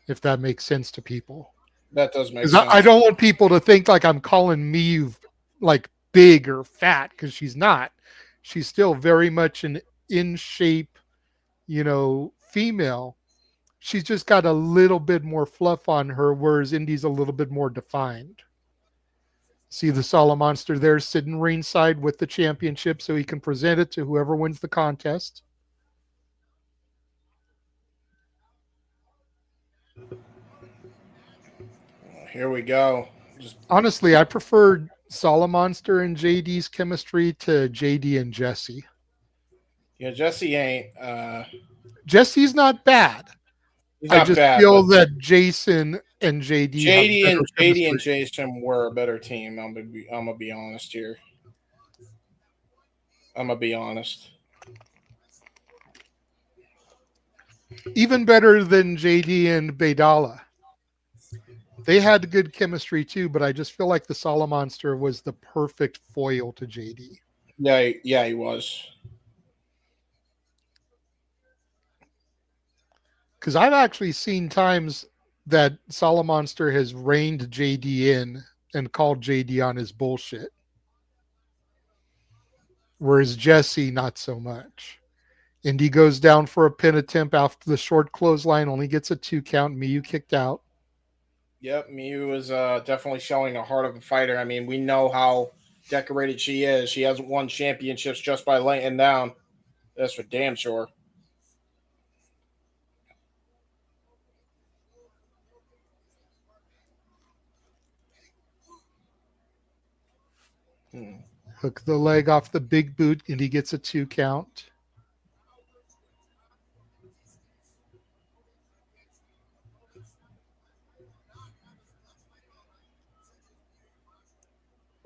S1: If that makes sense to people.
S2: That does make sense.
S1: I don't want people to think like I'm calling Miyu like big or fat, because she's not. She's still very much an in shape, female. She's just got a little bit more fluff on her, whereas Indi's a little bit more defined. See the Sala Monster there sitting ringside with the championship so he can present it to whoever wins the contest.
S2: Here we go.
S1: Honestly, I preferred Sala Monster and JD's chemistry to JD and Jesse.
S2: Yeah, Jesse ain't.
S1: Jesse's not bad. I just feel that Jason and JD
S2: and Jason were a better team. I'm gonna be honest here. I'm gonna be honest.
S1: Even better than JD and Baydala. They had good chemistry too, but I just feel like the Sala Monster was the perfect foil to JD.
S2: Yeah, he was.
S1: Because I've actually seen times that Sala Monster has reined JD in and called JD on his bullshit. Whereas Jesse, not so much. Indi goes down for a pin attempt after the short clothesline, only gets a 2 count. Miyu kicked out.
S2: Yep, Miyu is definitely showing a heart of a fighter. I mean, we know how decorated she is. She hasn't won championships just by laying down. That's for damn sure.
S1: Hook the leg off the big boot, and he gets a 2 count.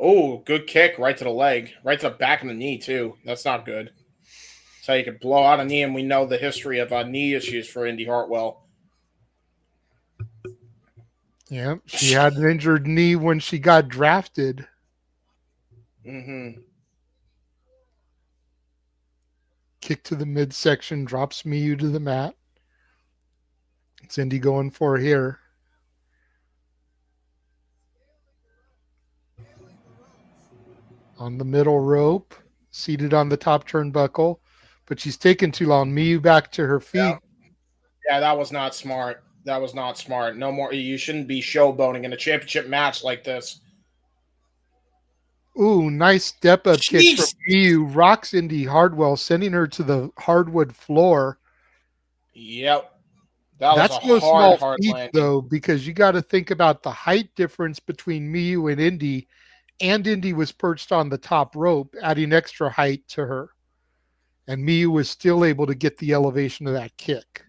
S2: Oh, good kick right to the leg, right to the back of the knee too. That's not good. That's how you could blow out a knee, and we know the history of knee issues for Indi Hartwell.
S1: Yeah, she had an injured knee when she got drafted.
S2: Mm-hmm.
S1: Kick to the midsection, drops Miyu to the mat. It's Indi going for here. On the middle rope, seated on the top turnbuckle, but she's taken too long. Miyu back to her feet.
S2: Yeah, that was not smart. That was not smart. No more. You shouldn't be showboating in a championship match like this.
S1: Ooh, nice step up kick from
S2: Jeez.
S1: Miyu. Rocks Indi Hartwell, sending her to the hardwood floor.
S2: Yep. That
S1: That's
S2: was a
S1: no small
S2: hard
S1: feat,
S2: landing.
S1: though, because you got to think about the height difference between Miyu and Indi, and Indi was perched on the top rope, adding extra height to her. And Miyu was still able to get the elevation of that kick.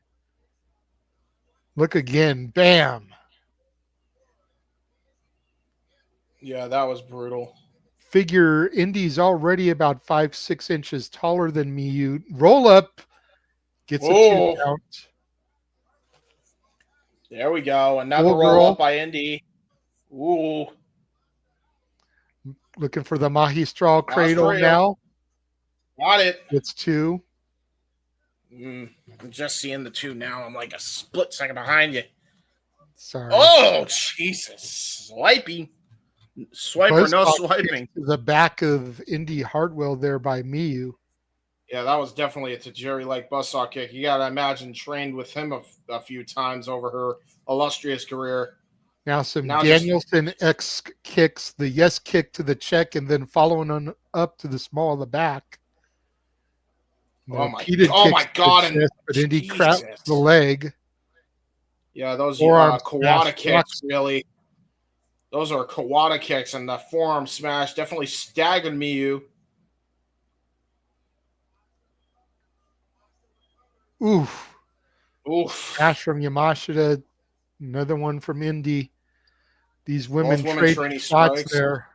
S1: Look again. Bam.
S2: Yeah, that was brutal.
S1: Figure Indi's already about 5-6 inches taller than Miyu. Roll up. Gets a 2 count.
S2: There we go. Another
S1: Full
S2: roll
S1: girl.
S2: up by Indi. Ooh.
S1: Looking for the Magistral cradle now.
S2: Got it.
S1: It's 2.
S2: I'm just seeing the 2 now. I'm like a split second behind you.
S1: Sorry.
S2: Oh, Jesus. Swiping. Swipe or no swiping.
S1: The back of Indi Hartwell there by Miyu.
S2: Yeah, that was definitely a Tajiri-like buzzsaw kick. You got to imagine trained with him a few times over her illustrious career.
S1: Now Danielson X kicks, the yes kick to the check, and then following on up to the small of the back.
S2: Oh my God.
S1: Chest, but Indi craps the leg.
S2: Yeah, those
S1: Forearm
S2: Kawada kicks, really. Those are Kawada kicks, and the forearm smash definitely staggered Miyu.
S1: Oof.
S2: Smash
S1: from Yamashita. Another one from Indi. These women trade spots there.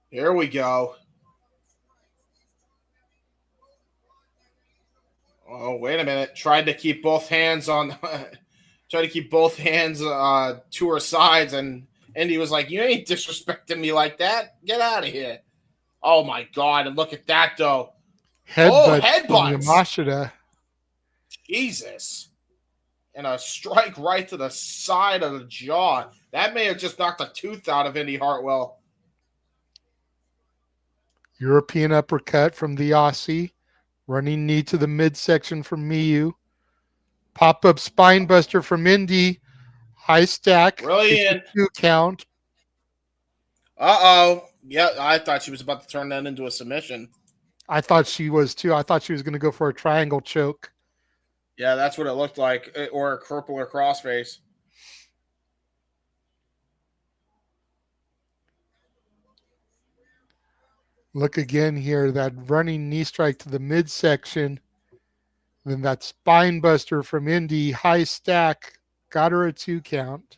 S2: Here we go. Oh, wait a minute. Tried to keep both hands to her sides, and Indi was like, you ain't disrespecting me like that. Get out of here. Oh, my God. And look at that, though.
S1: Headbutt from Yamashita.
S2: Jesus. And a strike right to the side of the jaw. That may have just knocked a tooth out of Indi Hartwell.
S1: European uppercut from the Aussie. Running knee to the midsection from Miyu. Pop-up spine buster from Indi. High stack.
S2: Brilliant.
S1: 2 count.
S2: Uh-oh. Yeah, I thought she was about to turn that into a submission.
S1: I thought she was too. I thought she was going to go for a triangle choke.
S2: Yeah, that's what it looked like. Or a crippler crossface.
S1: Look again here. That running knee strike to the midsection. Then that spine buster from Indi. High stack. Got her a 2 count.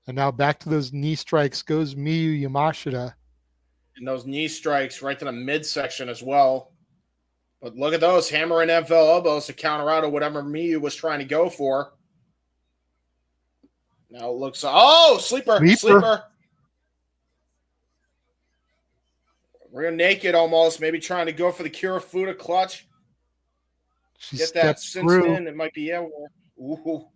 S1: And now back to those knee strikes goes Miyu Yamashita.
S2: And those knee strikes right to the midsection as well. But look at those hammer and NFL elbows to counter out of whatever Miyu was trying to go for. Now it looks. Oh, sleeper. Rear naked almost. Maybe trying to go for the Kirifuda clutch.
S1: She
S2: Get that
S1: steps
S2: cinched
S1: through.
S2: in. It might be everywhere. Ooh.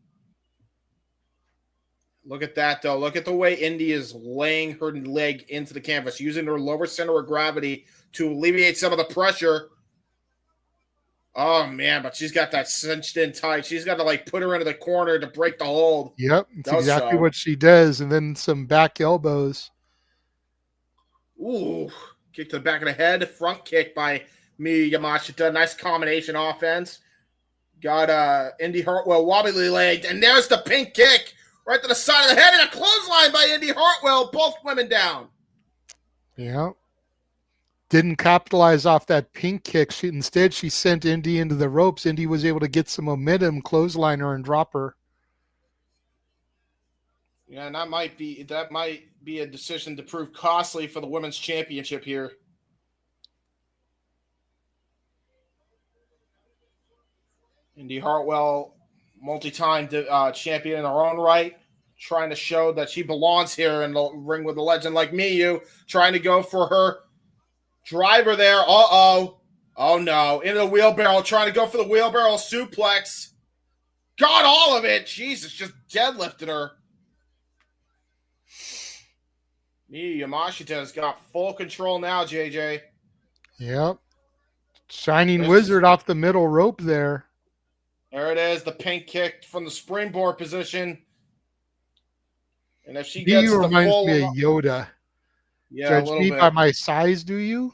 S2: Look at that, though. Look at the way Indi is laying her leg into the canvas, using her lower center of gravity to alleviate some of the pressure. Oh, man, but she's got that cinched in tight. She's got to, like, put her into the corner to break the hold.
S1: Yep, that's exactly what she does. And then some back elbows.
S2: Ooh, kick to the back of the head. Front kick by Miyu Yamashita. Nice combination offense. Got Indi Hartwell wobbly legged. And there's the pink kick right to the side of the head. And a clothesline by Indi Hartwell. Both women down.
S1: Yeah. Didn't capitalize off that pink kick. Instead, she sent Indi into the ropes. Indi was able to get some momentum, clothesline her, and drop her.
S2: Yeah, and that might be a decision to prove costly for the women's championship here. Indi Hartwell, multi-time champion in her own right, trying to show that she belongs here in the ring with a legend like Miyu, trying to go for her driver there. Uh-oh. Oh, no. Into the wheelbarrow, trying to go for the wheelbarrow suplex. Got all of it. Jesus, just deadlifted her. Miyu Yamashita's got full control now, JJ.
S1: Yep. Shining Wizard off the middle rope there.
S2: There it is, the pink kick from the springboard position. And if she
S1: Miyu
S2: gets the
S1: reminds
S2: full...
S1: me of Yoda.
S2: Yeah,
S1: Judge
S2: a little
S1: me
S2: bit.
S1: by my size, do you?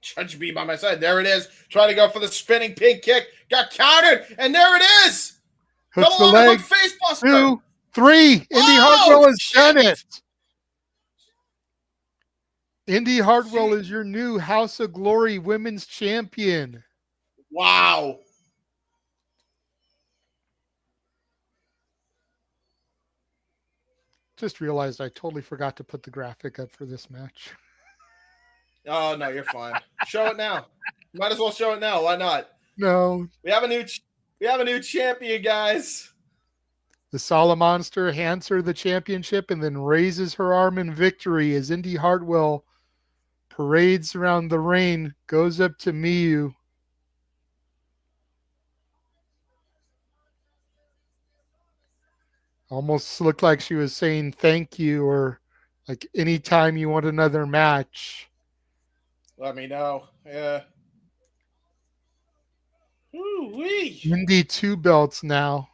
S2: Judge me by my side. There it is. Trying to go for the spinning pink kick. Got countered. And there it is.
S1: Hooks the leg.
S2: Face buster.
S1: 2, 3. Indi Hartwell has done it. Indi Hartwell is your new House of Glory Women's Champion.
S2: Wow.
S1: Just realized I totally forgot to put the graphic up for this match.
S2: Oh, no, you're fine. Show it now. Might as well show it now. Why not?
S1: No.
S2: We have a new champion, guys.
S1: The Sala Monster hands her the championship and then raises her arm in victory as Indi Hartwell parades around the ring, goes up to Miyu. Almost looked like she was saying thank you, or like anytime you want another match.
S2: Let me know. Yeah. Ooh-wee.
S1: Indi 2 belts now.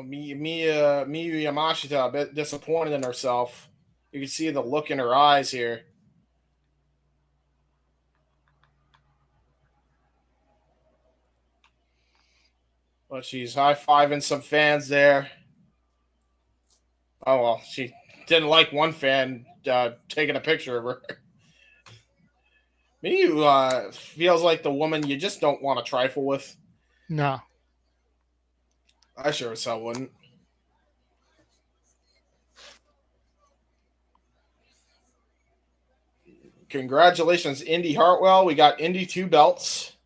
S2: Miyu Yamashita a bit disappointed in herself. You can see the look in her eyes here. But she's high-fiving some fans there. Oh, well, she didn't like one fan taking a picture of her. Miyu feels like the woman you just don't want to trifle with.
S1: No.
S2: I sure as hell wouldn't. Congratulations, Indi Hartwell. We got Indi 2 belts.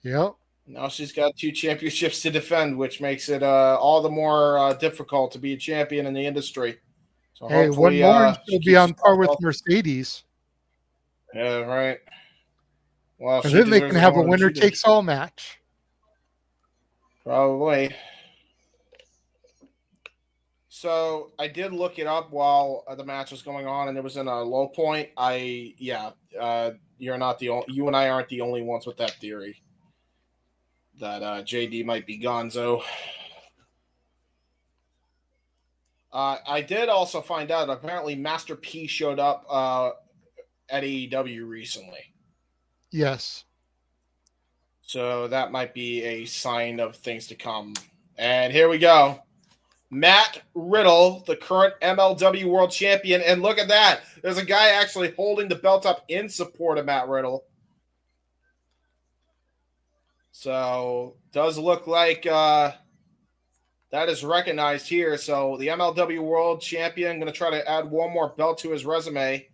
S1: Yep.
S2: Now she's got 2 championships to defend, which makes it all the more difficult to be a champion in the industry. So
S1: hey, one more and she'll be on par with Mercedes.
S2: Yeah, right. Well,
S1: and then they can have a winner-takes-all match.
S2: Probably. So I did look it up while the match was going on, and it was in a low point. You're not the only. You and I aren't the only ones with that theory that JD might be Gonzo. I did also find out apparently Master P showed up at AEW recently.
S1: Yes.
S2: So that might be a sign of things to come. And here we go. Matt Riddle, the current MLW World Champion. And look at that. There's a guy actually holding the belt up in support of Matt Riddle. So does look like that is recognized here. So the MLW World Champion going to try to add one more belt to his resume,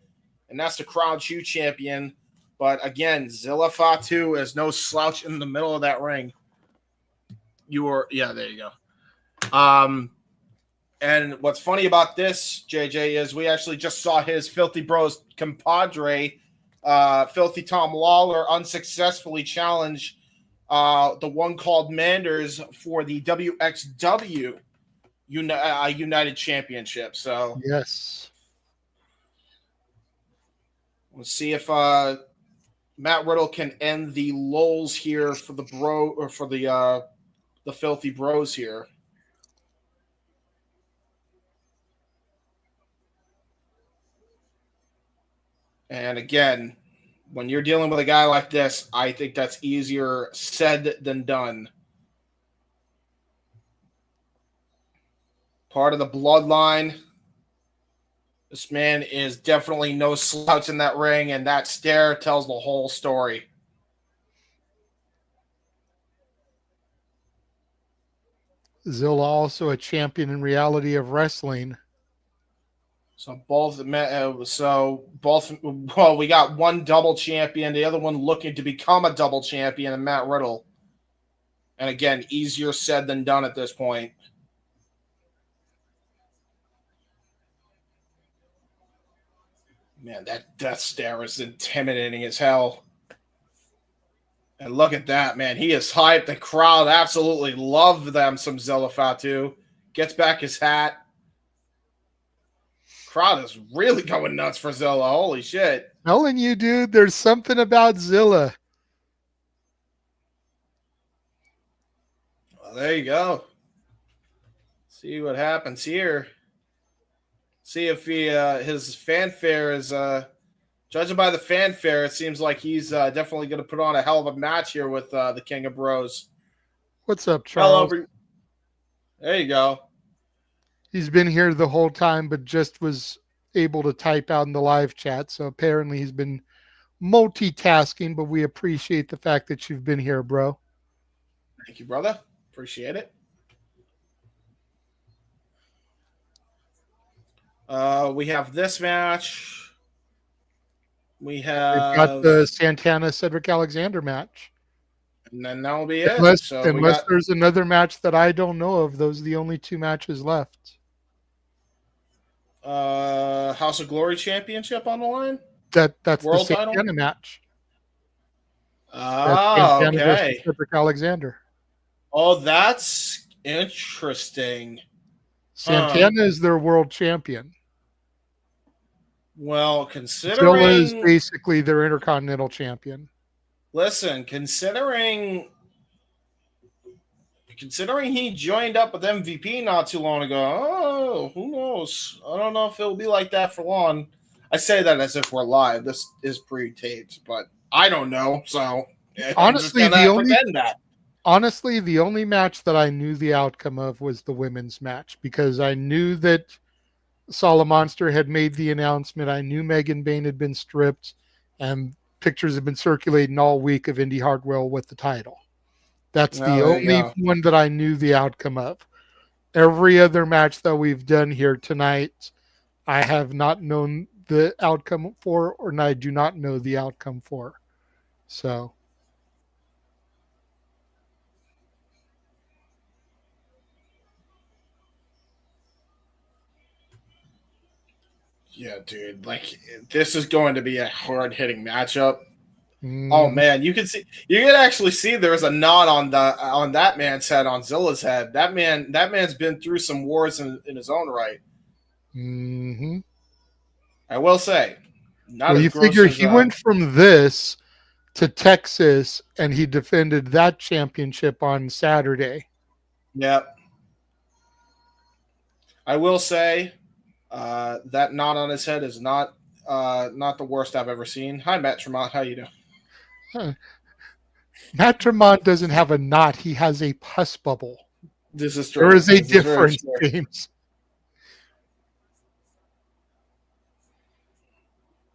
S2: and that's the Crown Jewel Champion. But again, Zilla Fatu is no slouch in the middle of that ring. There you go. And what's funny about this, JJ, is we actually just saw his Filthy Bros compadre, Filthy Tom Lawler, unsuccessfully challenge the one called Manders for the WXW United Championship. So
S1: yes,
S2: let's see if Matt Riddle can end the lulls here for the Filthy Bros here. And again, when you're dealing with a guy like this, I think that's easier said than done. Part of the bloodline. This man is definitely no slouch in that ring, and that stare tells the whole story.
S1: Zilla also a champion in Reality of Wrestling.
S2: So we got one double champion, the other one looking to become a double champion, and Matt Riddle. And again, easier said than done at this point. Man, that death stare is intimidating as hell. And look at that, man. He is hyped. The crowd absolutely love them, some Zilla Fatu. Gets back his hat. Crowd is really going nuts for Zilla. Holy shit.
S1: Telling you, dude, there's something about Zilla.
S2: Well, there you go. See what happens here. See if his fanfare is judging by the fanfare, it seems like he's definitely going to put on a hell of a match here with the King of Bros.
S1: What's up, Charles?
S2: There you go.
S1: He's been here the whole time, but just was able to type out in the live chat. So apparently he's been multitasking, but we appreciate the fact that you've been here, bro.
S2: Thank you, brother. Appreciate it. We have this match. We've
S1: got the Santana Cedric Alexander match.
S2: And then that'll be it.
S1: Unless there's another match that I don't know of, those are the only two matches left.
S2: House of Glory Championship on the line?
S1: That's
S2: World
S1: the Santana
S2: title?
S1: Match.
S2: Oh, okay.
S1: Cedric Alexander.
S2: Oh, that's interesting.
S1: Santana is their world champion.
S2: Well,
S1: Zilla is basically their Intercontinental champion.
S2: Listen, considering he joined up with MVP not too long ago, who knows? I don't know if it'll be like that for long. I say that as if we're live. This is pre-taped, but I don't know. So
S1: honestly, the only match that I knew the outcome of was the women's match, because I knew that Sala Monster had made the announcement. I knew Megan Bain had been stripped, and pictures have been circulating all week of Indi Hartwell with the title. That's the only one that I knew the outcome of. Every other match that we've done here tonight, I have not known the outcome for, or I do not know the outcome for. So.
S2: Yeah, dude. Like, this is going to be a hard-hitting matchup. Oh man, you can actually see there's a knot on that man's head, on Zilla's head. That man's been through some wars in his own right.
S1: Mm-hmm.
S2: I will say,
S1: you figure he went from this to Texas, and he defended that championship on Saturday.
S2: Yep. I will say, that knot on his head is not the worst I've ever seen. Hi, Matt Tremont. How you doing?
S1: Matt Tremont doesn't have a knot. He has a pus bubble.
S2: This is true.
S1: There is a difference, James.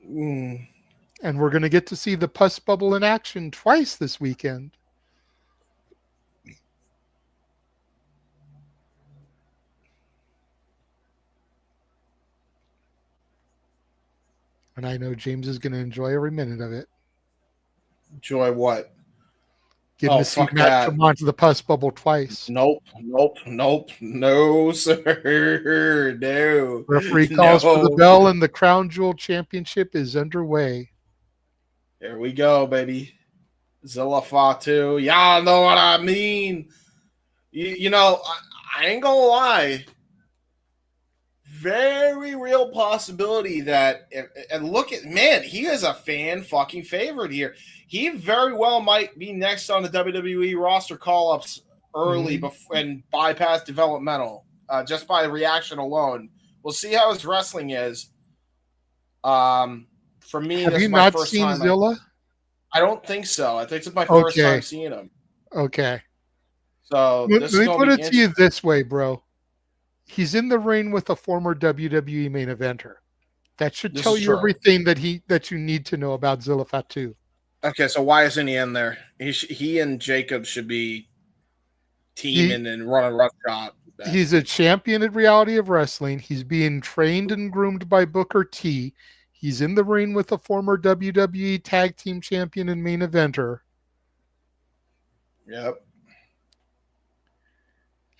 S1: And we're going to get to see the pus bubble in action twice this weekend. And I know James is going to enjoy every minute of it.
S2: Enjoy what?
S1: Getting to see
S2: fuck
S1: Matt
S2: that.
S1: come onto the pus bubble twice.
S2: Nope. No, sir. No.
S1: Referee calls for the bell, and the Crown Jewel Championship is underway.
S2: Here we go, baby. Zilla Fatu. Y'all know what I mean. You know, I ain't gonna lie. Very real possibility that, and look at, man, he is a fan fucking favorite here. He very well might be next on the WWE roster call-ups early before and bypass developmental, just by reaction alone. We'll see how his wrestling is. For me,
S1: have
S2: this
S1: you
S2: is my
S1: not
S2: first
S1: seen
S2: time.
S1: Zilla?
S2: I don't think so. I think it's my first time seeing him.
S1: Okay.
S2: So
S1: Let me put it to you this way, bro. He's in the ring with a former WWE main eventer. That should tell you everything that you need to know about Zilla Fatu.
S2: Okay, so why isn't he in there? He and Jacob should be teaming and running rough shot.
S1: He's a champion at Reality of Wrestling. He's being trained and groomed by Booker T. He's in the ring with a former WWE Tag Team Champion and main eventer.
S2: Yep.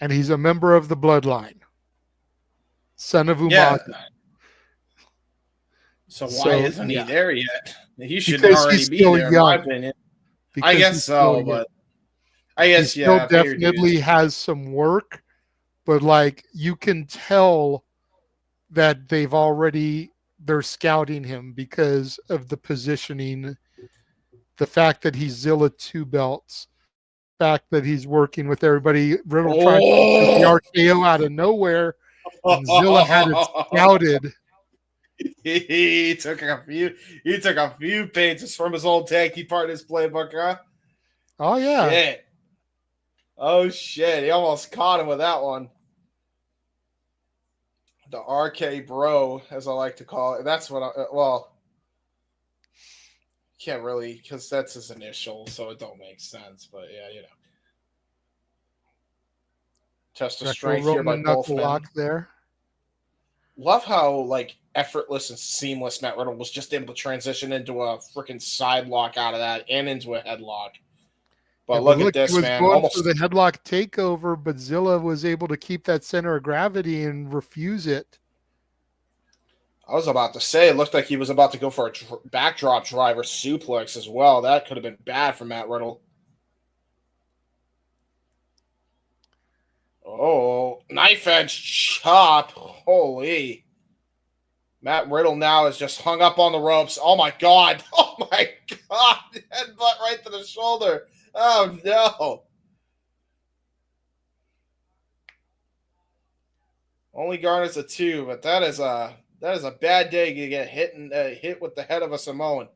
S1: And he's a member of the Bloodline. Son of Umaga.
S2: Yeah. So why isn't he there yet? He should already be there, in my opinion. I guess so, but I guess
S1: he still definitely has some work, but like you can tell that they're scouting him because of the positioning, the fact that he's Zilla 2 belts, the fact that he's working with everybody. Riddle tried to get the RKO out of nowhere, and Zilla had it scouted.
S2: He took a few pages from his old tag team partner's playbook, huh?
S1: Oh yeah.
S2: Shit. Oh shit. He almost caught him with that one. The RK bro, as I like to call it. That's what can't really, because that's his initial, so it don't make sense. But yeah, you know. Test of strength here by both men.
S1: There.
S2: Love how effortless and seamless Matt Riddle was just able to transition into a freaking side lock out of that and into a headlock. But look at this, man.
S1: He was going for the headlock takeover, but Zilla was able to keep that center of gravity and refuse it.
S2: I was about to say, it looked like he was about to go for a backdrop driver suplex as well. That could have been bad for Matt Riddle. Oh, knife edge chop. Holy. Matt Riddle now is just hung up on the ropes. Oh, my God. Oh, my God. Headbutt right to the shoulder. Oh, no. Only garners a 2, but that is a bad day to get hit with the head of a Samoan.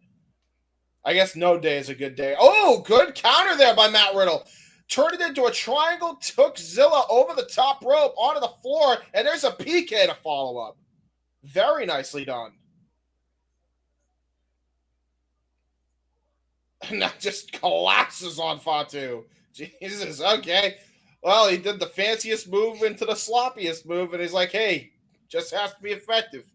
S2: I guess no day is a good day. Oh, good counter there by Matt Riddle. Turned it into a triangle, took Zilla over the top rope onto the floor, and there's a PK to follow up. Very nicely done. And that just collapses on Fatu. Jesus, okay. Well, he did the fanciest move into the sloppiest move, and he's like, hey, just has to be effective.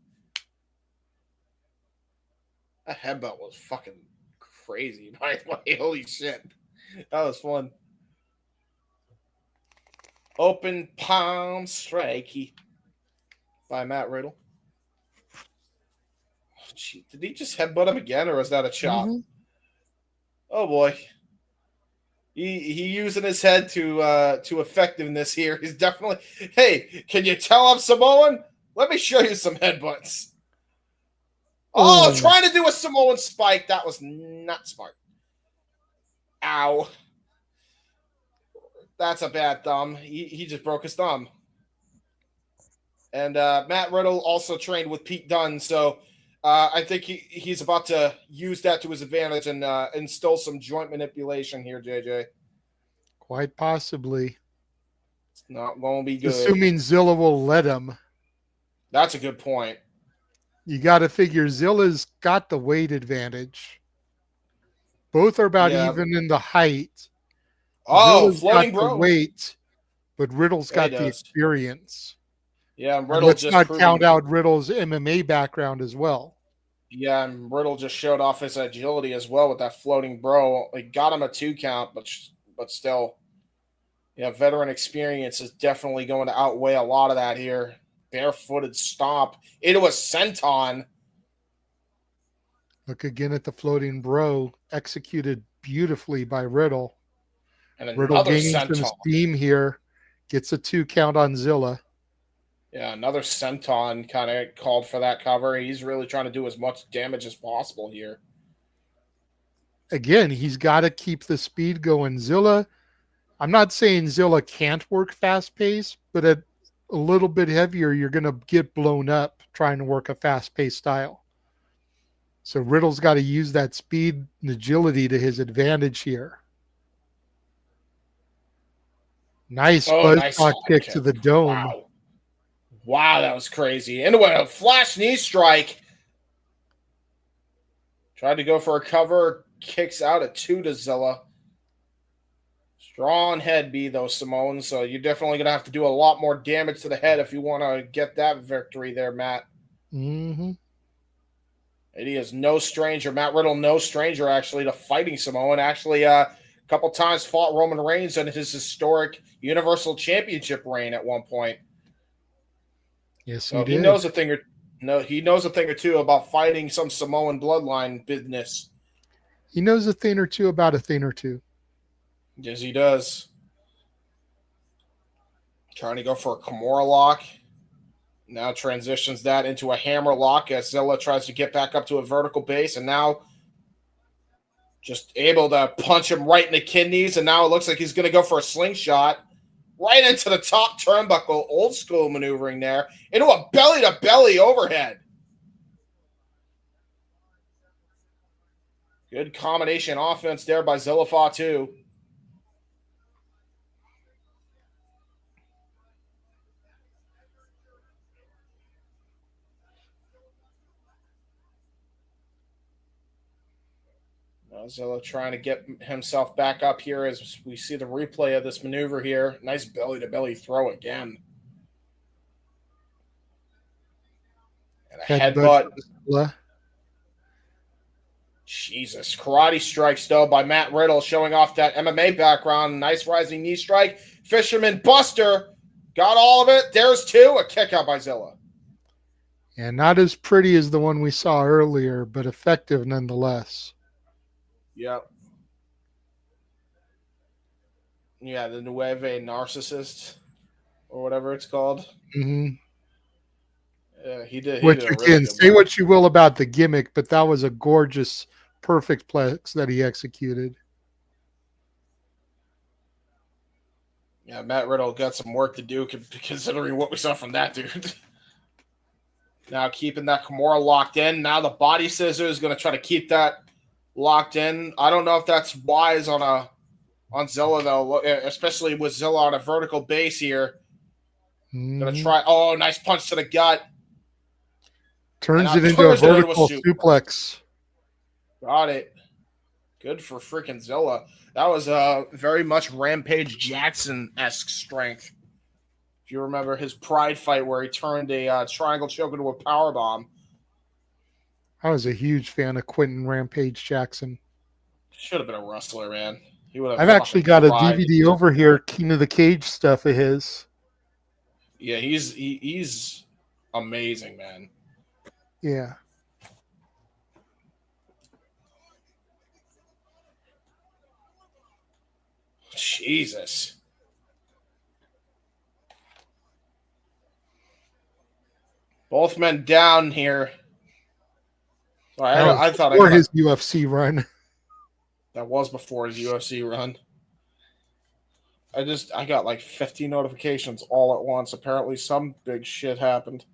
S2: That headbutt was fucking crazy, by the way. Holy shit. That was fun. Open palm strike by Matt Riddle. Oh, gee, did he just headbutt him again, or was that a chop? Mm-hmm. Oh boy, he using his head to effectiveness here. He's definitely. Hey, can you tell I'm Samoan? Let me show you some headbutts. Oh, trying to do a Samoan spike. That was not smart. Ow. That's a bad thumb. He just broke his thumb. And Matt Riddle also trained with Pete Dunne, so I think he's about to use that to his advantage and instill some joint manipulation here, JJ.
S1: Quite possibly.
S2: It's not going to be good.
S1: Assuming Zilla will let him.
S2: That's a good point.
S1: You got to figure Zilla's got the weight advantage. Both are about even in the height.
S2: Oh,
S1: Zilla's
S2: floating
S1: got the weight, but Riddle's got the experience.
S2: Yeah,
S1: Riddle. Let's not count out Riddle's MMA background as well.
S2: Yeah, and Riddle just showed off his agility as well with that floating bro. It got him a 2 count, but still, yeah, veteran experience is definitely going to outweigh a lot of that here. Barefooted stomp into a senton.
S1: Look again at the floating bro, executed beautifully by Riddle.
S2: And
S1: Riddle
S2: another
S1: gaining some
S2: senton.
S1: steam here, gets a 2 count on Zilla.
S2: Yeah, another senton kind of called for that cover. He's really trying to do as much damage as possible here.
S1: Again, he's got to keep the speed going. Zilla, I'm not saying Zilla can't work fast pace, but at a little bit heavier, you're going to get blown up trying to work a fast paced style. So Riddle's got to use that speed and agility to his advantage here. Nice buzzsaw kick to the dome.
S2: Wow, that was crazy. Into a flash knee strike. Tried to go for a cover. Kicks out at 2 to Zilla. Strong head B, though, Simone. So you're definitely going to have to do a lot more damage to the head if you want to get that victory there, Matt.
S1: Mm-hmm.
S2: And he is no stranger. Matt Riddle, no stranger, actually, to fighting Samoan. Actually, a couple times fought Roman Reigns in his historic Universal Championship reign at one point.
S1: Yes,
S2: so
S1: he
S2: knows a thing or two about fighting some Samoan bloodline business.
S1: He knows a thing or two about a thing or two.
S2: Yes, he does. Trying to go for a Kimura lock. Now transitions that into a hammer lock as Zilla tries to get back up to a vertical base, and now just able to punch him right in the kidneys, and now it looks like he's going to go for a slingshot right into the top turnbuckle. Old school maneuvering there into a belly-to-belly overhead. Good combination offense there by Zilla Fatu. Zilla trying to get himself back up here as we see the replay of this maneuver here. Nice belly-to-belly throw again. And a headbutt. Jesus. Karate strikes, though, by Matt Riddle, showing off that MMA background. Nice rising knee strike. Fisherman Buster. Got all of it. There's 2. A kick out by Zilla.
S1: And not as pretty as the one we saw earlier, but effective nonetheless.
S2: Yep. Yeah, the Nueve Narcissist, or whatever it's called.
S1: Mm-hmm.
S2: Yeah, he did.
S1: Which, again, say what you will about the gimmick, but that was a gorgeous, perfect plex that he executed.
S2: Yeah, Matt Riddle got some work to do considering what we saw from that dude. Now keeping that Kimura locked in. Now the body scissor is going to try to keep that locked in. I don't know if that's wise on Zilla, though, especially with Zilla on a vertical base here. Going to try. Oh, nice punch to the gut.
S1: Turns it into a vertical suplex.
S2: Got it. Good for freaking Zilla. That was very much Rampage Jackson-esque strength. If you remember his Pride fight where he turned a triangle choke into a powerbomb.
S1: I was a huge fan of Quentin Rampage Jackson.
S2: Should have been a wrestler, man. He would have.
S1: I've actually got a DVD over here, King of the Cage stuff of his.
S2: Yeah, he's amazing, man.
S1: Yeah.
S2: Jesus. Both men down here. Sorry, I thought
S1: before his UFC run.
S2: That was before his UFC run. I got like 50 notifications all at once. Apparently some big shit happened.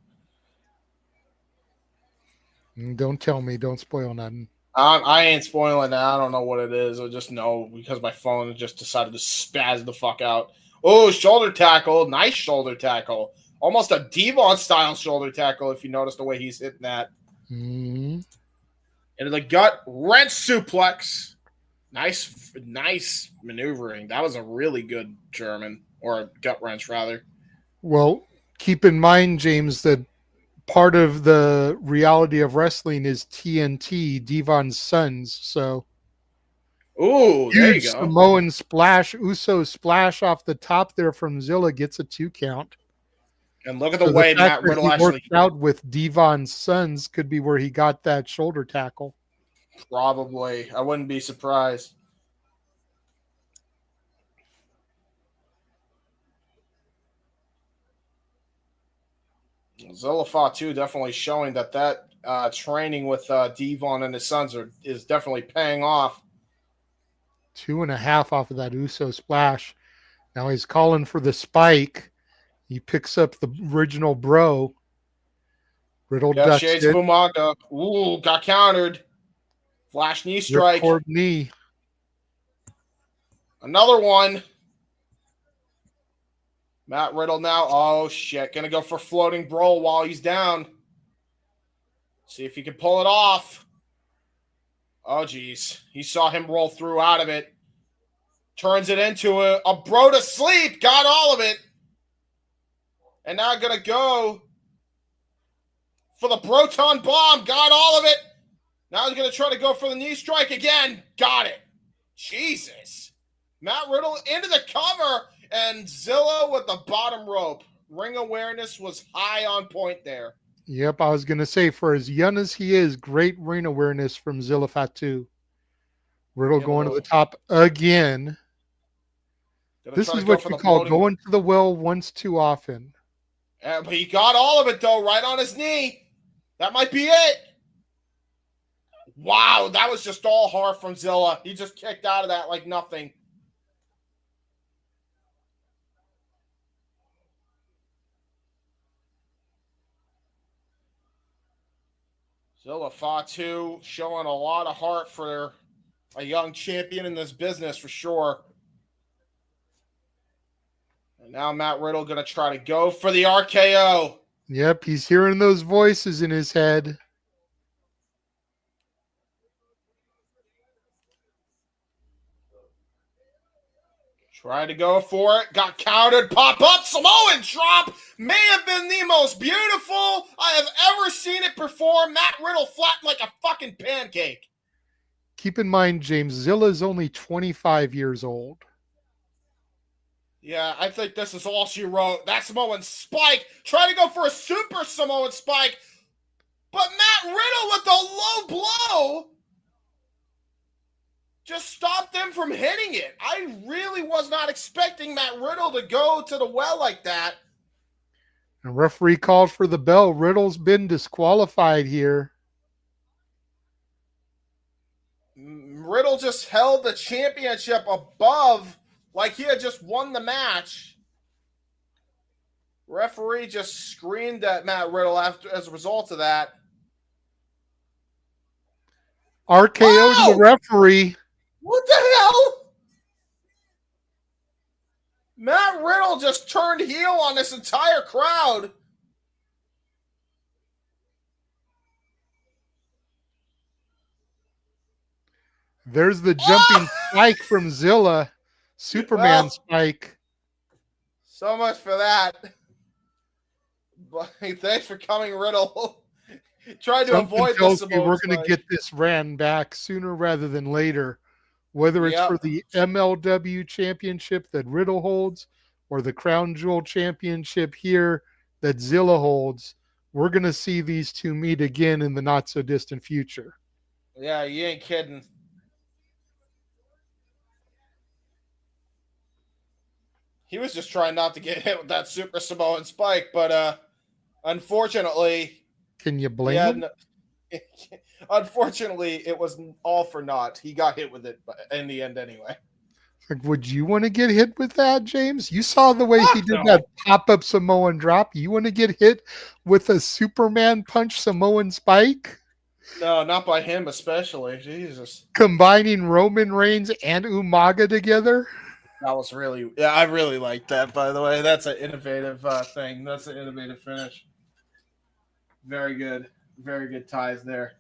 S1: Don't tell me. Don't spoil nothing.
S2: I ain't spoiling that. I don't know what it is. I just know because my phone just decided to spaz the fuck out. Oh, shoulder tackle. Nice shoulder tackle. Almost a Devon-style shoulder tackle if you notice the way he's hitting that.
S1: Mm-hmm.
S2: Into the gut. Wrench suplex. Nice maneuvering. That was a really good German, or gut wrench, rather.
S1: Well, keep in mind, James, that part of the reality of wrestling is TNT, Devon's Sons. So
S2: Ooh, there you
S1: huge
S2: go.
S1: Samoan splash, Uso splash off the top there from Zilla gets a 2 count.
S2: And look at
S1: So
S2: the
S1: the
S2: way
S1: fact
S2: Matt
S1: that
S2: Riddle
S1: he
S2: actually
S1: worked out with Devon's Sons could be where he got that shoulder tackle.
S2: probably. I wouldn't be surprised. Zilla Fatu definitely showing that training with Devon and his sons is definitely paying off.
S1: 2.5 off of that Uso splash. Now he's calling for the spike. He picks up the original bro. Riddle
S2: Yeah,
S1: ducks
S2: Shades of
S1: it.
S2: Umaga. Ooh, got countered. Flash knee strike.
S1: Ripcord knee.
S2: Another one. Matt Riddle now. Oh, shit. Gonna go for floating brawl while he's down. See if he can pull it off. Oh, geez. He saw him roll through out of it. Turns it into a bro to sleep. Got all of it. And now gonna go for the Broton Bomb. Got all of it. Now he's going to try to go for the knee strike again. Got it. Jesus. Matt Riddle into the cover. And Zilla with the bottom rope. Ring awareness was high on point there.
S1: Yep, I was going to say, for as young as he is, great ring awareness from Zilla Fatu. Riddle going to the top again. This is what you call going to the well once too often.
S2: But he got all of it, though, right on his knee. That might be it. Wow, that was just all hard from Zilla. He just kicked out of that like nothing. Zilla Fatu showing a lot of heart for a young champion in this business for sure. And now Matt Riddle going to try to go for the RKO.
S1: Yep, he's hearing those voices in his head.
S2: Tried to go for it. Got countered. Pop up. Samoan drop. May have been the most beautiful I have ever seen it perform. Matt Riddle flattened like a fucking pancake.
S1: Keep in mind, James, Zilla is only 25 years old.
S2: Yeah, I think this is all she wrote. That Samoan spike. Try to go for a super Samoan spike. But Matt Riddle with the low blow just stopped them from hitting it. I really was not expecting Matt Riddle to go to the well like that.
S1: The referee called for the bell. Riddle's been disqualified here.
S2: Riddle just held the championship above like he had just won the match. Referee just screamed at Matt Riddle as a result of that.
S1: RKO to the referee.
S2: What the hell? Matt Riddle just turned heel on this entire crowd.
S1: There's the jumping spike from Zilla. Superman spike.
S2: So much for that. But thanks for coming, Riddle. Tried to avoid this.
S1: We're going to get this ran back sooner rather than later. Whether it's for the MLW championship that Riddle holds or the Crown Jewel championship here that Zilla holds, we're going to see these two meet again in the not so distant future.
S2: Yeah, you ain't kidding. He was just trying not to get hit with that Super Samoan spike, but unfortunately...
S1: Can you blame him?
S2: Unfortunately, it was all for naught. He got hit with it in the end anyway.
S1: Like, would you want to get hit with that, James? You saw the way he did that pop-up Samoan drop. You want to get hit with a Superman punch Samoan spike?
S2: No, not by him especially. Jesus.
S1: Combining Roman Reigns and Umaga together?
S2: That was really... Yeah, I really like that, by the way. That's an innovative thing. That's an innovative finish. Very good. Very good ties there.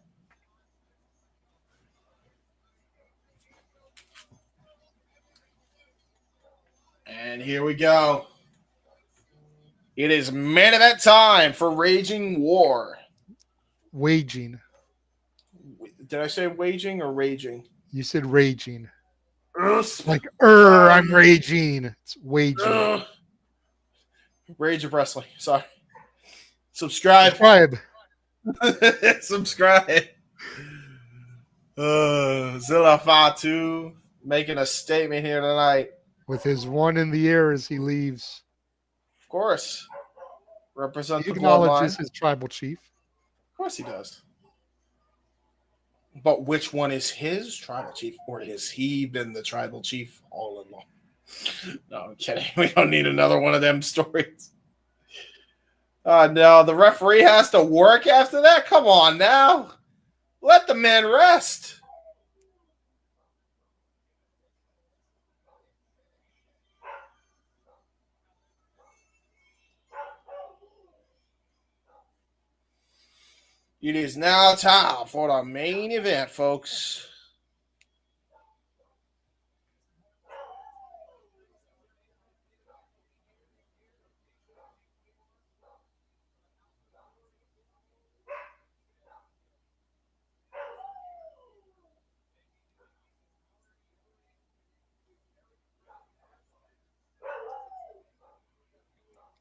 S2: And here we go. It is main event time for Raging War.
S1: Waging.
S2: Did I say waging or raging?
S1: You said raging.
S2: Ugh.
S1: Like, I'm raging. It's waging.
S2: Ugh. Rage of Wrestling. Sorry. Subscribe. Subscribe. Zilla Fatu making a statement here tonight.
S1: With his one in the air as he leaves.
S2: Of course. Represent
S1: He
S2: the bloodline.
S1: acknowledges his tribal chief.
S2: Of course he does. But which one is his tribal chief? Or has he been the tribal chief all along? No, I'm kidding. We don't need another one of them stories. No, the referee has to work after that? Come on now. Let the man rest. It is now time for the main event, folks.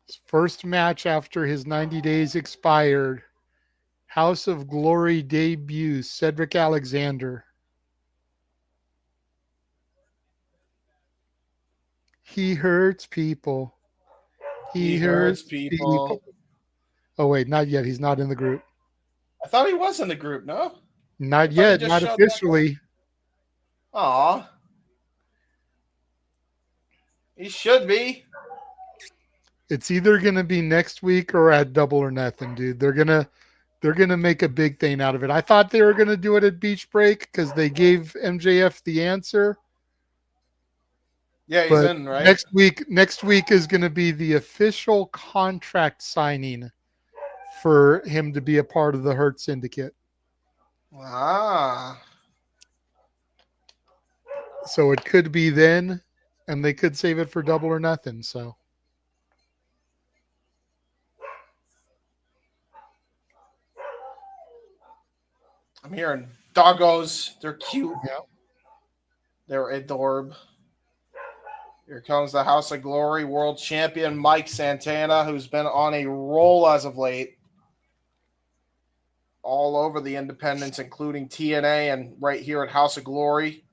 S1: His first match after his 90 days expired. House of Glory debut, Cedric Alexander. He hurts people. He hurts people. Oh, wait, not yet. He's not in the group.
S2: I thought he was in the group, no?
S1: Not yet, not officially.
S2: Aw. He should be.
S1: It's either going to be next week or at Double or Nothing, dude. They're going to make a big thing out of it. I thought they were going to do it at Beach Break because they gave MJF the answer.
S2: Yeah, he's in, right?
S1: Next week is going to be the official contract signing for him to be a part of the Hurt Syndicate.
S2: Ah.
S1: So it could be then, and they could save it for Double or Nothing. So
S2: I'm hearing doggos. They're cute.
S1: yeah.
S2: They're adorable. Here comes the House of Glory World Champion Mike Santana, who's been on a roll as of late. All over the independents, including TNA and right here at House of Glory.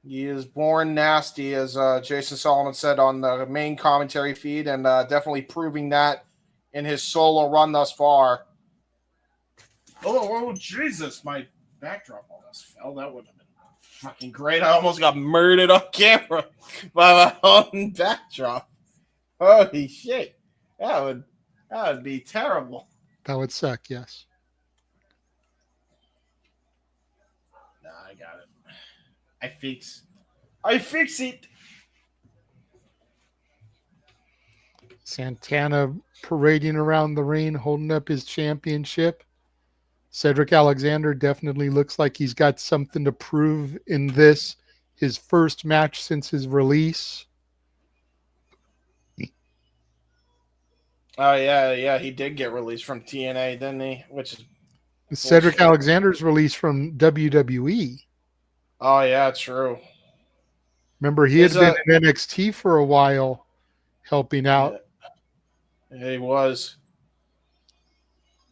S2: He is born nasty, as Jason Solomon said on the main commentary feed, and definitely proving that in his solo run thus far. Oh, Jesus, my backdrop almost fell. That would have been fucking great. I almost got murdered on camera by my own backdrop. Holy shit. That would be terrible.
S1: That would suck, yes.
S2: Nah, I got it. I fix it.
S1: Santana parading around the ring, holding up his championship. Cedric Alexander definitely looks like he's got something to prove in this, his first match since his release.
S2: Oh, yeah, he did get released from TNA, didn't he? Which is
S1: Cedric Alexander's released from WWE.
S2: Oh, yeah, true.
S1: Remember, he had been in NXT for a while, helping out.
S2: Yeah, he was.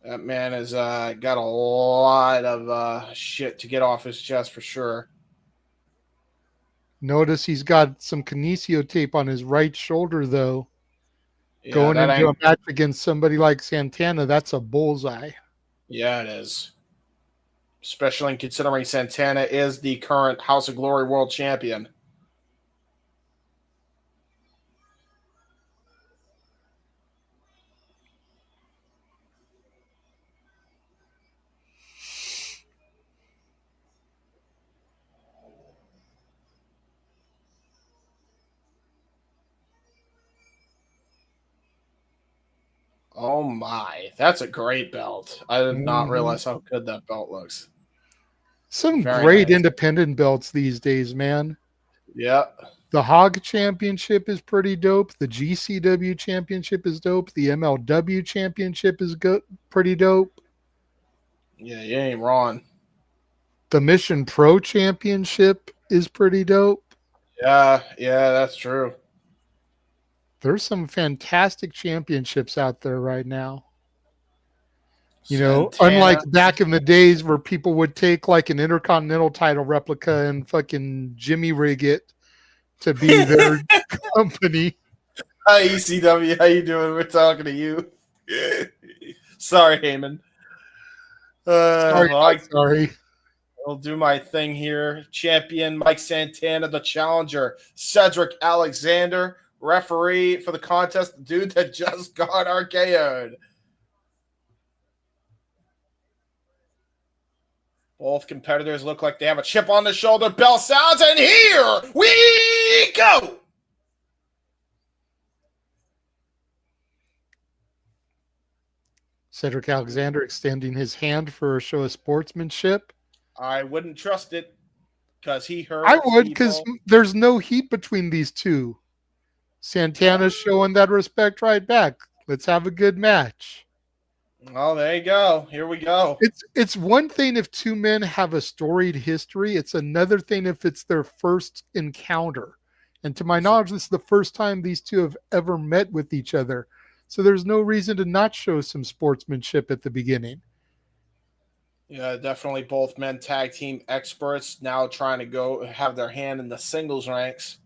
S2: That man has got a lot of shit to get off his chest for sure.
S1: Notice he's got some kinesio tape on his right shoulder, though.
S2: Yeah,
S1: Going into a match against somebody like Santana, that's a bullseye.
S2: Yeah, it is. Especially considering Santana is the current House of Glory World Champion. Oh my, that's a great belt. I did not realize how good that belt looks.
S1: Some
S2: Very
S1: great
S2: nice.
S1: independent belts these days, man.
S2: Yeah.
S1: The Hog Championship is pretty dope. The GCW Championship is dope. The MLW Championship is pretty dope.
S2: Yeah, you ain't wrong.
S1: The Mission Pro Championship is pretty dope.
S2: Yeah, that's true.
S1: There's some fantastic championships out there right now. You know,
S2: Santana.
S1: unlike back in the days where people would take like an Intercontinental title replica and fucking Jimmy rig it to be their company.
S2: Hi, ECW. How you doing? We're talking to you. Sorry, Heyman.
S1: Sorry.
S2: I'll do my thing here. Champion Mike Santana, the challenger Cedric Alexander, referee for the contest, the dude that just got RKO'd. Both competitors look like they have a chip on the shoulder. Bell sounds, and here we go.
S1: Cedric Alexander extending his hand for a show of sportsmanship.
S2: I wouldn't trust it because he hurt.
S1: I would, because there's no heat between these two. Santana's showing that respect right back. Let's have a good match.
S2: Oh, there you go. Here we go.
S1: It's one thing if two men have a storied history. It's another thing if it's their first encounter. And to my knowledge, this is the first time these two have ever met with each other. So there's no reason to not show some sportsmanship at the beginning.
S2: Yeah, definitely both men tag team experts now trying to go have their hand in the singles ranks.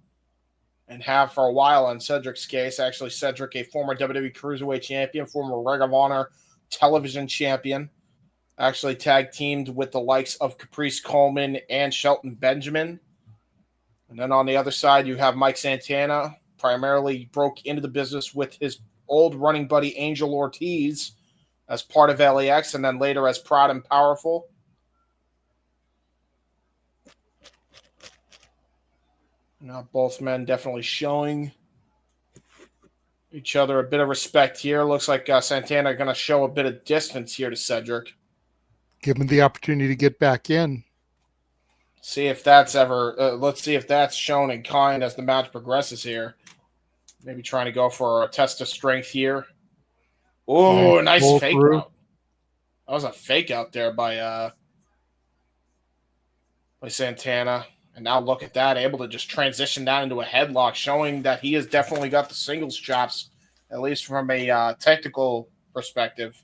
S2: And have for a while in Cedric's case. Actually, Cedric, a former WWE Cruiserweight champion, former Ring of Honor television champion, actually tag teamed with the likes of Caprice Coleman and Shelton Benjamin. And then on the other side, you have Mike Santana, primarily broke into the business with his old running buddy Angel Ortiz as part of LAX, and then later as Proud and Powerful. Now both men definitely showing each other a bit of respect here. Looks like Santana going to show a bit of distance here to Cedric.
S1: Give him the opportunity to get back in.
S2: See if that's let's see if that's shown in kind as the match progresses here. Maybe trying to go for a test of strength here. Oh, nice fake out. That was a fake out there by Santana. And now look at that, able to just transition that into a headlock, showing that he has definitely got the singles chops, at least from a technical perspective.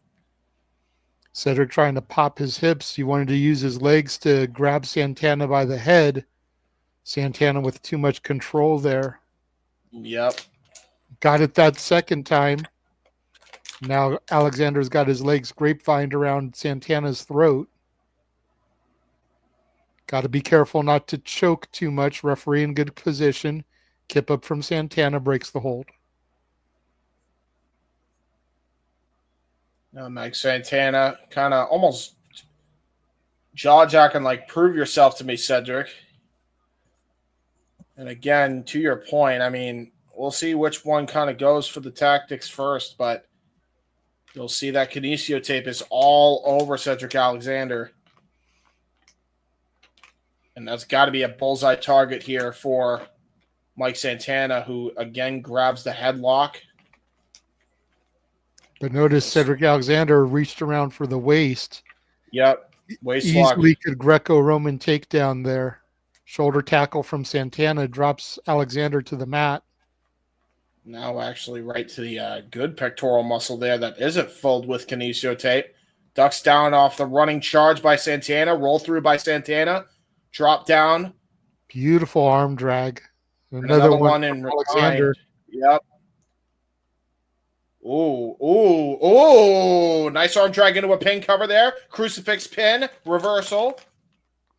S1: Cedric trying to pop his hips. He wanted to use his legs to grab Santana by the head. Santana with too much control there.
S2: Yep.
S1: Got it that second time. Now Alexander's got his legs grapevined around Santana's throat. Got to be careful not to choke too much. Referee in good position. Kip up from Santana breaks the hold.
S2: Now Mike Santana kind of almost jaw-jacking like, prove yourself to me, Cedric. And again, to your point, I mean, we'll see which one kind of goes for the tactics first, but you'll see that kinesio tape is all over Cedric Alexander. And that's got to be a bullseye target here for Mike Santana, who again grabs the headlock.
S1: But notice Cedric Alexander reached around for the waist.
S2: Yep. Waist
S1: Easily
S2: lock.
S1: could Greco-Roman takedown there. Shoulder tackle from Santana drops Alexander to the mat.
S2: Now actually right to the good pectoral muscle there that isn't filled with kinesio tape. Ducks down off the running charge by Santana. Roll through by Santana. Drop down.
S1: Beautiful arm drag.
S2: Another one in Alexander. Yep. Ooh. Nice arm drag into a pin cover there. Crucifix pin. Reversal.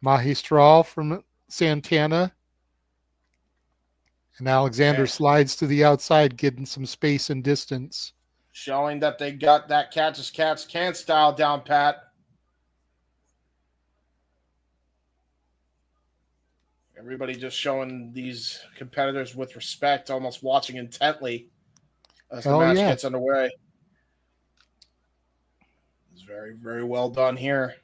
S1: Magistral from Santana. And Alexander slides to the outside, getting some space and distance.
S2: Showing that they got that catch as cats can style down pat. Everybody just showing these competitors with respect, almost watching intently as the match gets underway. It's very, very well done here.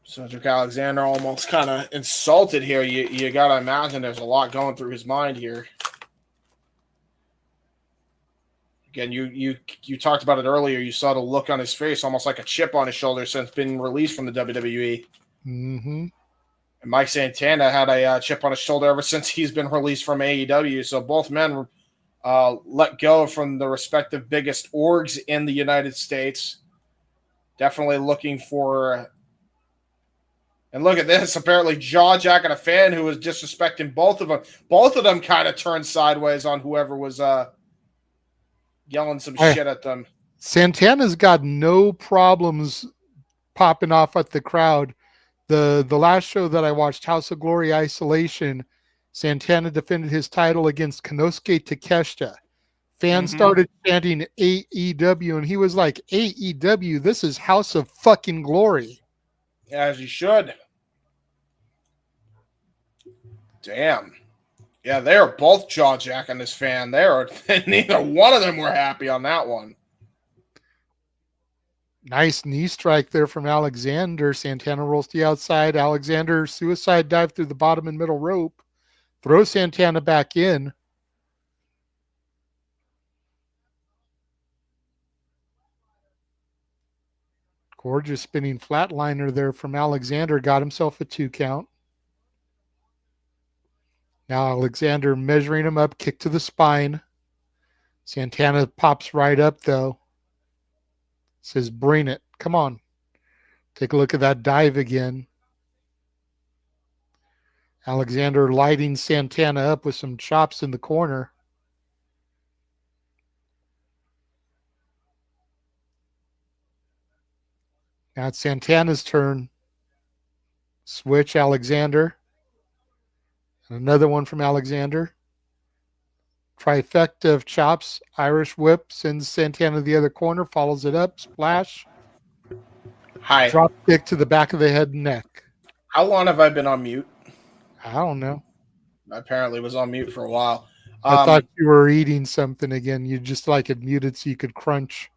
S2: Cedric Alexander almost kind of insulted here. You got to imagine there's a lot going through his mind here. Again, you talked about it earlier. You saw the look on his face, almost like a chip on his shoulder since being released from the WWE.
S1: Mm-hmm.
S2: And Mike Santana had a chip on his shoulder ever since he's been released from AEW. So both men let go from the respective biggest orgs in the United States. Definitely looking for... And look at this, apparently jaw-jacking a fan who was disrespecting both of them. Both of them kind of turned sideways on whoever was yelling some shit at them.
S1: Santana's got no problems popping off at the crowd. The last show that I watched, House of Glory Isolation, Santana defended his title against Konosuke Takeshita. Fans started chanting AEW, and he was like, AEW, this is House of fucking Glory.
S2: As you should. Damn. Yeah, they are both jaw-jacking this fan. Neither one of them were happy on that one.
S1: Nice knee strike there from Alexander. Santana rolls to the outside. Alexander suicide dive through the bottom and middle rope. Throws Santana back in. Gorgeous spinning flatliner there from Alexander. Got himself a 2 count. Now Alexander measuring him up. Kick to the spine. Santana pops right up though. Says, bring it. Come on. Take a look at that dive again. Alexander lighting Santana up with some chops in the corner. Now it's Santana's turn. Switch Alexander. And another one from Alexander. Trifecta of chops. Irish whip sends Santana to the other corner. Follows it up. Splash.
S2: Hi.
S1: Drop kick to the back of the head and neck.
S2: How long have I been on mute?
S1: I don't know.
S2: I apparently was on mute for a while.
S1: I thought you were eating something again. You just like it muted so you could crunch.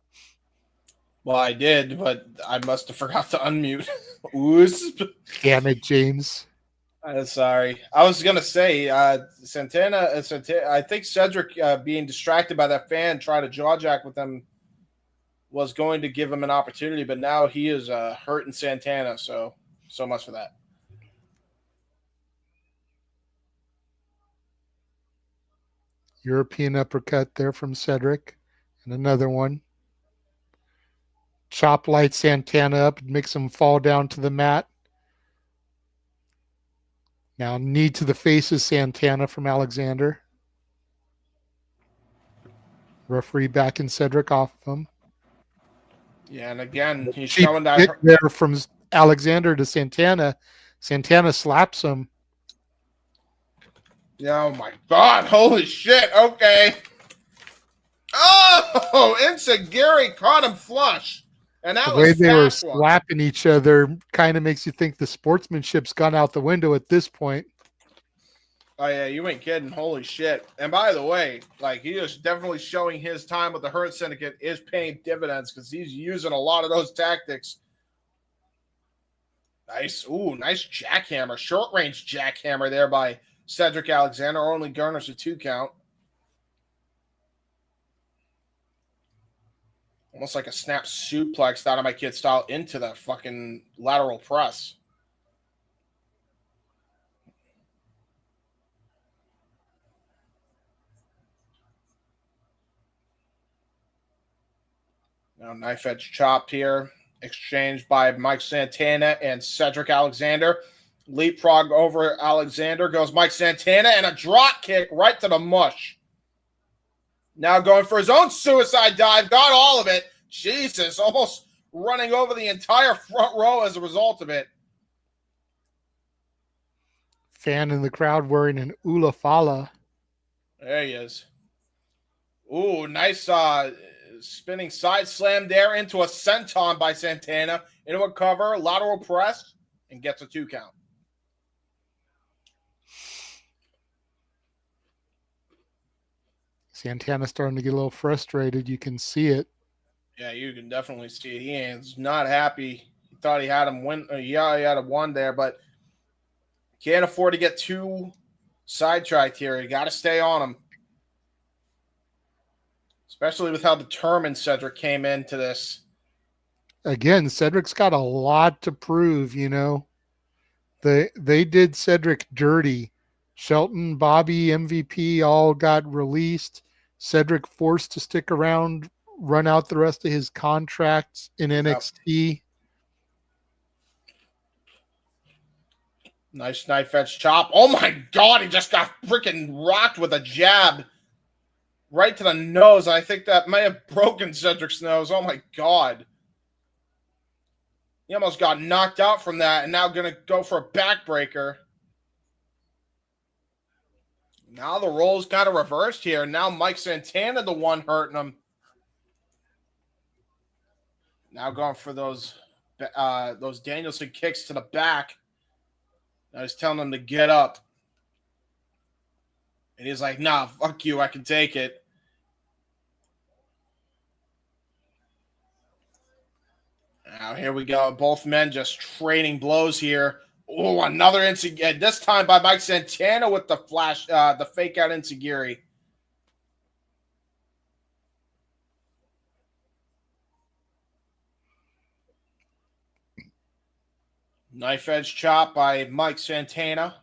S2: Well, I did, but I must have forgot to unmute. Oops.
S1: Damn it, James.
S2: Sorry. I was going to say, Santana, I think Cedric being distracted by that fan trying to jaw jack with them was going to give him an opportunity, but now he is hurting Santana, so much for that.
S1: European uppercut there from Cedric. And another one. Chop light Santana up and makes him fall down to the mat. Now knee to the face of Santana from Alexander. Referee backing Cedric off of him.
S2: Yeah, and again, he's
S1: Cheap
S2: showing that
S1: hit there from Alexander to Santana. Santana slaps him.
S2: Oh my God! Holy shit! Okay. Oh, Insagiri caught him flush, and that
S1: The way
S2: was
S1: they were
S2: one.
S1: slapping each other kind of makes you think the sportsmanship's gone out the window at this point.
S2: Oh yeah, you ain't kidding. Holy shit! And by the way, like he is definitely showing his time with the Hurt Syndicate is paying dividends because he's using a lot of those tactics. Nice, nice jackhammer, short range jackhammer there by Cedric Alexander. Only garnished a 2 count. Almost like a snap suplex Dynamite Kid style into that fucking lateral press. Now knife edge chopped here. Exchanged by Mike Santana and Cedric Alexander. Leapfrog over Alexander. Goes Mike Santana and a drop kick right to the mush. Now going for his own suicide dive. Got all of it. Jesus, almost running over the entire front row as a result of it.
S1: Fan in the crowd wearing an Ula Fala.
S2: There he is. Ooh, nice spinning side slam there into a senton by Santana. Into a cover, lateral press, and gets a 2 count.
S1: Santana's starting to get a little frustrated. You can see it.
S2: Yeah, you can definitely see it. He is not happy. Thought he had him win. Yeah, he had him won there, but can't afford to get too sidetracked here. You got to stay on him. Especially with how determined Cedric came into this.
S1: Again, Cedric's got a lot to prove, you know. They did Cedric dirty. Shelton, Bobby, MVP all got released. Cedric forced to stick around, run out the rest of his contracts in NXT.
S2: Nice knife edge chop. Oh my God, he just got freaking rocked with a jab right to the nose. I think that may have broken Cedric's nose. Oh my God. He almost got knocked out from that and now going to go for a backbreaker. Now the role's kind of reversed here. Now Mike Santana the one hurting him. Now going for those Danielson kicks to the back. I was telling him to get up. And he's like, nah, fuck you. I can take it. Now here we go. Both men just trading blows here. Oh, another Enziguri. This time by Mike Santana with the the fake out Enziguri. Knife edge chop by Mike Santana.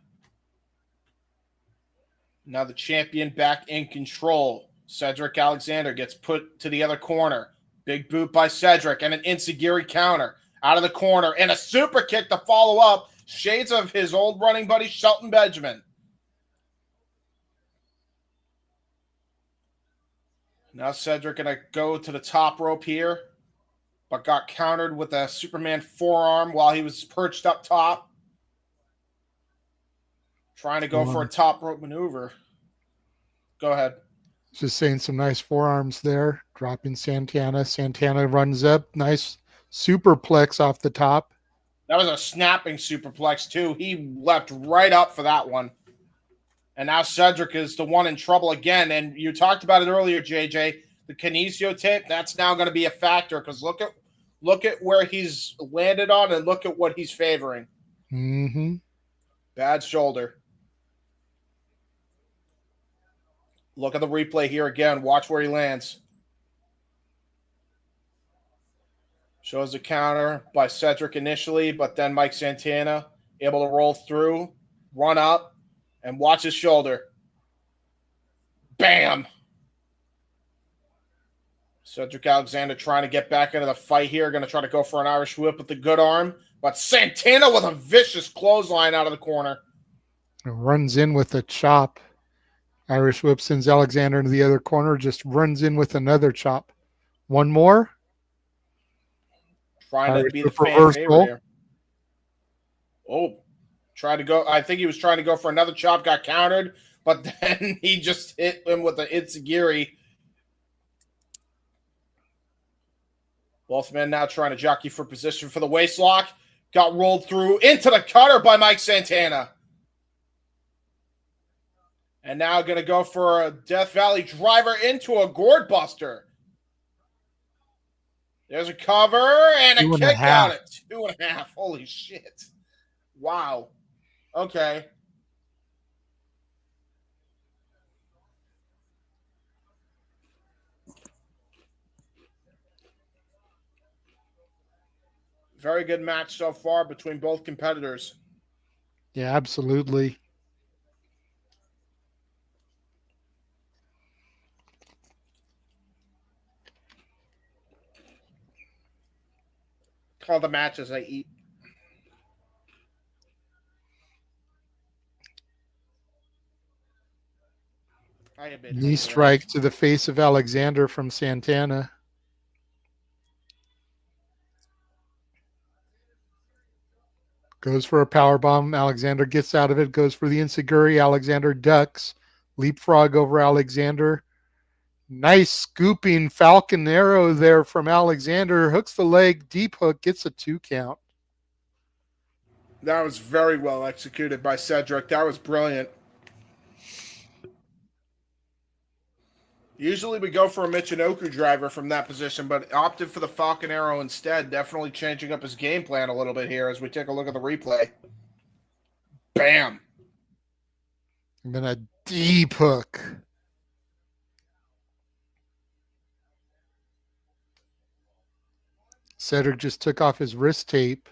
S2: Now the champion back in control. Cedric Alexander gets put to the other corner. Big boot by Cedric and an Enziguri counter out of the corner and a super kick to follow up. Shades of his old running buddy Shelton Benjamin. Now Cedric going to go to the top rope here, but got countered with a Superman forearm while he was perched up top. Trying to go for a top rope maneuver. Go ahead.
S1: Just saying some nice forearms there. Dropping Santana. Santana runs up. Nice superplex off the top.
S2: That was a snapping superplex, too. He leapt right up for that one. And now Cedric is the one in trouble again. And you talked about it earlier, JJ. The kinesio tape, that's now going to be a factor because look at where he's landed on and look at what he's favoring.
S1: Mm-hmm.
S2: Bad shoulder. Look at the replay here again. Watch where he lands. Shows a counter by Cedric initially, but then Mike Santana able to roll through, run up, and watch his shoulder. Bam! Cedric Alexander trying to get back into the fight here. Going to try to go for an Irish whip with the good arm. But Santana with a vicious clothesline out of the corner.
S1: Runs in with a chop. Irish whip sends Alexander into the other corner. Just runs in with another chop. One more.
S2: Trying to be the fan favorite here. Oh, tried to go. I think he was trying to go for another chop. Got countered. But then he just hit him with the Enziguri. Both men now trying to jockey for position for the waist lock. Got rolled through into the cutter by Mike Santana. And now going to go for a Death Valley driver into a gourd buster. There's a cover and a kick out at 2.5. Holy shit. Wow. Okay. Very good match so far between both competitors.
S1: Yeah, absolutely.
S2: Call the match as I eat.
S1: Knee strike to the face of Alexander from Santana. Goes for a powerbomb. Alexander gets out of it. Goes for the Enziguri. Alexander ducks. Leapfrog over Alexander. Nice scooping Falcon arrow there from Alexander. Hooks the leg. Deep hook. Gets a 2 count.
S2: That was very well executed by Cedric. That was brilliant. Usually we go for a Michinoku driver from that position, but opted for the Falcon Arrow instead, definitely changing up his game plan a little bit here as we take a look at the replay. Bam.
S1: And then a deep hook. Cedric just took off his wrist tape.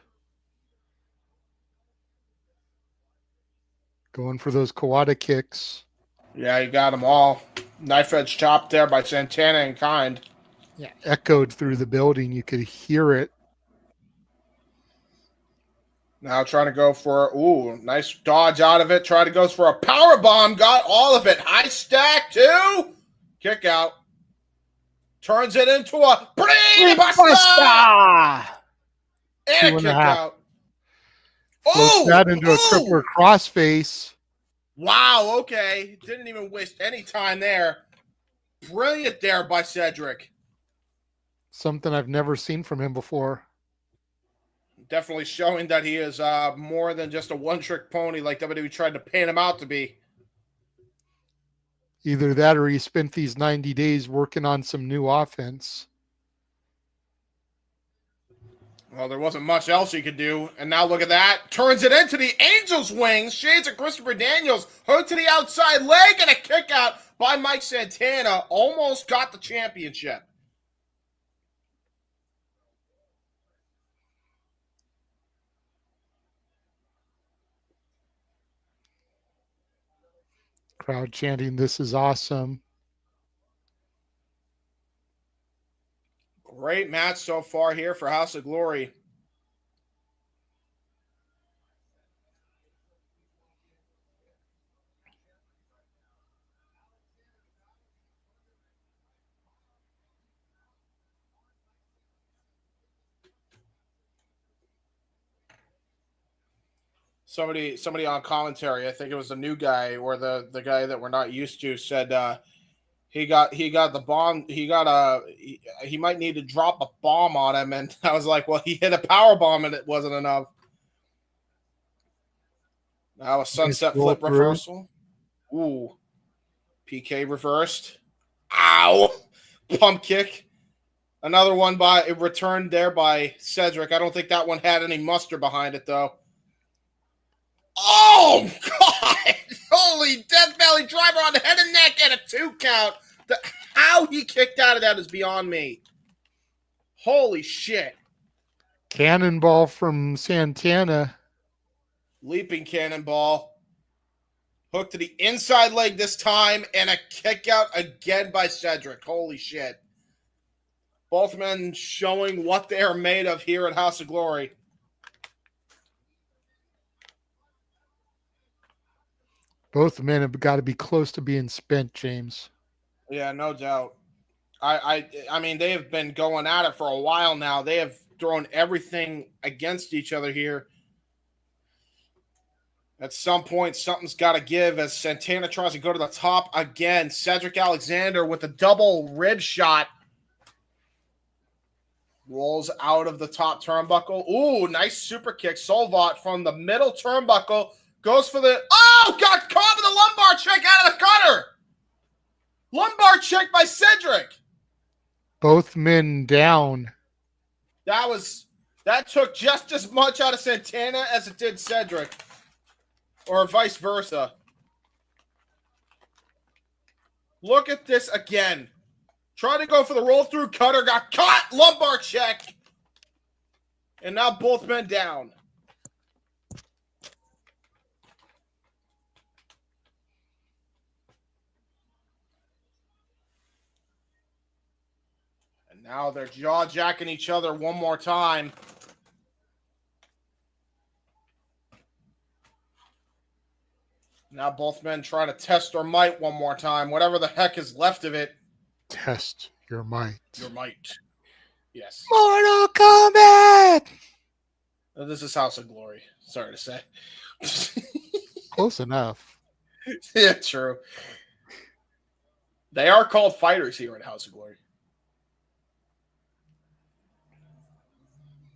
S1: Going for those Kawada kicks.
S2: Yeah, you got them all. Knife edge chop there by Santana in kind.
S1: Yeah, echoed through the building. You could hear it.
S2: Now trying to go for, nice dodge out of it. Try to go for a power bomb. Got all of it. High stack too. Kick out. Turns it into a brain buster. And a kick out.
S1: Floats that into a crippler crossface.
S2: Wow, okay. Didn't even waste any time there. Brilliant there by Cedric.
S1: Something I've never seen from him before.
S2: Definitely showing that he is more than just a one-trick pony like WWE tried to paint him out to be.
S1: Either that or he spent these 90 days working on some new offense.
S2: Well, there wasn't much else he could do. And now look at that. Turns it into the Angel's wings. Shades of Christopher Daniels. Hook to the outside leg and a kick out by Mike Santana. Almost got the championship.
S1: Crowd chanting, "This is awesome."
S2: Great match so far here for House of Glory. Somebody on commentary, I think it was the new guy or the guy that we're not used to, said he got the bomb. He might need to drop a bomb on him, and I was like, well, he hit a power bomb and it wasn't enough. Now a sunset flip reversal. Ooh, PK reversed. Ow, pump kick. Another one by returned there by Cedric. I don't think that one had any muster behind it though. Oh, God! Holy Death Valley driver on the head and neck and a 2 count. How he kicked out of that is beyond me. Holy shit.
S1: Cannonball from Santana.
S2: Leaping cannonball. Hook to the inside leg this time and a kick out again by Cedric. Holy shit. Both men showing what they are made of here at House of Glory.
S1: Both men have got to be close to being spent, James.
S2: Yeah, no doubt. I mean, they have been going at it for a while now. They have thrown everything against each other here. At some point, something's got to give as Santana tries to go to the top again. Cedric Alexander with a double rib shot. Rolls out of the top turnbuckle. Ooh, nice super kick. Solvat from the middle turnbuckle. Goes for the... Oh, got caught with a lumbar check out of the cutter. Lumbar check by Cedric.
S1: Both men down.
S2: That took just as much out of Santana as it did Cedric. Or vice versa. Look at this again. Trying to go for the roll through cutter. Got caught. Lumbar check. And now both men down. Now they're jaw-jacking each other one more time. Now both men trying to test their might one more time. Whatever the heck is left of it.
S1: Test your might.
S2: Your might. Yes.
S1: Mortal Kombat!
S2: This is House of Glory. Sorry to say.
S1: Close enough.
S2: Yeah, true. They are called fighters here at House of Glory.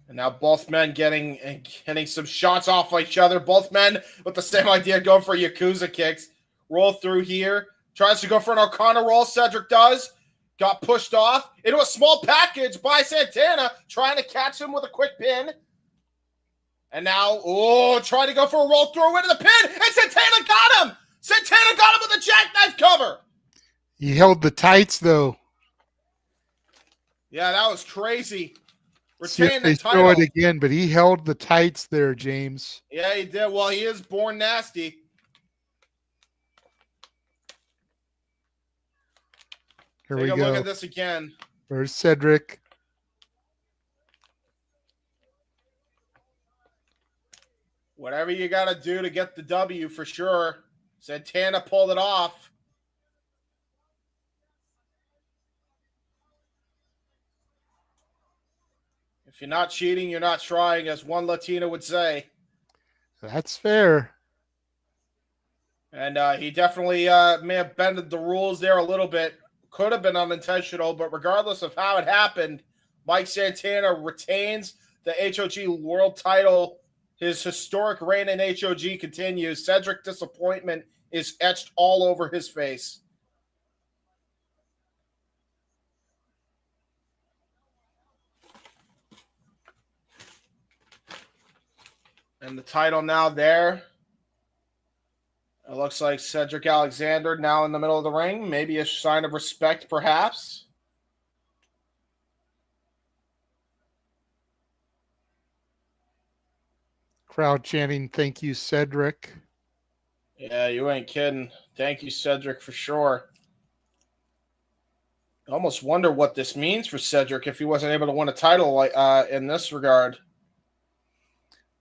S2: And now both men getting some shots off each other. Both men with the same idea, go for Yakuza kicks. Roll through here. Tries to go for an Arcana roll. Cedric does. Got pushed off into a small package by Santana, trying to catch him with a quick pin. And now, trying to go for a roll through into the pin, and Santana got him! Santana got him with a jackknife cover!
S1: He held the tights, though.
S2: Yeah, that was crazy.
S1: See if
S2: Retain
S1: they
S2: the title.
S1: show it again, but he held the tights there, James.
S2: Yeah, he did. Well, he is born nasty.
S1: Here
S2: Take
S1: we
S2: a
S1: go.
S2: look at this again.
S1: There's Cedric.
S2: Whatever you got to do to get the W for sure. Santana pulled it off. If you're not cheating, you're not trying, as one Latino would say.
S1: That's fair.
S2: And he definitely may have bended the rules there a little bit. Could have been unintentional, but regardless of how it happened, Mike Santana retains the HOG World title. His historic reign in HOG continues. Cedric disappointment is etched all over his face. And the title now there. It looks like Cedric Alexander now in the middle of the ring. Maybe a sign of respect, perhaps.
S1: Crowd chanting, "Thank you, Cedric."
S2: Yeah, you ain't kidding. Thank you, Cedric, for sure. I almost wonder what this means for Cedric if he wasn't able to win a title in this regard.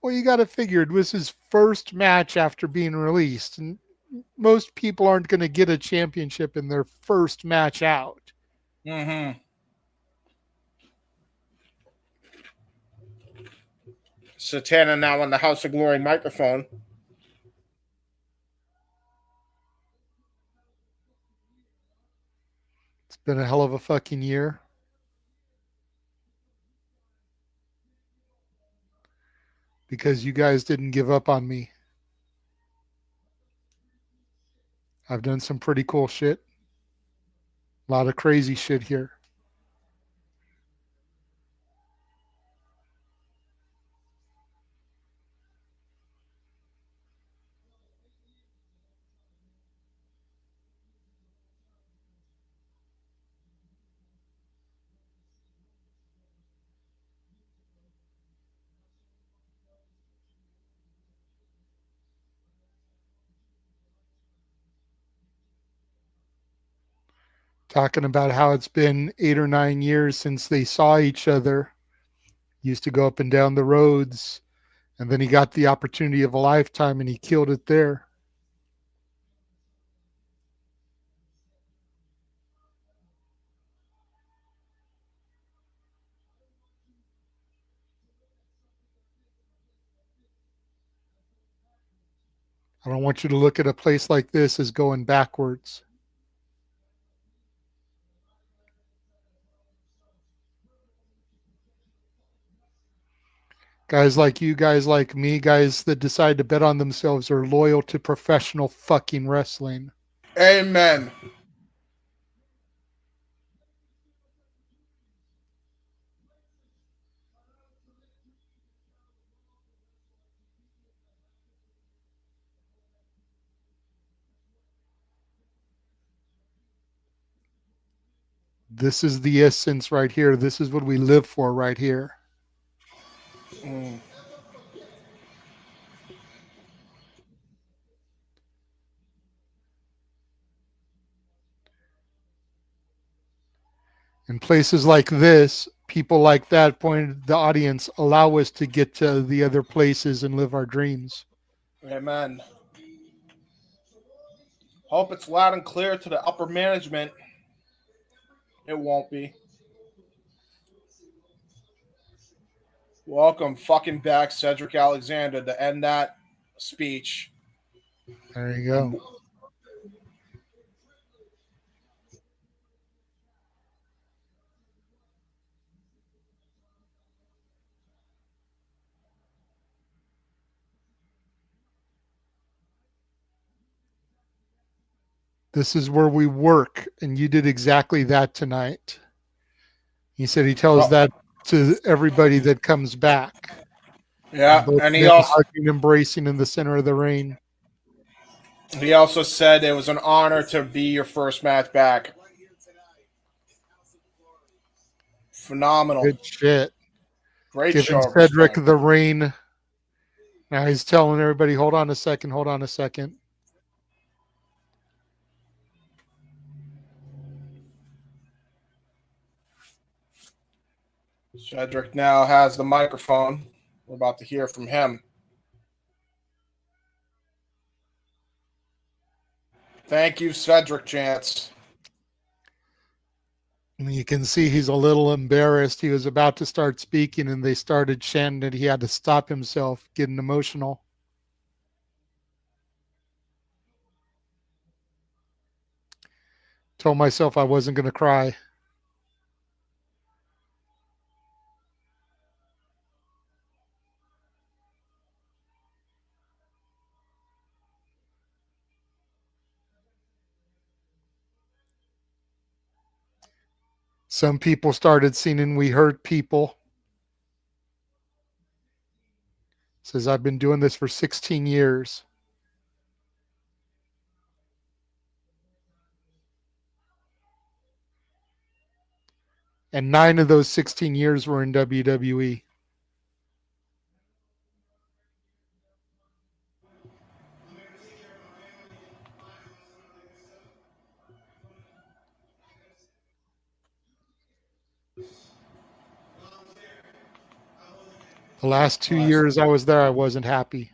S1: Well, you got to figure it was his first match after being released. And most people aren't going to get a championship in their first match out.
S2: Mm-hmm. Santana now on the House of Glory microphone.
S1: It's been a hell of a fucking year. Because you guys didn't give up on me. I've done some pretty cool shit. A lot of crazy shit here. Talking about how it's been 8 or 9 years since they saw each other. Used to go up and down the roads, and then he got the opportunity of a lifetime and he killed it there. I don't want you to look at a place like this as going backwards. Guys like you, guys like me, guys that decide to bet on themselves are loyal to professional fucking wrestling.
S2: Amen.
S1: This is the essence right here. This is what we live for right here.
S2: Mm.
S1: In places like this, people like that pointed the audience allow us to get to the other places and live our dreams.
S2: Amen. Hope it's loud and clear to the upper management. It won't be. Welcome fucking back, Cedric Alexander, to end that speech.
S1: There you go. This is where we work, and you did exactly that tonight. He said he tells that to everybody that comes back.
S2: Yeah,
S1: Both
S2: and
S1: of them hugging, embracing in the center of the ring.
S2: he also said it was an honor to be your first match back. Phenomenal.
S1: Good shit.
S2: Great
S1: Giving
S2: show.
S1: Cedric the reign. Now he's telling everybody, hold on a second.
S2: Cedric now has the microphone. We're about to hear from him. Thank you, Cedric Chance.
S1: You can see he's a little embarrassed. He was about to start speaking, and they started chanting that he had to stop himself, getting emotional. Told myself I wasn't going to cry. Some people started singing "We Hurt People." Says, I've been doing this for 16 years. And 9 of those 16 years were in WWE. The last 2 years I was there, I wasn't happy.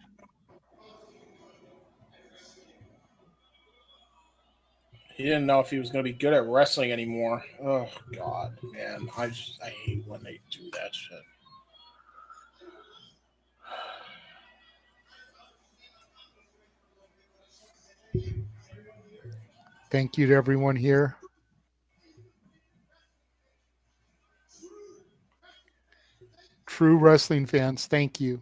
S2: He didn't know if he was going to be good at wrestling anymore. Oh, God, man. I hate when they do that shit.
S1: Thank you to everyone here. True wrestling fans, thank you.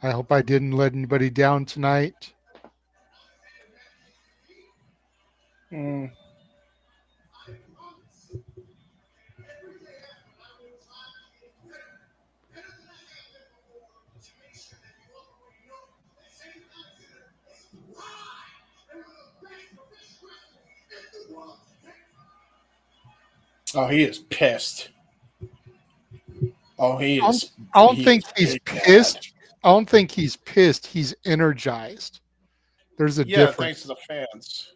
S1: I hope I didn't let anybody down tonight.
S2: Oh, he is pissed. Oh, he is.
S1: I don't think he's pissed. I don't think he's pissed. He's energized. There's a difference.
S2: Thanks to the fans.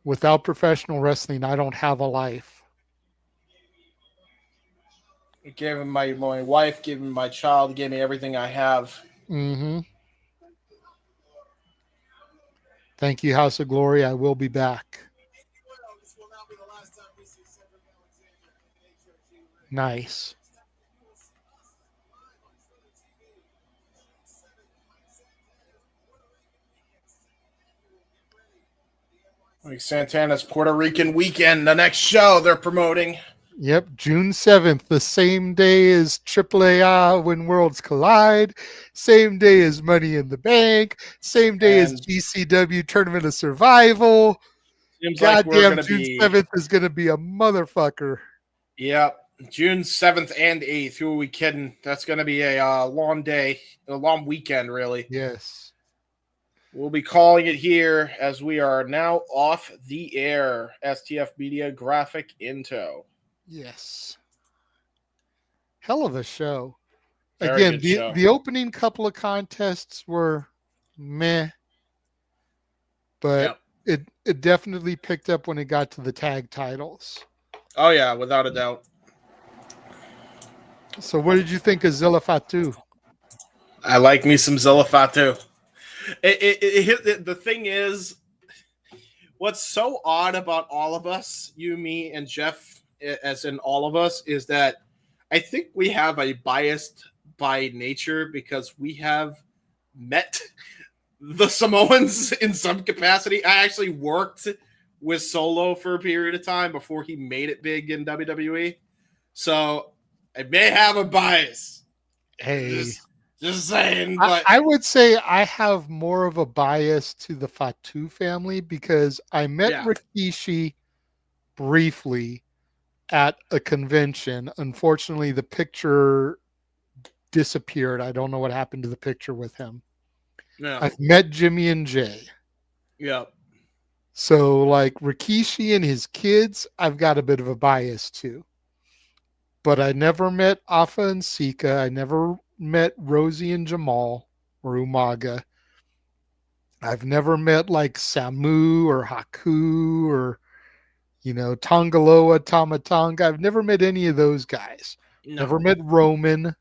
S1: Without professional wrestling, I don't have a life.
S2: He gave him my wife, gave me my child, gave me everything I have.
S1: Mm-hmm. Thank you, House of Glory. I will be back. Nice.
S2: Like Santana's Puerto Rican weekend, the next show they're promoting.
S1: Yep, June 7th, the same day as AAA When Worlds Collide, same day as Money in the Bank, same day as GCW Tournament of Survival.
S2: Seems
S1: Goddamn,
S2: like
S1: June 7th is going to be a motherfucker.
S2: Yep, June 7th and 8th. Who are we kidding? That's going to be a long day, a long weekend, really.
S1: Yes.
S2: We'll be calling it here as we are now off the air. STF Media Graphic Info.
S1: Yes. Hell of a show.
S2: Very
S1: Again,
S2: good show.
S1: The opening couple of contests were meh, but it definitely picked up when it got to the tag titles.
S2: Oh, yeah, without a doubt.
S1: So what did you think of Zilla Fatu?
S2: I like me some Zilla Fatu. The thing is, what's so odd about all of us, you, me, and Jeff, as in all of us, is that I think we have a biased by nature because we have met the Samoans in some capacity. I actually worked with Solo for a period of time before he made it big in WWE. So I may have a bias.
S1: Hey,
S2: just saying. But
S1: I would say I have more of a bias to the Fatu family because I met Rikishi briefly at a convention. Unfortunately, the picture disappeared. I don't know what happened to the picture with him.
S2: No.
S1: I've met Jimmy and Jay.
S2: Yep.
S1: So, like Rikishi and his kids, I've got a bit of a bias to. But I never met Afa and Sika. I never met Rosie and Jamal or Umaga. I've never met like Samu or Haku or, Tongaloa, Tamatanga. I've never met any of those guys. No. Never met Roman.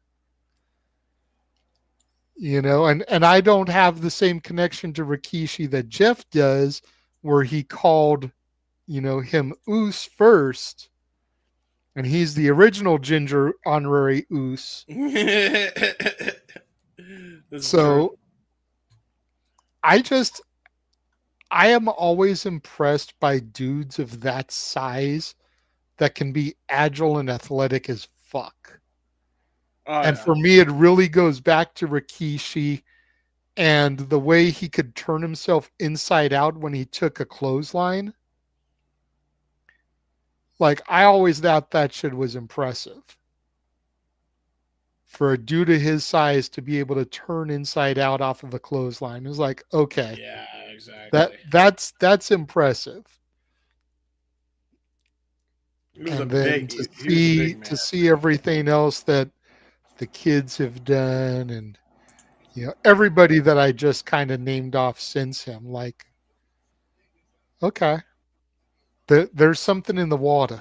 S1: And I don't have the same connection to Rikishi that Jeff does, where he called, him Oos first. And he's the original Ginger honorary Oos. So true. I am always impressed by dudes of that size that can be agile and athletic as fuck. And for me, it really goes back to Rikishi and the way he could turn himself inside out when he took a clothesline. Like, I always thought that shit was impressive. For a dude of his size to be able to turn inside out off of a clothesline. It was like, okay.
S2: Yeah, exactly.
S1: That's impressive. And then to see everything else that the kids have done and everybody that I just kind of named off since him, like, okay. There's something in the water,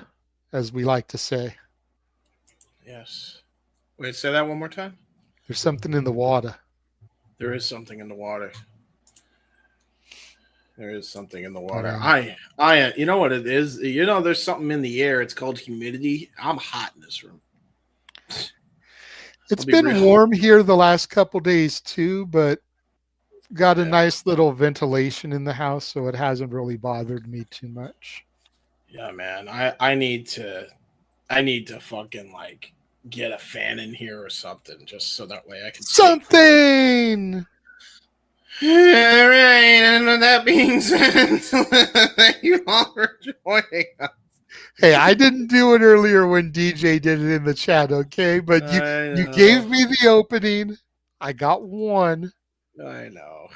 S1: as we like to say.
S2: Yes. Wait, say that one more time.
S1: There's something in the water.
S2: There is something in the water. There is something in the water. You know what it is? There's something in the air. It's called humidity. I'm hot in this room.
S1: It's been warm here the last couple days too, but got a nice little ventilation in the house, so it hasn't really bothered me too much.
S2: Yeah, man. I need to fucking like get a fan in here or something, just so that way I can
S1: something.
S2: All right, and with that being said, thank you all for joining us.
S1: Hey, I didn't do it earlier when DJ did it in the chat, okay? But you gave me the opening. I got one.
S2: I know.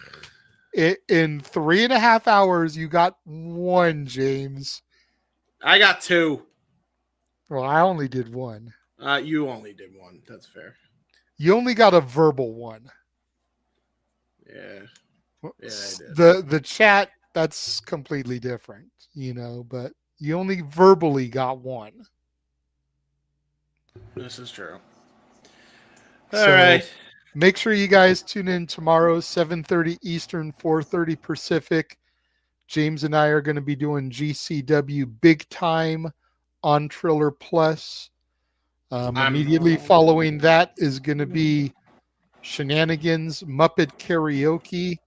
S1: In 3.5 hours, you got one, James.
S2: I got two.
S1: Well, I only did one.
S2: You only did one. That's fair.
S1: You only got a verbal one.
S2: Yeah. Yeah, I
S1: did. The chat, that's completely different, but you only verbally got one.
S2: This is true.
S1: All right. Make sure you guys tune in tomorrow, 7:30 Eastern, 4:30 Pacific. James and I are going to be doing GCW Big Time on Triller Plus. Immediately following that is going to be Shenanigans Muppet Karaoke.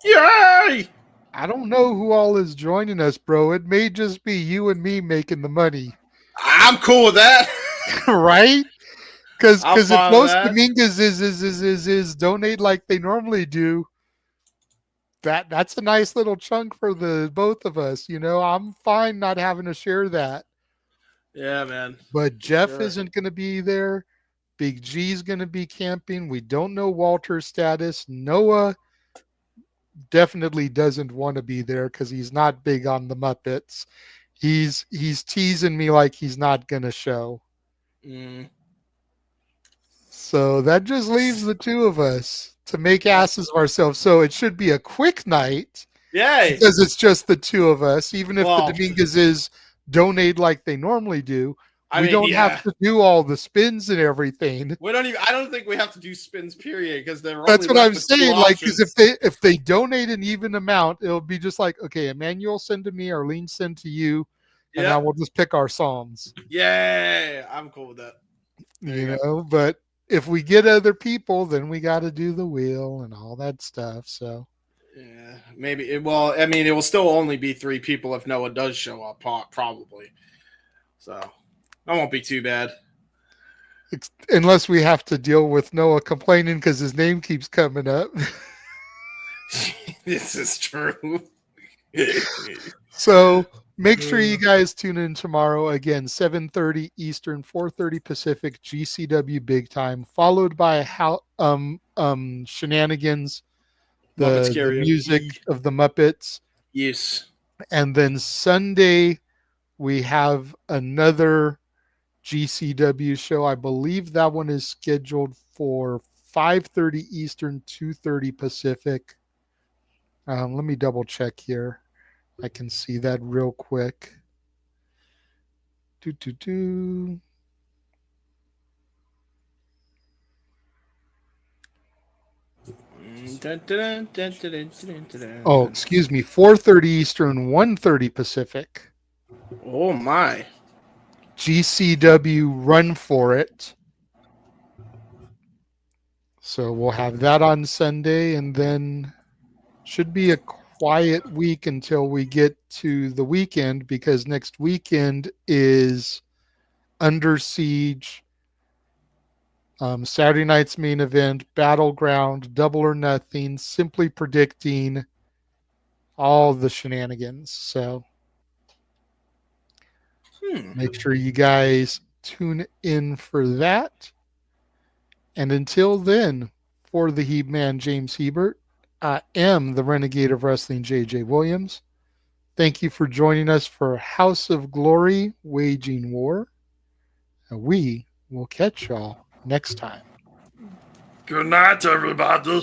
S2: Yay!
S1: I don't know who all is joining us, bro. It may just be you and me making the money.
S2: I'm cool with that.
S1: Right? Because if Los Dominguez is donate like they normally do, that's a nice little chunk for the both of us. I'm fine not having to share that.
S2: Yeah, man.
S1: But Jeff isn't going to be there. Big G's going to be camping. We don't know Walter's status. Noah definitely doesn't want to be there because he's not big on the Muppets. He's teasing me like he's not going to show. So that just leaves the two of us to make asses of ourselves. So it should be a quick night.
S2: Yay!
S1: Because it's just the two of us. Even if the Dominguezes donate like they normally do, We don't have to do all the spins and everything.
S2: We don't even. I don't think we have to do spins. Period, because they're
S1: That's
S2: only
S1: what
S2: left
S1: I'm
S2: with two
S1: saying. Like, because
S2: options.
S1: if they donate an even amount, it'll be just like, okay, Emmanuel send to me, Arlene send to you, and now we'll just pick our songs.
S2: Yeah, I'm cool with that.
S1: You know, but if we get other people, then we got to do the wheel and all that stuff. So
S2: yeah, maybe. It will still only be 3 people if Noah does show up, probably. So that won't be too bad.
S1: Unless we have to deal with Noah complaining because his name keeps coming up.
S2: This is true.
S1: So make sure you guys tune in tomorrow again, 7:30 Eastern, 4:30 Pacific, GCW Big Time, followed by Shenanigans, the music of the Muppets.
S2: Yes.
S1: And then Sunday we have another GCW show. I believe that one is scheduled for 5:30 Eastern, 2:30 Pacific. Let me double check here. I can see that real quick. Oh, excuse me. 4:30 Eastern, 1:30 Pacific.
S2: Oh my.
S1: GCW Run For It. So we'll have that on Sunday, and then should be a quiet week until we get to the weekend, because next weekend is Under Siege, Saturday night's main event, Battleground, Double or Nothing, Simply Predicting, all the shenanigans. So make sure you guys tune in for that. And until then, for the Heb Man, James Hebert, I am the Renegade of Wrestling, JJ Williams. Thank you for joining us for House of Glory, Waging War. And we will catch y'all next time.
S2: Good night, everybody.